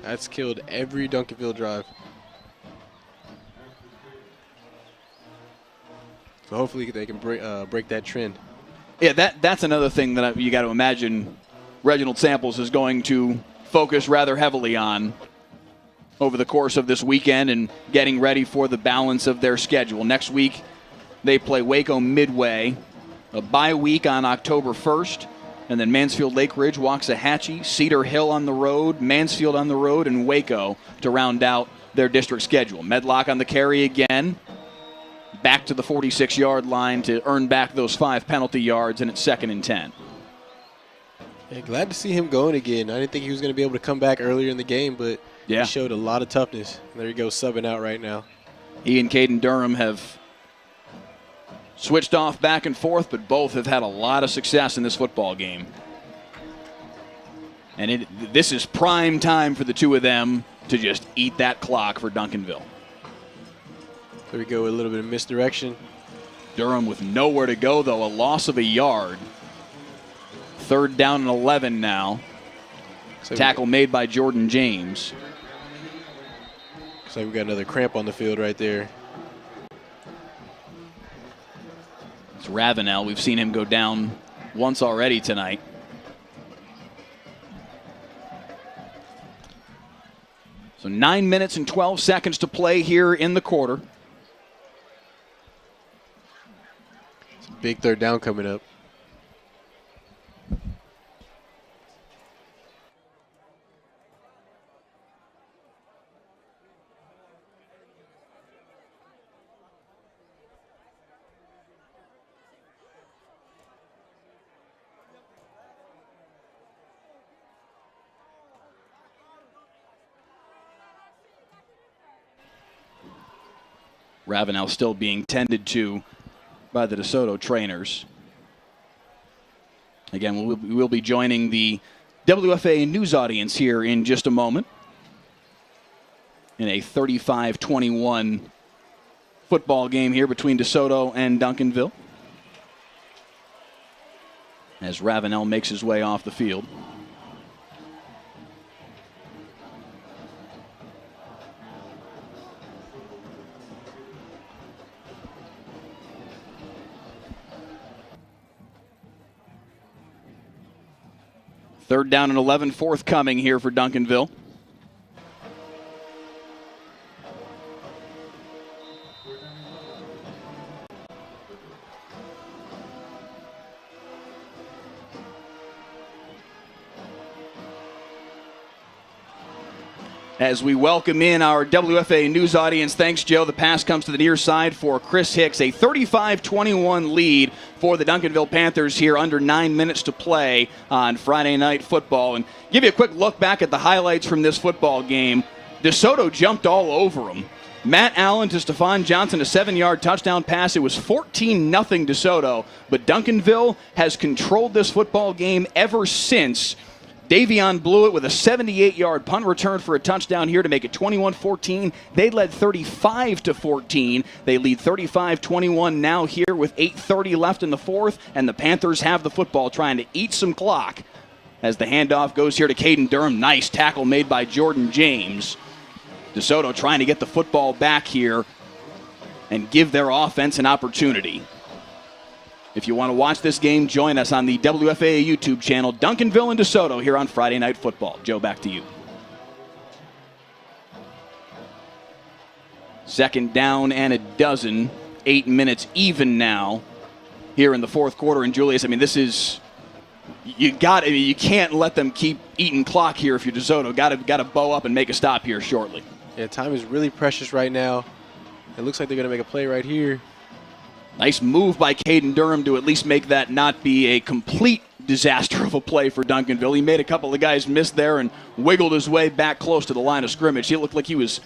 That's killed every Duncanville drive. So hopefully they can break that trend. Yeah, that's another thing that you got to imagine Reginald Samples is going to focus rather heavily on over the course of this weekend and getting ready for the balance of their schedule. Next week, they play Waco Midway, a bye week on October 1st, and then Mansfield Lake Ridge, Waxahachie, Cedar Hill on the road, Mansfield on the road, and Waco to round out their district schedule. Medlock on the carry again, back to the 46-yard line to earn back those 5 penalty yards, and it's 2nd and 10. Yeah, glad to see him going again. I didn't think he was going to be able to come back earlier in the game, but yeah, he showed a lot of toughness. There he goes, subbing out right now. He and Caden Durham have switched off back and forth, but both have had a lot of success in this football game. And this is prime time for the two of them to just eat that clock for Duncanville. There we go, a little bit of misdirection. Durham with nowhere to go, though, a loss of a yard. 3rd down and 11 now. Tackle made by Jordan James. Looks like we got another cramp on the field right there. It's Ravenel. We've seen him go down once already tonight. So 9 minutes and 12 seconds to play here in the quarter. It's a big 3rd down coming up. Ravenel still being tended to by the DeSoto trainers. Again, we will be joining the WFA news audience here in just a moment in a 35-21 football game here between DeSoto and Duncanville as Ravenel makes his way off the field. Third down and 11 forthcoming here for Duncanville. As we welcome in our WFA news audience. Thanks, Joe. The pass comes to the near side for Chris Hicks. A 35-21 lead for the Duncanville Panthers here under 9 minutes to play on Friday Night Football. And give you a quick look back at the highlights from this football game. DeSoto jumped all over them. Matt Allen to Stephon Johnson, a 7-yard touchdown pass. It was 14-0 DeSoto, but Duncanville has controlled this football game ever since. Davion blew it with a 78-yard punt return for a touchdown here to make it 21-14. They led 35-14. They lead 35-21 now here with 8:30 left in the fourth, and the Panthers have the football trying to eat some clock as the handoff goes here to Caden Durham. Nice tackle made by Jordan James. DeSoto trying to get the football back here and give their offense an opportunity. If you want to watch this game, join us on the WFAA YouTube channel, Duncanville and DeSoto, here on Friday Night Football. Joe, back to you. 2nd down and a dozen. 8 minutes even now here in the fourth quarter. And Julius, I mean, this is you can't let them keep eating clock here if you're DeSoto. Got to bow up and make a stop here shortly. Yeah, time is really precious right now. It looks like they're going to make a play right here. Nice move by Caden Durham to at least make that not be a complete disaster of a play for Duncanville. He made a couple of guys miss there and wiggled his way back close to the line of scrimmage. He looked like he was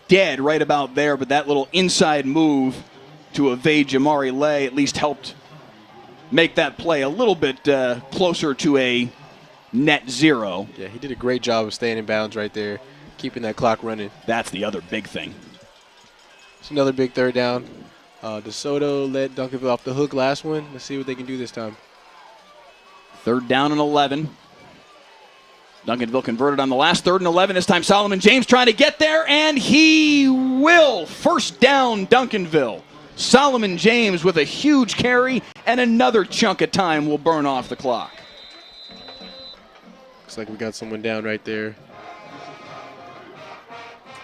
dead right about there, but that little inside move to evade Jamari Lay at least helped make that play a little bit closer to a net zero. Yeah, he did a great job of staying in bounds right there, keeping that clock running. That's the other big thing. It's another big 3rd down. DeSoto let Duncanville off the hook last one. Let's see what they can do this time. 3rd down and 11. Duncanville converted on the last 3rd and 11. This time Solomon James trying to get there, and he will. 1st down Duncanville. Solomon James with a huge carry, and another chunk of time will burn off the clock. Looks like we got someone down right there.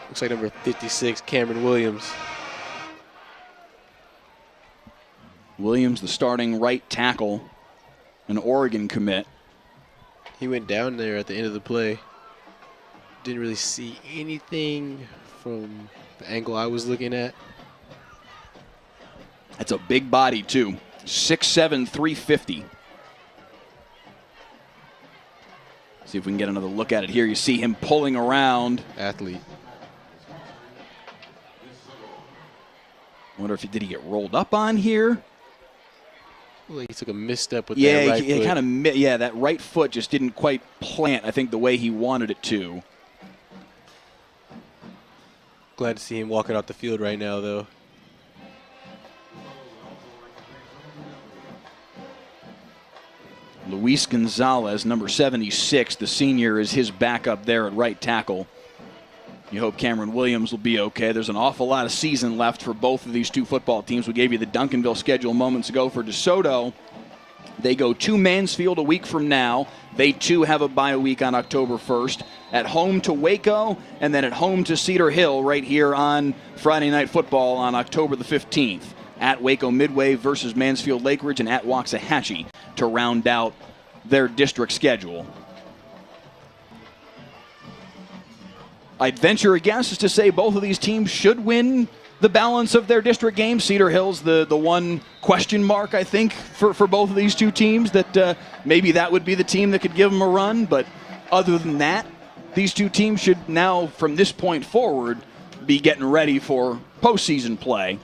Looks like number 56, Cameron Williams. Williams, the starting right tackle, an Oregon commit. He went down there at the end of the play. Didn't really see anything from the angle I was looking at. That's a big body, too. 6'7", 350. See if we can get another look at it here. You see him pulling around. Athlete. Wonder if did he get rolled up on here? He took a misstep with that right foot. That right foot just didn't quite plant, I think, the way he wanted it to. Glad to see him walking out the field right now, though. Luis Gonzalez, number 76, the senior, is his backup there at right tackle. You hope Cameron Williams will be okay. There's an awful lot of season left for both of these two football teams. We gave you the Duncanville schedule moments ago for DeSoto. They go to Mansfield a week from now. They, too, have a bye week on October 1st. At home to Waco, and then at home to Cedar Hill right here on Friday Night Football on October the 15th. At Waco Midway versus Mansfield Lake Ridge, and at Waxahachie to round out their district schedule. I'd venture a guess is to say both of these teams should win the balance of their district games. Cedar Hill's the one question mark, I think, for both of these two teams, that maybe that would be the team that could give them a run. But other than that, these two teams should now, from this point forward, be getting ready for postseason play.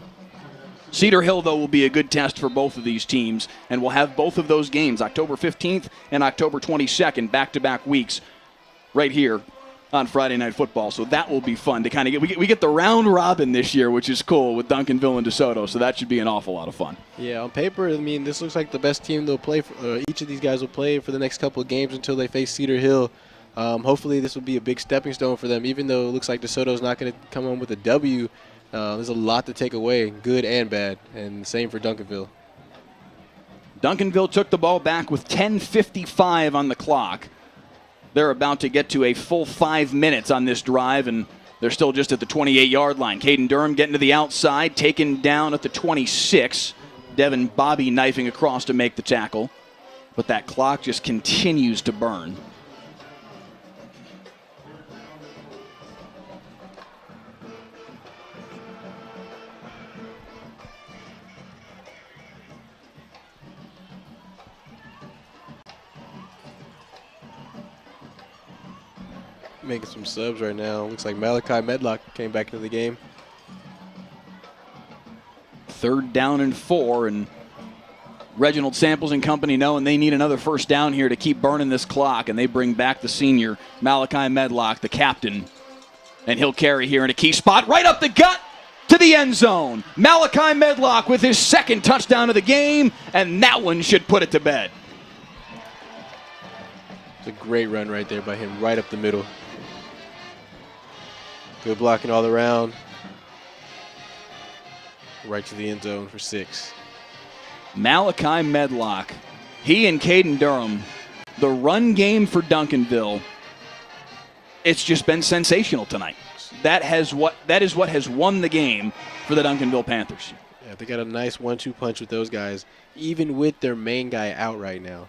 Cedar Hill, though, will be a good test for both of these teams, and we'll have both of those games, October 15th and October 22nd, back-to-back weeks, right here on Friday Night Football. So that will be fun to kind of get. We get the round robin this year, which is cool, with Duncanville and DeSoto, so that should be an awful lot of fun. Yeah, on paper, I mean, this looks like the best team they'll play for. Each of these guys will play for the next couple of games until they face Cedar Hill. Hopefully this will be a big stepping stone for them, even though it looks like DeSoto's not going to come home with a W. There's a lot to take away, good and bad, and same for Duncanville. Duncanville took the ball back with 10:55 on the clock. They're about to get to a full 5 minutes on this drive, and they're still just at the 28-yard line. Caden Durham getting to the outside, taken down at the 26. Devin Bobby knifing across to make the tackle. But that clock just continues to burn. Making some subs right now. Looks like Malachi Medlock came back into the game. 3rd down and 4, and Reginald Samples and company knowing they need another first down here to keep burning this clock, and they bring back the senior, Malachi Medlock, the captain, and he'll carry here in a key spot right up the gut to the end zone. Malachi Medlock with his 2nd touchdown of the game, and that one should put it to bed. It's a great run right there by him, right up the middle. Good blocking all around. Right to the end zone for 6. Malachi Medlock, he and Caden Durham, the run game for Duncanville, it's just been sensational tonight. That is what has won the game for the Duncanville Panthers. Yeah, they got a nice 1-2 punch with those guys, even with their main guy out right now.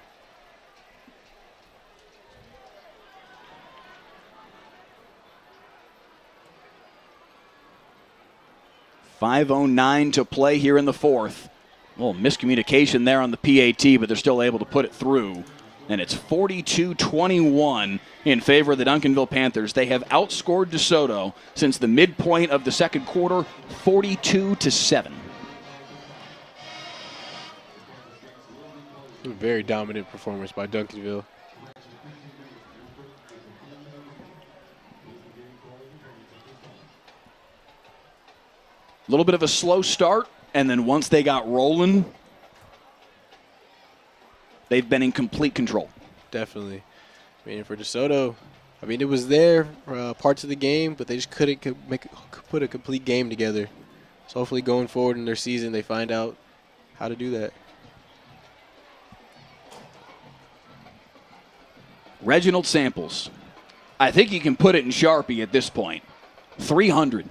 .509 to play here in the 4th. A little miscommunication there on the PAT, but they're still able to put it through. And it's 42-21 in favor of the Duncanville Panthers. They have outscored DeSoto since the midpoint of the second quarter, 42-7. Very dominant performance by Duncanville. A little bit of a slow start, and then once they got rolling, they've been in complete control. Definitely. I mean, for DeSoto, I mean, it was there for parts of the game, but they just couldn't put a complete game together. So hopefully going forward in their season, they find out how to do that. Reginald Samples. I think you can put it in Sharpie at this point. 300.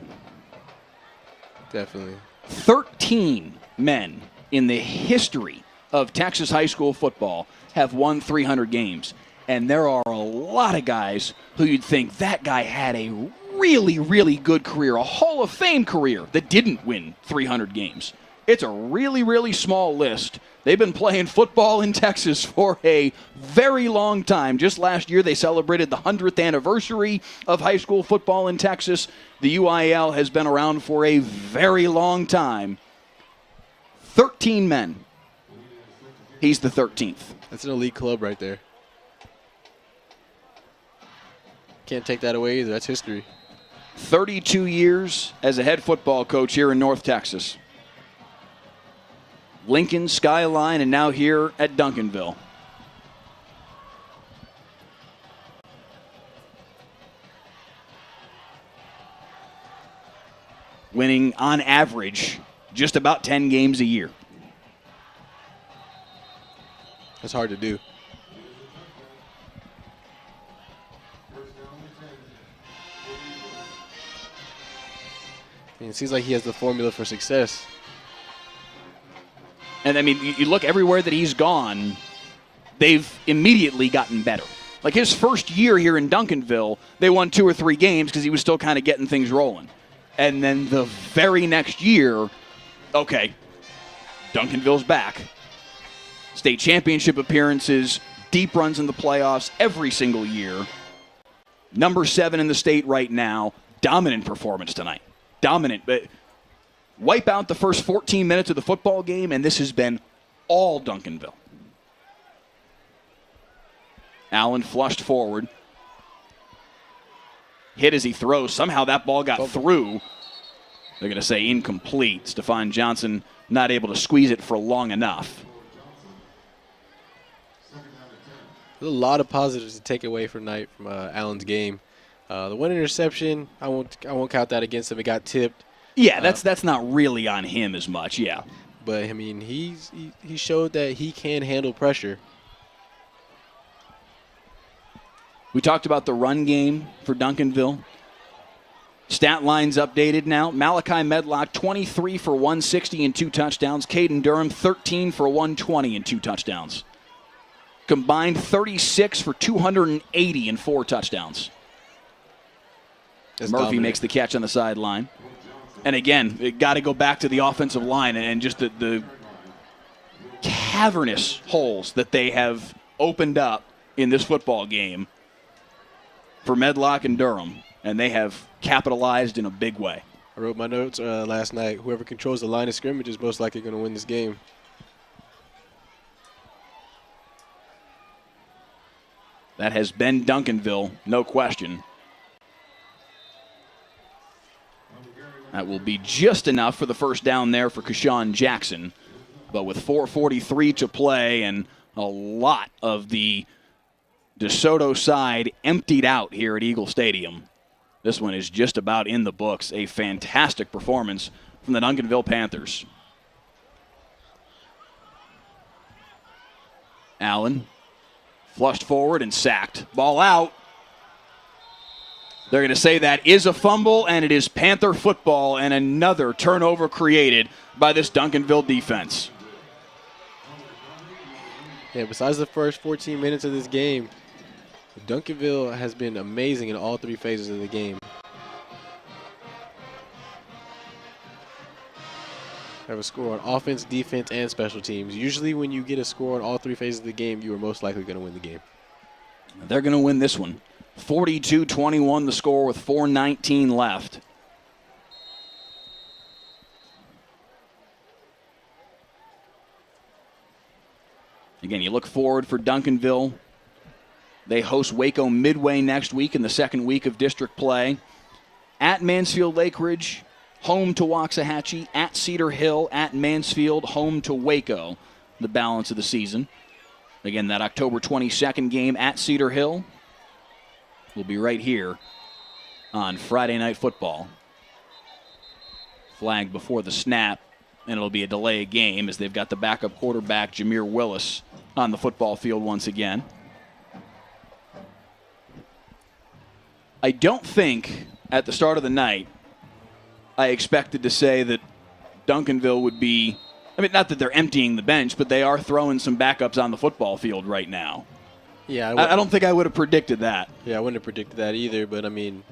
Definitely. 13 men in the history of Texas high school football have won 300 games. And there are a lot of guys who you'd think that guy had a really, really good career, a Hall of Fame career, that didn't win 300 games. It's a really, really small list. They've been playing football in Texas for a very long time. Just last year, they celebrated the 100th anniversary of high school football in Texas. The UIL has been around for a very long time. 13 men He's the 13th. That's an elite club right there. Can't take that away either. That's history. 32 years as a head football coach here in North Texas. Lincoln, Skyline, and now here at Duncanville. Winning on average just about 10 games a year. That's hard to do. It seems like he has the formula for success. And I mean, you look everywhere that he's gone, they've immediately gotten better. Like his first year here in Duncanville, they won 2 or 3 games because he was still kind of getting things rolling. And then the very next year, okay, Duncanville's back. State championship appearances, deep runs in the playoffs every single year. Number 7 in the state right now. Dominant performance tonight. Dominant. But wipe out the first 14 minutes of the football game, and this has been all Duncanville. Allen flushed forward. Hit as he throws. Somehow that ball got through. They're going to say incomplete. Stephon Johnson not able to squeeze it for long enough. There's a lot of positives to take away from Allen's game. The one interception, I won't count that against him. It got tipped. Yeah, that's not really on him as much. Yeah, but I mean, he showed that he can handle pressure. We talked about the run game for Duncanville. Stat lines updated now. Malachi Medlock, 23 for 160 and 2 touchdowns. Caden Durham, 13 for 120 and 2 touchdowns. Combined 36 for 280 and 4 touchdowns. That's Murphy dominant. makes the catch on the sideline. And again, it got to go back to the offensive line and just the cavernous holes that they have opened up in this football game for Medlock and Durham. And they have capitalized in a big way. I wrote my notes last night. Whoever controls the line of scrimmage is most likely going to win this game. That has been Duncanville, no question. That will be just enough for the first down there for Keshawn Jackson. But with 4:43 to play and a lot of the DeSoto side emptied out here at Eagle Stadium, this one is just about in the books. A fantastic performance from the Duncanville Panthers. Allen flushed forward and sacked. Ball out. They're going to say that is a fumble, and it is Panther football, and another turnover created by this Duncanville defense. Yeah, besides the first 14 minutes of this game, Duncanville has been amazing in all 3 phases of the game. They have a score on offense, defense, and special teams. Usually when you get a score on all 3 phases of the game, you are most likely going to win the game. They're going to win this one. 42-21 the score with 4:19 left. Again, you look forward for Duncanville. They host Waco Midway next week in the second week of district play. At Mansfield Lake Ridge, home to Waxahachie. At Cedar Hill, at Mansfield, home to Waco, the balance of the season. Again, that October 22nd game at Cedar Hill will be right here on Friday Night Football. Flag before the snap, and it'll be a delay of game as they've got the backup quarterback, Jameer Willis, on the football field once again. I don't think at the start of the night I expected to say that Duncanville would be, I mean, not that they're emptying the bench, but they are throwing some backups on the football field right now. Yeah, I don't think I would have predicted that. Yeah, I wouldn't have predicted that either, but I mean,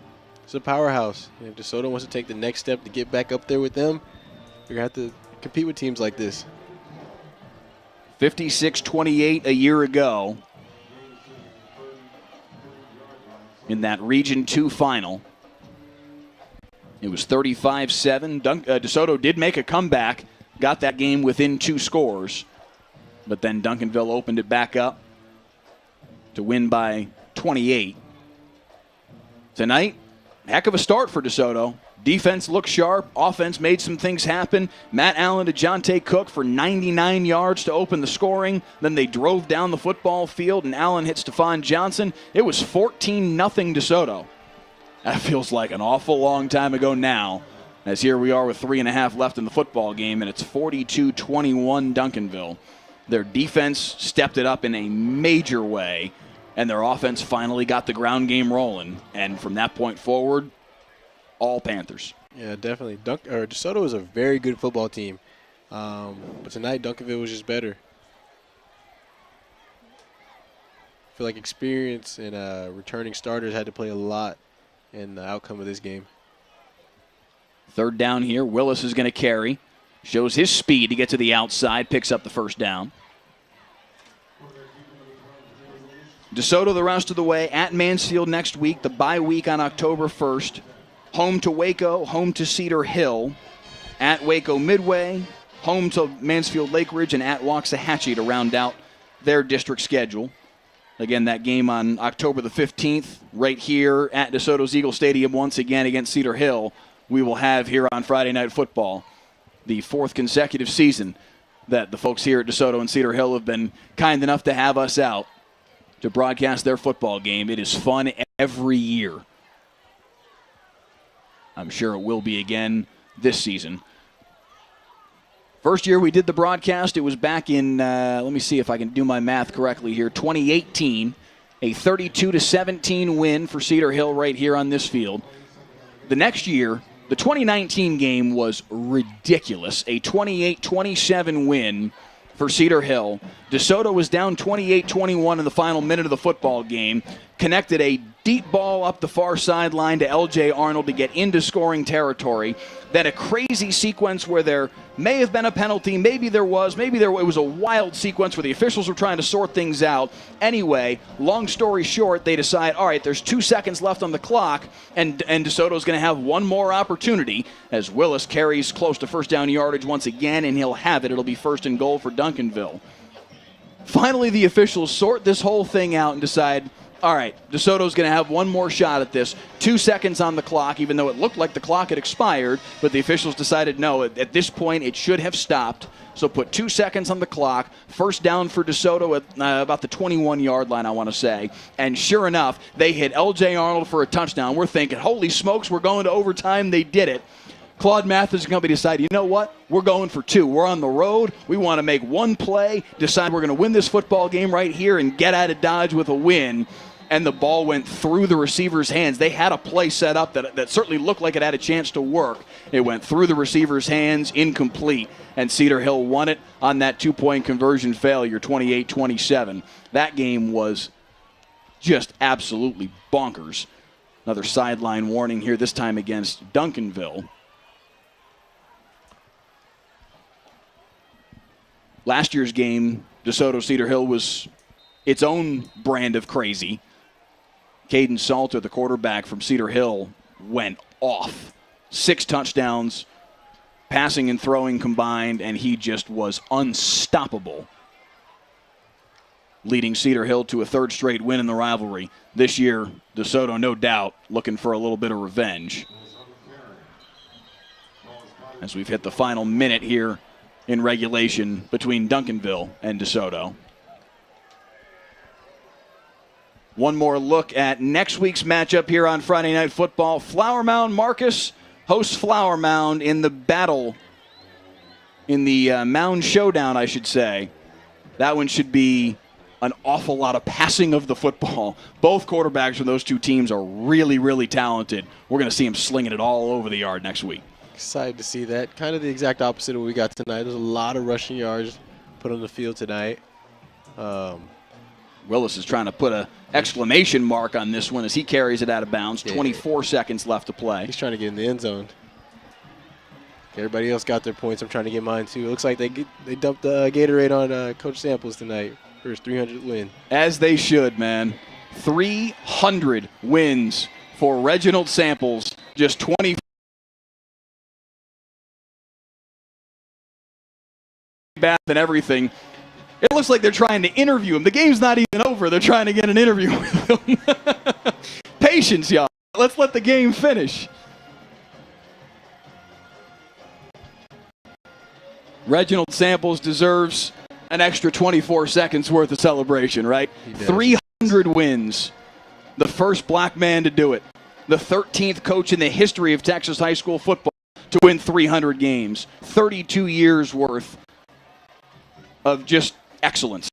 it's a powerhouse. If DeSoto wants to take the next step to get back up there with them, you're going to have to compete with teams like this. 56-28 a year ago in that Region 2 final. It was 35-7. DeSoto did make a comeback, got that game within 2 scores. but then Duncanville opened it back up to win by 28. Tonight, heck of a start for DeSoto. Defense looked sharp. Offense made some things happen. Matt Allen to Jonte Cook for 99 yards to open the scoring. Then they drove down the football field, and Allen hit Stephon Johnson. It was 14-0 DeSoto. That feels like an awful long time ago now, as here we are with 3.5 left in the football game, and it's 42-21 Duncanville. Their defense stepped it up in a major way, and their offense finally got the ground game rolling. And from that point forward, all Panthers. Yeah, definitely. DeSoto is a very good football team. But tonight, Duncanville was just better. I feel like experience and returning starters had to play a lot in the outcome of this game. Third down here. Willis is going to carry. Shows his speed to get to the outside. Picks up the first down. DeSoto the rest of the way at Mansfield next week. The bye week on October 1st. Home to Waco, home to Cedar Hill, at Waco Midway, home to Mansfield Lake Ridge, and at Waxahachie to round out their district schedule. Again, that game on October the 15th, right here at DeSoto's Eagle Stadium once again against Cedar Hill, we will have here on Friday Night Football, the 4th consecutive season that the folks here at DeSoto and Cedar Hill have been kind enough to have us out to broadcast their football game. It is fun every year. I'm sure it will be again this season. First year we did the broadcast, it was back in, let me see if I can do my math correctly here, 2018, a 32-17 win for Cedar Hill right here on this field. The next year, the 2019 game was ridiculous, a 28-27 win for Cedar Hill. DeSoto was down 28-21 in the final minute of the football game, connected a deep ball up the far sideline to L.J. Arnold to get into scoring territory. Then a crazy sequence where there may have been a penalty, maybe there was, it was a wild sequence where the officials were trying to sort things out. Anyway, long story short, they decide, all right, there's 2 seconds left on the clock, and DeSoto's going to have one more opportunity as Willis carries close to first down yardage once again, and he'll have it. It'll be 1st and goal for Duncanville. Finally, the officials sort this whole thing out and decide, all right, DeSoto's going to have one more shot at this. 2 seconds on the clock, even though it looked like the clock had expired, but the officials decided no, at this point it should have stopped. So put 2 seconds on the clock, first down for DeSoto at about the 21-yard line, I want to say. And sure enough, they hit L.J. Arnold for a touchdown. We're thinking, holy smokes, we're going to overtime. They did it. Claude Mathis and company decided, you know what? We're going for 2. We're on the road. We want to make one play, decide we're going to win this football game right here and get out of Dodge with a win. And the ball went through the receiver's hands. They had a play set up that certainly looked like it had a chance to work. It went through the receiver's hands, incomplete. And Cedar Hill won it on that 2-point conversion failure, 28-27. That game was just absolutely bonkers. Another sideline warning here, this time against Duncanville. Last year's game, DeSoto Cedar Hill was its own brand of crazy. Caden Salter, the quarterback from Cedar Hill, went off. 6 touchdowns, passing and throwing combined, and he just was unstoppable, leading Cedar Hill to a 3rd straight win in the rivalry. This year, DeSoto, no doubt, looking for a little bit of revenge. As we've hit the final minute here in regulation between Duncanville and DeSoto. One more look at next week's matchup here on Friday Night Football. Flower Mound Marcus hosts Flower Mound in the battle, in the Mound Showdown, I should say. That one should be an awful lot of passing of the football. Both quarterbacks from those two teams are really, really talented. We're going to see them slinging it all over the yard next week. Excited to see that. Kind of the exact opposite of what we got tonight. There's a lot of rushing yards put on the field tonight. Willis is trying to put an exclamation mark on this one as he carries it out of bounds. 24 seconds left to play. He's trying to get in the end zone. Everybody else got their points. I'm trying to get mine too. It looks like they dumped the Gatorade on Coach Samples tonight for his 300th win. As they should, man. 300 wins for Reginald Samples. Just 20 bath and everything. It looks like they're trying to interview him. The game's not even over. They're trying to get an interview with him. Patience, y'all. Let's let the game finish. Reginald Samples deserves an extra 24 seconds worth of celebration, right? 300 wins. The first black man to do it. The 13th coach in the history of Texas high school football to win 300 games. 32 years worth of just excellence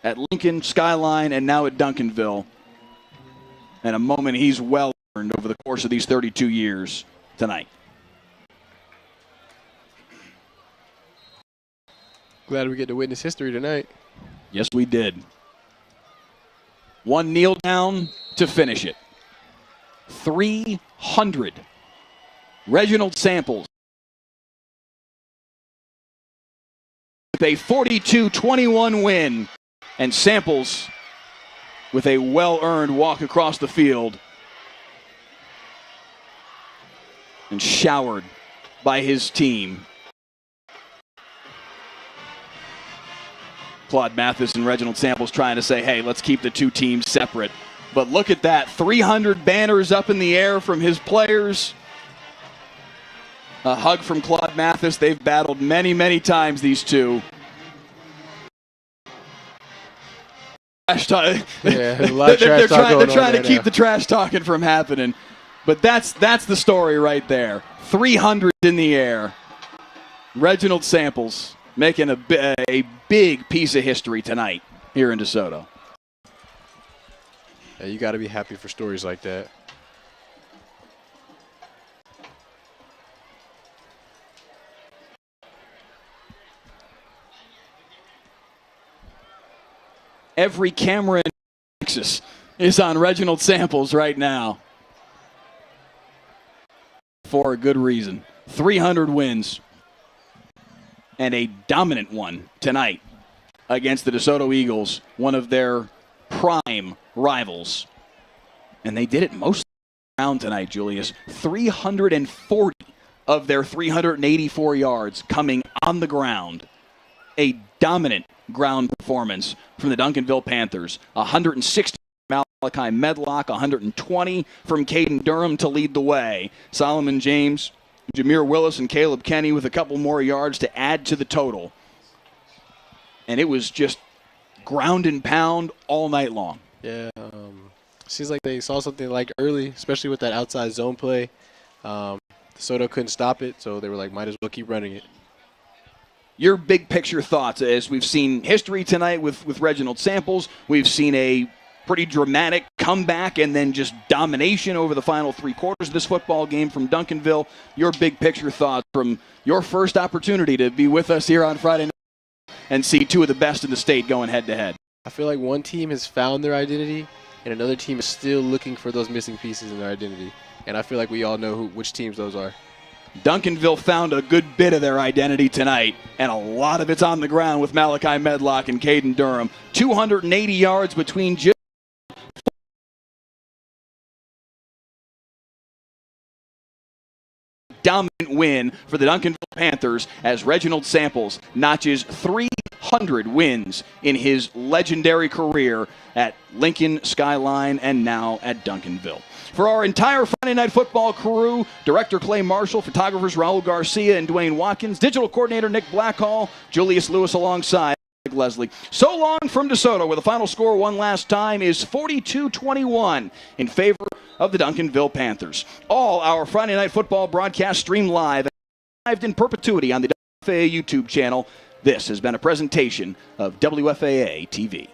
at Lincoln, Skyline, and now at Duncanville. And a moment he's well earned over the course of these 32 years tonight. Glad we get to witness history tonight. Yes, we did. One kneel down to finish it. 300. Reginald Samples with a 42-21 win, and Samples with a well-earned walk across the field and showered by his team. Claude Mathis and Reginald Samples trying to say, hey, let's keep the two teams separate. But look at that, 300 banners up in the air from his players. A hug from Claude Mathis. They've battled many, many times, these two. Trash talk. Yeah, a lot of trash talk going on. They're trying to right keep now. the trash talking from happening. But that's the story right there. 300 in the air. Reginald Samples making a big piece of history tonight here in DeSoto. Yeah, you got to be happy for stories like that. Every camera in Texas is on Reginald Samples right now. For a good reason. 300 wins. And a dominant one tonight against the DeSoto Eagles, one of their prime rivals. And they did it most round tonight, Julius. 340 of their 384 yards coming on the ground. A dominant ground performance from the Duncanville Panthers. 160 Malachi Medlock, 120 from Caden Durham to lead the way. Solomon James, Jameer Willis, and Caleb Kenny with a couple more yards to add to the total. And it was just ground and pound all night long. Yeah, seems like they saw something like early, especially with that outside zone play. DeSoto couldn't stop it, so they were like, might as well keep running it. Your big picture thoughts, as we've seen history tonight with Reginald Samples. We've seen a pretty dramatic comeback and then just domination over the final three quarters of this football game from Duncanville. Your big picture thoughts from your first opportunity to be with us here on Friday night and see two of the best in the state going head-to-head. I feel like one team has found their identity and another team is still looking for those missing pieces in their identity. And I feel like we all know which teams those are. Duncanville found a good bit of their identity tonight, and a lot of it's on the ground with Malachi Medlock and Caden Durham. 280 yards between dominant win for the Duncanville Panthers as Reginald Samples notches 300 wins in his legendary career at Lincoln, Skyline, and now at Duncanville. For our entire Friday Night Football crew, Director Clay Marshall, photographers Raul Garcia and Dwayne Watkins, Digital Coordinator Nick Blackhall, Julius Lewis alongside Leslie. So long from DeSoto, where the final score one last time is 42-21 in favor of the Duncanville Panthers. All our Friday Night Football broadcasts streamed live in perpetuity on the WFAA YouTube channel. This has been a presentation of WFAA TV.